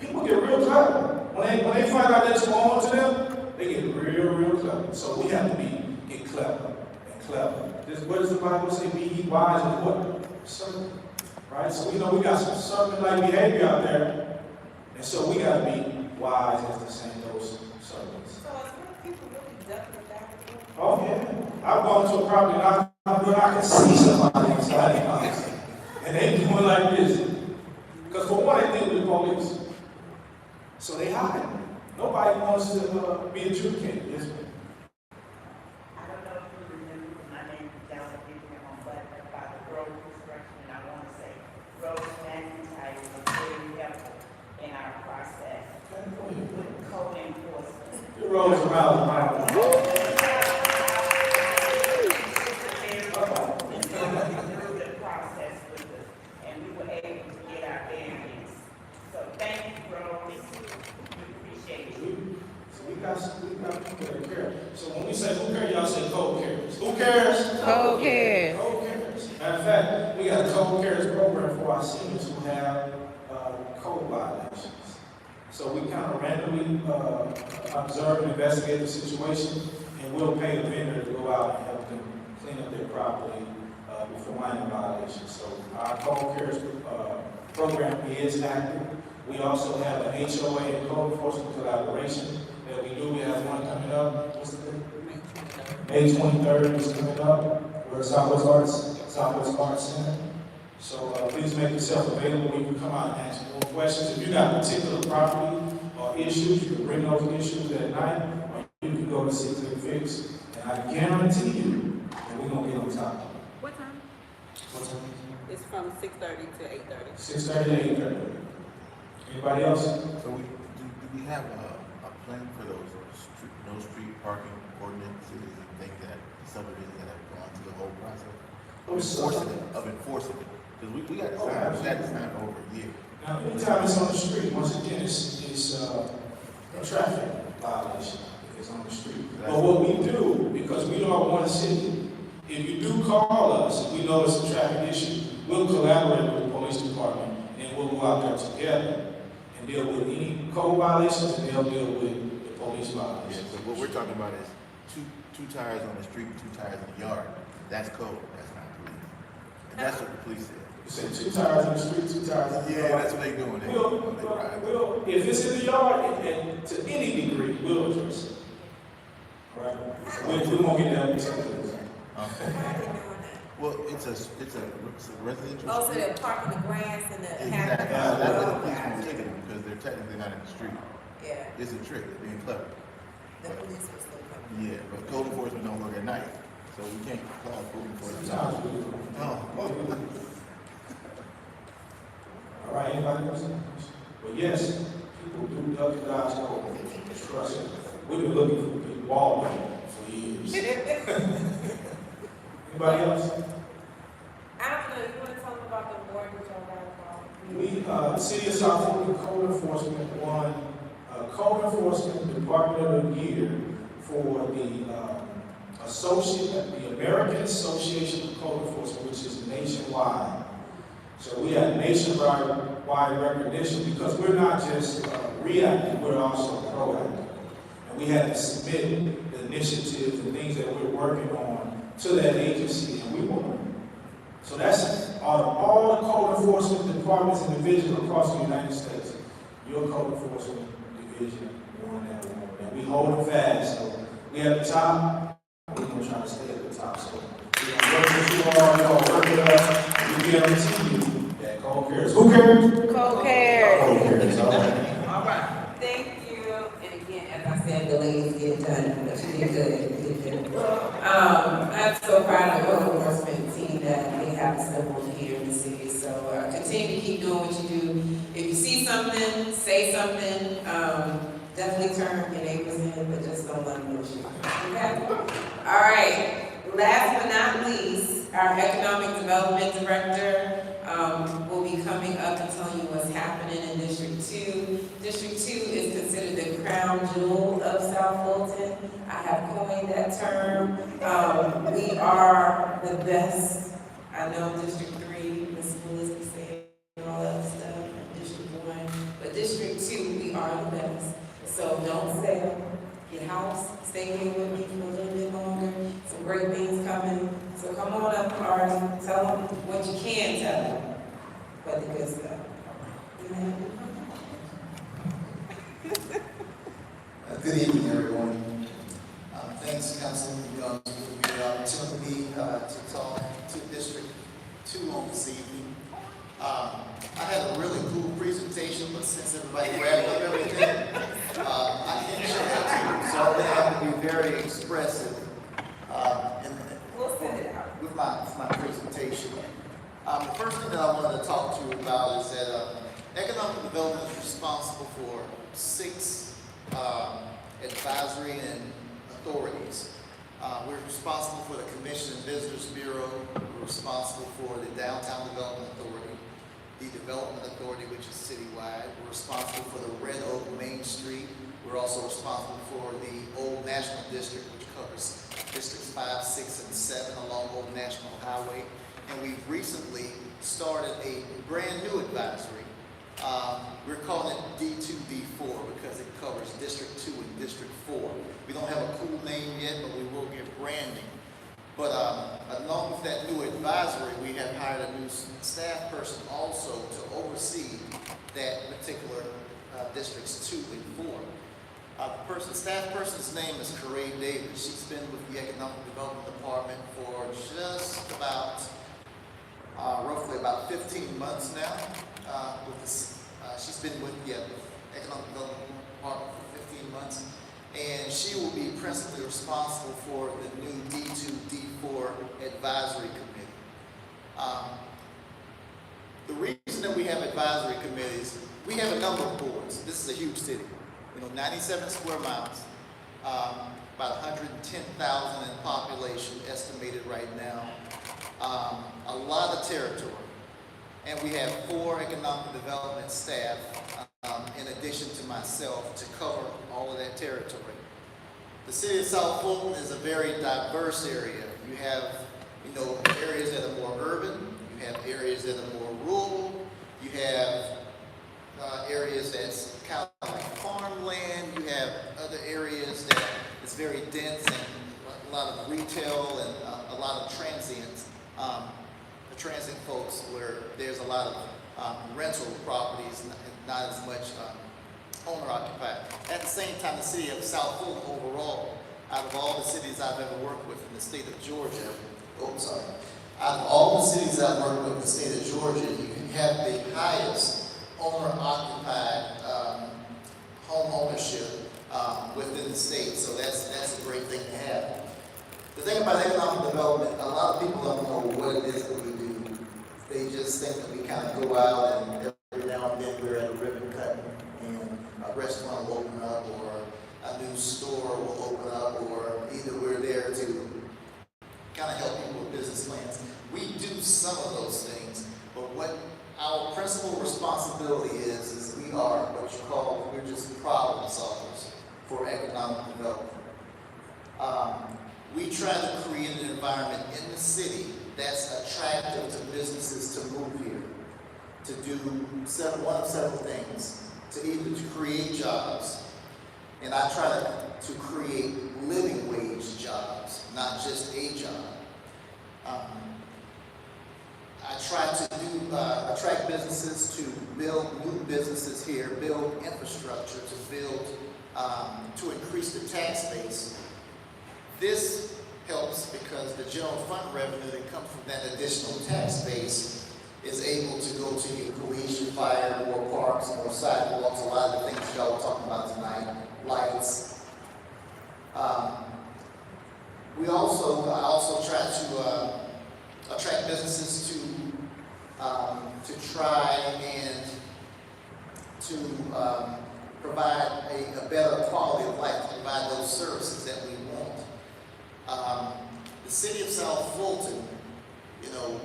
people get real clever. When they find out that's going on to them, they get real clever. So we have to get clever and clever. What does the Bible say? Be ye wise and what? Servant. Right? So we know we got some servant-like behavior out there. And so we got to be wise as to same those servants. So is people really ducking back and forth? Oh, yeah. I've gone to a property and I can see somebody inside the house. And they doing like this. Because for one, they think we're police. So they hide. Nobody wants to be adjudicated, is it? I don't know if you remember, my name is Dallas Bickman on Black about the road construction, and I want to say Rose McIntyre was very helpful in our process with code enforcement. Your roads are out. Through the process with us, and we were able to get our variance. So thank you, Rose. We appreciate you. So we got people that care. So when we say who cares, y'all say code cares. Who cares? Code cares. Code cares. Matter of fact, we got a code cares program for our seniors who have code violations. So we kind of randomly observe and investigate the situation, and we'll pay the vendor to go out and help them clean up their property before minor violations. So our code cares program is active. We also have an HOA and code enforcement collaboration that we do. We have one coming up. What's the date? May 23rd is coming up. We're at Southwest Arts Center. So please make yourself available. You can come out and ask more questions. If you got particular property or issues, you can bring those issues at night, or you can go to C-Click Fix And I guarantee you that we're gonna get on top of it. What time? What's up? It's from 6:30 to 8:30. 6:30 to 8:30. Anybody else? So do we have a plan for those no street parking ordinances and things that subdivisions that have gone through the whole process? Enforcing it. Because we got to sign for over a year. Now, anytime it's on the street, once again, it's a traffic violation if it's on the street. But what we do, because we don't want to see, if you do call us, we know it's a traffic issue, we'll collaborate with the police department and we'll go out there together and deal with any code violations and they'll deal with the police violations. Yeah, so what we're talking about is two tires on the street, 2 tires in the yard. That's code. That's not police. And that's what the police said. You said 2 tires in the street, 2 tires in the yard. Yeah, that's what they doing. We'll, if it's in the yard, and to any degree, we'll address it. All right? We won't get down to Well, it's a residential. Oh, so street. they're parking the grass and the. Exactly. So that's what the police won't take them because they're technically not in the street. Yeah, It's a trick. They're being clever. the police will still come. Yeah, but code enforcement don't work at night, so we can't call code enforcement. All right, anybody else? But yes, people do duck and dodge code. Trust me. We've been looking for people all for years. Anybody else? I don't know, you wanna talk about the mortgage on that? We, the City of South Florida Code Enforcement won Code Enforcement Department of the Year for the American Association of Code Enforcement, which is nationwide. So we have nationwide recognition because we're not just reactive, we're also proactive. And we had to submit the initiatives and things that we're working on to that agency, and we won. So that's out of all the code enforcement departments and divisions across the United States, your code enforcement division won that award. And we hold it fast. So we at the top, we're going to try to stay at the top. So we're going to work with you all, y'all work with us. We guarantee you that code cares. Who cares? Code cares. Code cares, all right. All right. Thank you. And again, as I said, the ladies get it done, but you did good. You did good. I'm so proud of the code enforcement team that they have assembled here in the city. So continue to keep doing what you do. If you see something, say something. Definitely turn your neighbors in, but just don't let them know shit. Okay? All right. Last but not least, our economic development director will be coming up and telling you what's happening in District 2. District 2 is considered the crown jewel of South Fulton. I have coined that term. We are the best. I know District 3, Ms. Melissa said all that stuff, and District 1, but District 2, we are the best. So don't sell, get house, stay here with me for a little bit longer. Some great things coming. So come on up, Artie, tell them what you can tell them, but the good stuff. Good evening, everyone. Thanks, Councilman Young, for the opportunity to talk to District 2 on this evening. I had a really cool presentation, but since everybody grabbed up everything, I can't show that to you. So I'm going to have to be very expressive We'll send it out. with my presentation. The first thing that I wanted to talk to you about is that economic development is responsible for 6 advisory and authorities. We're responsible for the Commission and Visitors Bureau. We're responsible for the Downtown Development Authority, the Development Authority, which is citywide. We're responsible for the Red Oak Main Street. We're also responsible for the Old National District, which covers Districts 5, 6, and 7 along Old National Highway. And we've recently started a brand new advisory. We're calling it D2D4 because it covers District 2 and District 4. We don't have a cool name yet, but we will get branding. But along with that new advisory, we have hired a new staff person also to oversee that particular Districts 2 and 4. The staff person's name is Corrine Davis. She's been with the Economic Development Department for just about, roughly about 15 months now. She's been with the Economic Development Department for 15 months. and she will be principally responsible for the new D2, D4 advisory committee. The reason that we have advisory committees, we have a number of boards. This is a huge city, 97 square miles, about 110,000 in population estimated right now, a lot of territory. And we have 4 economic development staff, in addition to myself, to cover all of that territory. The city of South Fulton is a very diverse area. You have, areas that are more urban. You have areas that are more rural. You have areas that's kind of like farmland. You have other areas that is very dense and a lot of retail and a lot of transients. Transit folks where there's a lot of rental properties, not as much owner occupied. At the same time, the city of South Fulton overall, out of all the cities I've ever worked with in the state of Georgia, out of all the cities I've worked with in the state of Georgia, you can have the highest owner occupied home ownership within the state. So that's a great thing to have. The thing about economic development, a lot of people don't know what it is that we do. They just think that we kind of go out and every now and then we're at a ribbon cutting and a restaurant will open up or a new store will open up, or either we're there to kind of help people with business plans. We do some of those things, but what our principal responsibility is we are what you call, we're just problem solvers for economic development. We try to create an environment in the city that's attractive to businesses to move here, to do one of several things, to either to create jobs, and I try to create living wage jobs, not just a job. I try to attract businesses to build new businesses here, build infrastructure, to increase the tax base. This helps because the general fund revenue that comes from that additional tax base is able to go to your police, your fire, more parks, more sidewalks, a lot of the things y'all were talking about tonight, lights. I also try to attract businesses to try and to provide a better quality of life, provide those services that we want. The city of South Fulton,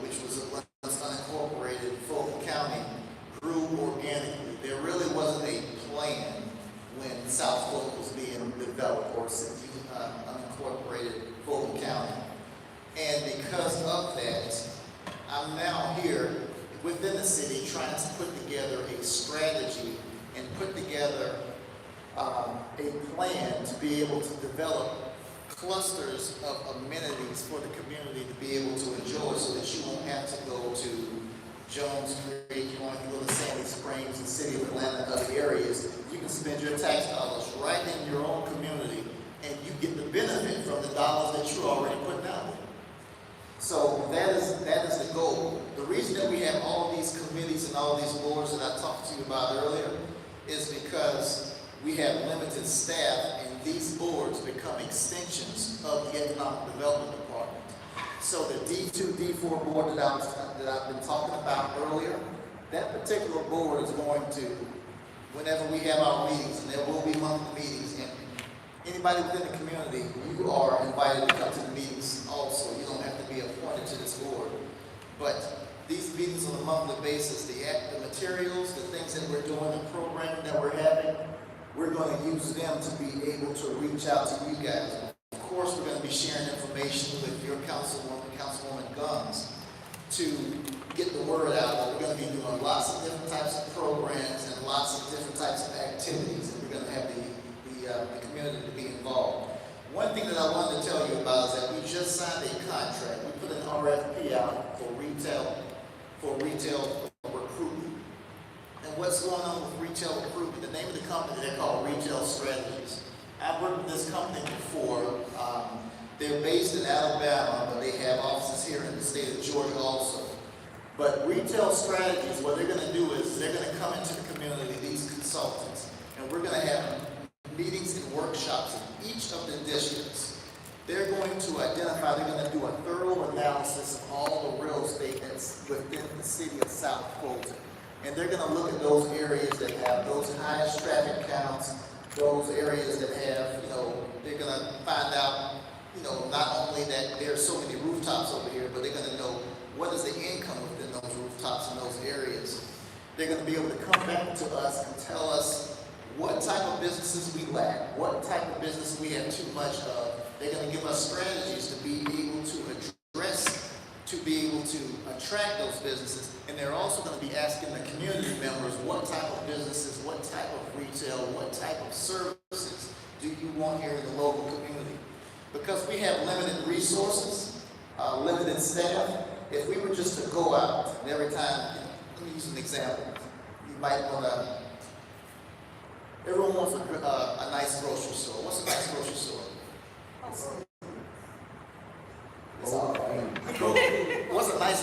which was once unincorporated, Fulton County, grew organically. There really wasn't a plan when South Fulton was being developed, or unincorporated Fulton County. And because of that, I'm now here within the city trying to put together a strategy and put together a plan to be able to develop clusters of amenities for the community to be able to enjoy, so that you won't have to go to Jones Creek, you won't have to go to Sandy Springs, the city of Atlanta, and other areas. You can spend your tax dollars right in your own community, and you get the benefit from the dollars that you're already putting out there. So that is the goal. The reason that we have all these committees and all these boards that I talked to you about earlier is because we have limited staff, and these boards become extensions of the Economic Development Department. So the D2, D4 board that I've been talking about earlier, that particular board is going to, whenever we have our meetings, and there will be monthly meetings, and anybody within the community, you are invited to come to the meetings also. You don't have to be appointed to this board. But these meetings on a monthly basis, the materials, the things that we're doing, the programming that we're having, we're going to use them to be able to reach out to you guys. Of course, we're going to be sharing information with your Councilwoman Guns, to get the word out. But we're going to be doing lots of different types of programs and lots of different types of activities, and we're going to have the community to be involved. One thing that I wanted to tell you about is that we just signed a contract. We put an RFP out for retail recruitment. And what's going on with retail recruitment? The name of the company, they're called Retail Strategies. I've worked with this company before. They're based in Alabama, but they have offices here in the state of Georgia also. But Retail Strategies, what they're going to do is they're going to come into the community, these consultants, and we're going to have meetings and workshops in each of the districts. They're going to identify, they're going to do a thorough analysis of all the real estate that's within the city of South Fulton. And they're going to look at those areas that have those highest traffic counts, those areas that have, they're going to find out, not only that there's so many rooftops over here, but they're going to know what is the income within those rooftops in those areas. They're going to be able to come back to us and tell us what type of businesses we lack, what type of business we have too much of. They're going to give us strategies to be able to address, to be able to attract those businesses. And they're also going to be asking the community members what type of businesses, what type of retail, what type of services do you want here in the local community? Because we have limited resources, limited staff. If we were just to go out and every time, let me use an example. You might want to, everyone wants a nice grocery store. What's a nice grocery store? It's all right. What's a nice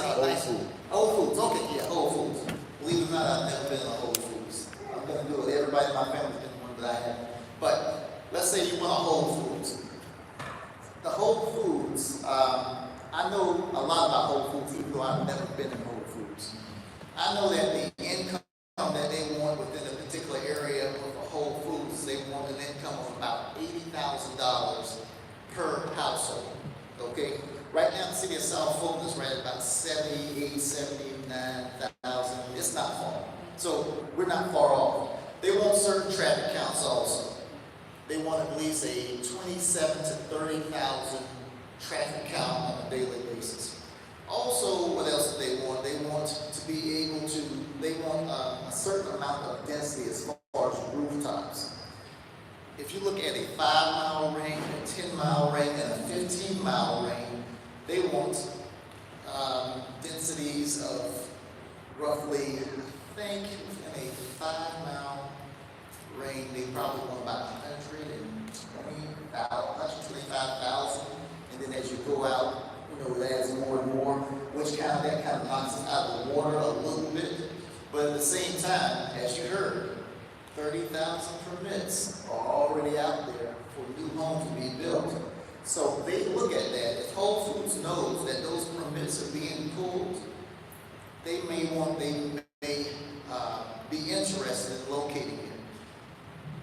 Whole Foods. Okay, yeah, Whole Foods. Believe it or not, I've never been in a Whole Foods. I'm going to do it. Everybody in my family's been one that I have. But let's say you want a Whole Foods. The Whole Foods, I know a lot about Whole Foods, even though I've never been in Whole Foods. I know that the income that they want within a particular area of a Whole Foods, they want an income of about $80,000 per household. Okay? Right now, the city of South Fulton is right at about 78, 79,000. It's not far. So we're not far off. They want certain traffic counts also. They want at least a 27 to 30,000 traffic count on a daily basis. Also, what else do they want? They want to be able to, they want a certain amount of density as far as rooftops. If you look at a 5-mile ring, a 10-mile ring, and a 15-mile ring, they want densities of roughly, I think, in a 5-mile ring, they probably want about 125,000. And then as you go out, it adds more and more, which that kind of knocks us out of the water a little bit. But at the same time, as you heard, 30,000 permits are already out there for new homes to be built. So they look at that. If Whole Foods knows that those permits are being pulled, they may be interested in locating it.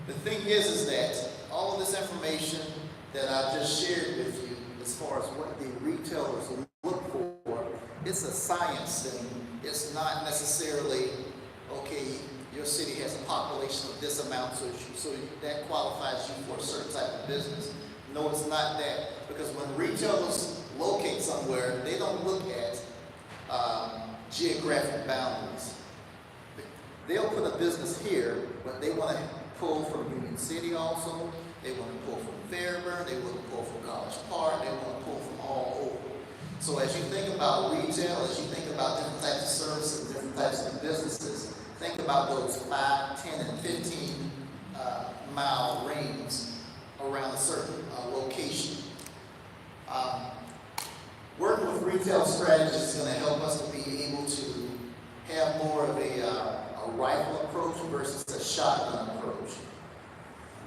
The thing is that all of this information that I just shared with you, as far as what the retailers look for, it's a science thing. It's not necessarily, okay, your city has a population of this amount, so that qualifies you for a certain type of business. No, it's not that. Because when retailers locate somewhere, they don't look at geographic boundaries. They'll put a business here, but they want to pull from Union City also. They want to pull from Fairburn. They want to pull from College Park. They want to pull from all over. So as you think about retail, as you think about different types of services, different types of businesses, think about those 5, 10, and 15 mile rings around a certain location. Working with retail strategists is going to help us to be able to have more of a rifle approach versus a shotgun approach.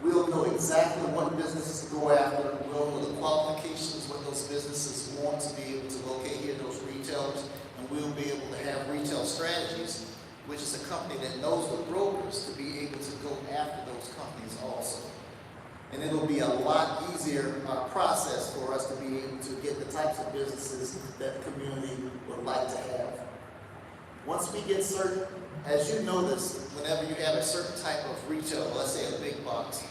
We'll know exactly what businesses to go after. We'll know the qualifications, what those businesses want to be able to locate here, those retailers, and we'll be able to have retail strategies, which is a company that knows the brokers to be able to go after those companies also. And it'll be a lot easier process for us to be able to get the types of businesses that the community would like to have. Once we get certain, as you notice, whenever you have a certain type of retail, let's say a big box,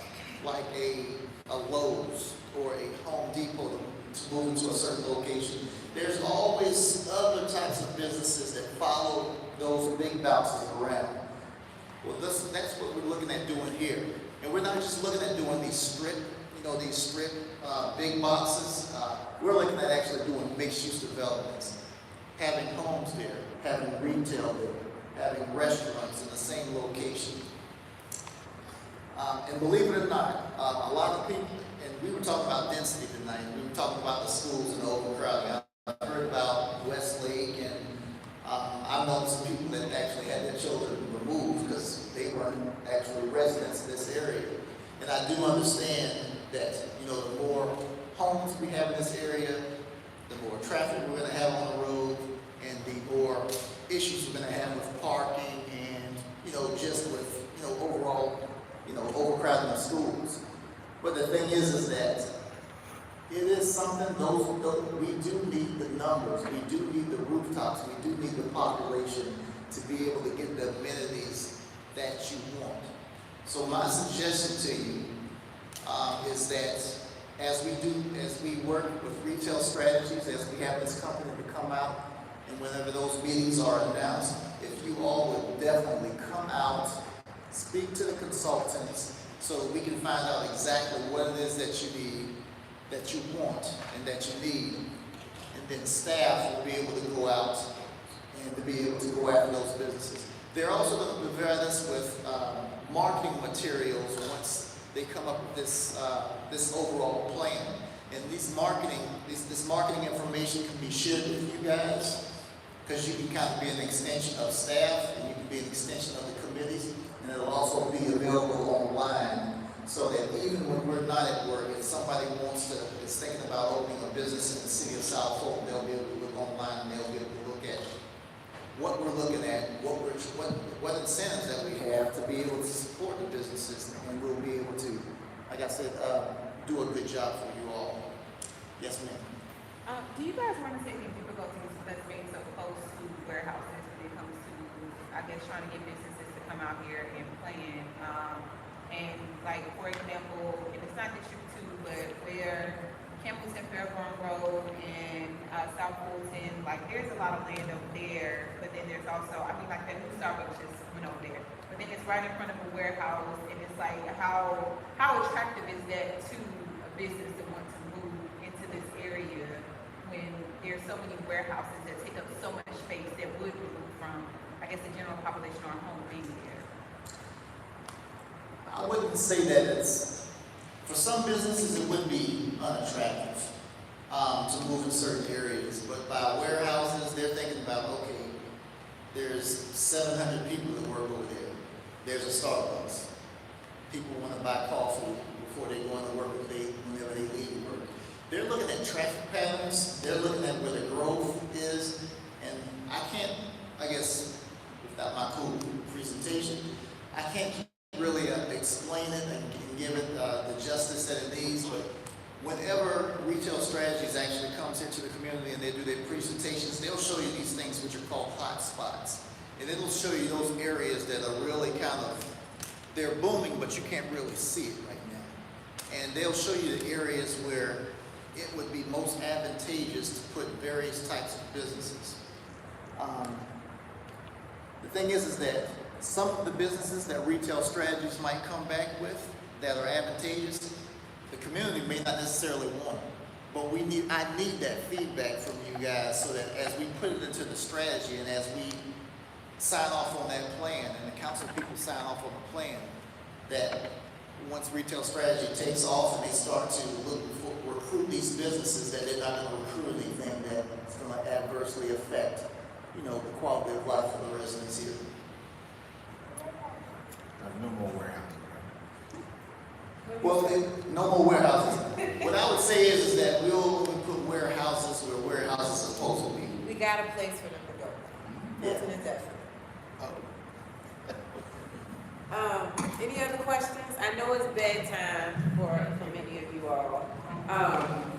like a Lowe's or a Home Depot to move into a certain location, there's always other types of businesses that follow those big boxes around. Well, that's what we're looking at doing here. And we're not just looking at doing these strip big boxes. We're looking at actually doing mixed-use developments, having homes there, having retail there, having restaurants in the same location. And believe it or not, a lot of people, and we were talking about density tonight, we were talking about the schools and overcrowding. I've heard about Westlake, and I've known some people that actually had their children removed because they weren't actually residents in this area. And And I do understand that, you know, the more homes we have in this area, the more traffic we're gonna have on the road, and the more issues we're gonna have with parking and, you know, just with, you know, overall, you know, overcrowding of schools. But the thing is that it is something, we do need the numbers, we do need the rooftops, we do need the population to be able to get the amenities that you want. So my suggestion to you is that as we work with retail strategies, as we have this company to come out, and whenever those meetings are announced, if you all would definitely come out, speak to the consultants, so that we can find out exactly what it is that you need, that you want, and that you need. And then staff will be able to go out and to be able to go after those businesses. They're also going to provide us with marketing materials once they come up with this overall plan. And this marketing information can be shared with you guys, because you can kind of be an extension of staff, and you can be an extension of the committees, and it'll also be available online, so that even when we're not at work, if somebody is thinking about opening a business in the city of South Fulton, they'll be able to look online, and they'll be able to look at what we're looking at, what incentives that we have to be able to support the businesses, and we'll be able to, like I said, do a good job for you all. Yes, ma'am. Do you guys run into any difficulties that's being so close to warehouses when it comes to, I guess, trying to get businesses to come out here and plan? And like, for example, and it's not District 2, but where Campbell's and Fairborn Road and South Fulton, like there's a lot of land over there, but then there's also, I mean, like that new Starbucks just went over there. But then it's right in front of a warehouse, and it's like, how attractive is that to a business that wants to move into this area when there's so many warehouses that take up so much space that would remove from, I guess, the general population or home being there? I wouldn't say that for some businesses, it would be unattractive to move in certain areas. But by warehouses, they're thinking about, okay, there's 700 people that work over there. There's a Starbucks. People want to buy coffee before they go into work, whenever they leave work. They're looking at traffic patterns. They're looking at where the growth is. And I can't, I guess, without my cool presentation, I can't really explain it and give it the justice that it needs, but whenever Retail Strategies actually comes into the community and they do their presentations, they'll show you these things which are called hot spots. And it'll show you those areas that are really kind of, they're booming, but you can't really see it right now. And they'll show you the areas where it would be most advantageous to put various types of businesses. The thing is that some of the businesses that Retail Strategies might come back with that are advantageous, the community may not necessarily want them. But I need that feedback from you guys, so that as we put it into the strategy and as we sign off on that plan and the council people sign off on the plan, that once Retail Strategy takes off and they start to recruit these businesses, that they're not going to recruit anything that's going to adversely affect, you know, the quality of life for the residents here. No more warehouses. Well, no more warehouses. What I would say is that we'll put warehouses where warehouses are supposed to be. We got a place for them to go. That's an investment. Any other questions? I know it's bedtime for many of you all.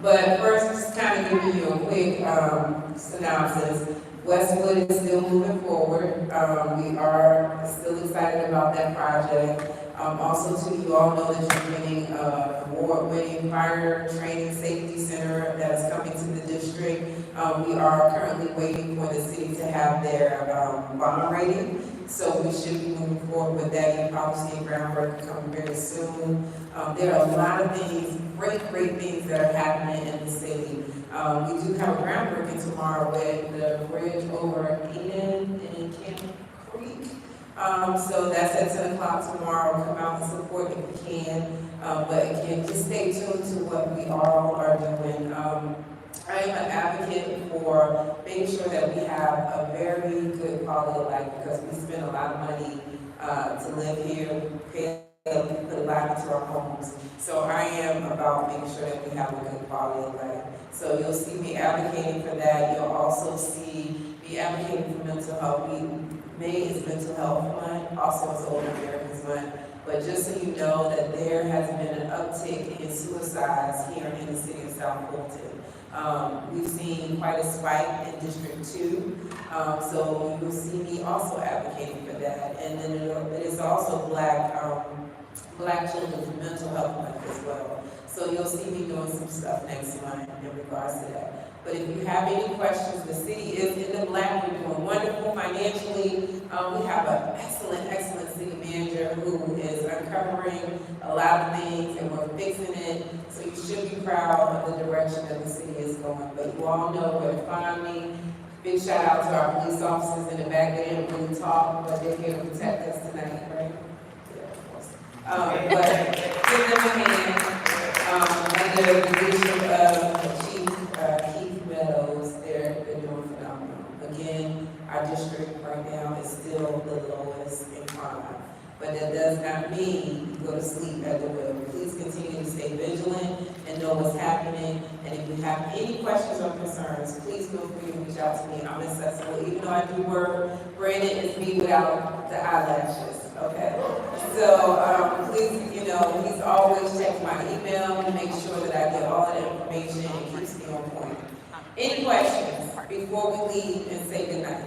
But first, just kind of giving you a quick synopsis. Westwood is still moving forward. We are still excited about that project. Also, too, you all know that you're getting an award-winning fire training safety center that is coming to the district. We are currently waiting for the city to have their bond rating. So we should be moving forward with that. You probably see groundwork coming very soon. There are a lot of things, great things that are happening in the city. We do have a groundbreaking tomorrow with the bridge over Eden and Camp Creek. So that's at 10 o'clock tomorrow. Come out and support if you can. But again, just stay tuned to what we all are doing. I am an advocate for making sure that we have a very good quality of life, because we spend a lot of money to live here, pay put life into our homes. So I am about making sure that we have a good quality of life. So you'll see me advocating for that. You'll also see me advocating for mental health. May is Mental Health Month, also is Older Americans Month. But just so you know that there has been an uptick in suicides here in the city of South Fulton. We've seen quite a spike in District 2, so you'll see me also advocating for that. And then it is also Black Children's Mental Health Month as well. So you'll see me doing some stuff next month in regards to that. But if you have any questions, the city is in the black. We're doing wonderful financially. We have an excellent city manager who is uncovering a lot of things and we're fixing it. So you should be proud of the direction that the city is going. But you all know where to find me. Big shout out to our police officers in the back. They didn't really talk, but they're here to protect us tonight, right? Yeah, of course. But give them a hand. Under the leadership of Chief Keith Meadows, they're doing phenomenal. Again, our district right now is still the lowest in crime. But that does not mean you go to sleep at the wheel. Please continue to stay vigilant and know what's happening. And if you have any questions or concerns, please feel free to reach out to me. I'm accessible. Even though I do work, Brandon is me without the eyelashes. Okay? So please, he's always checking my email to make sure that I get all of the information and keeps me on point. Any questions before we leave and say goodnight?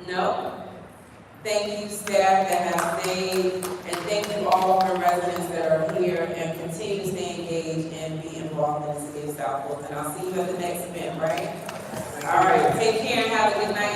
No? Thank you, staff that have stayed, and thank you all of our residents that are here, and continue to stay engaged and be involved in the city of South Fulton. I'll see you at the next event, right? All right, take care and have a good night.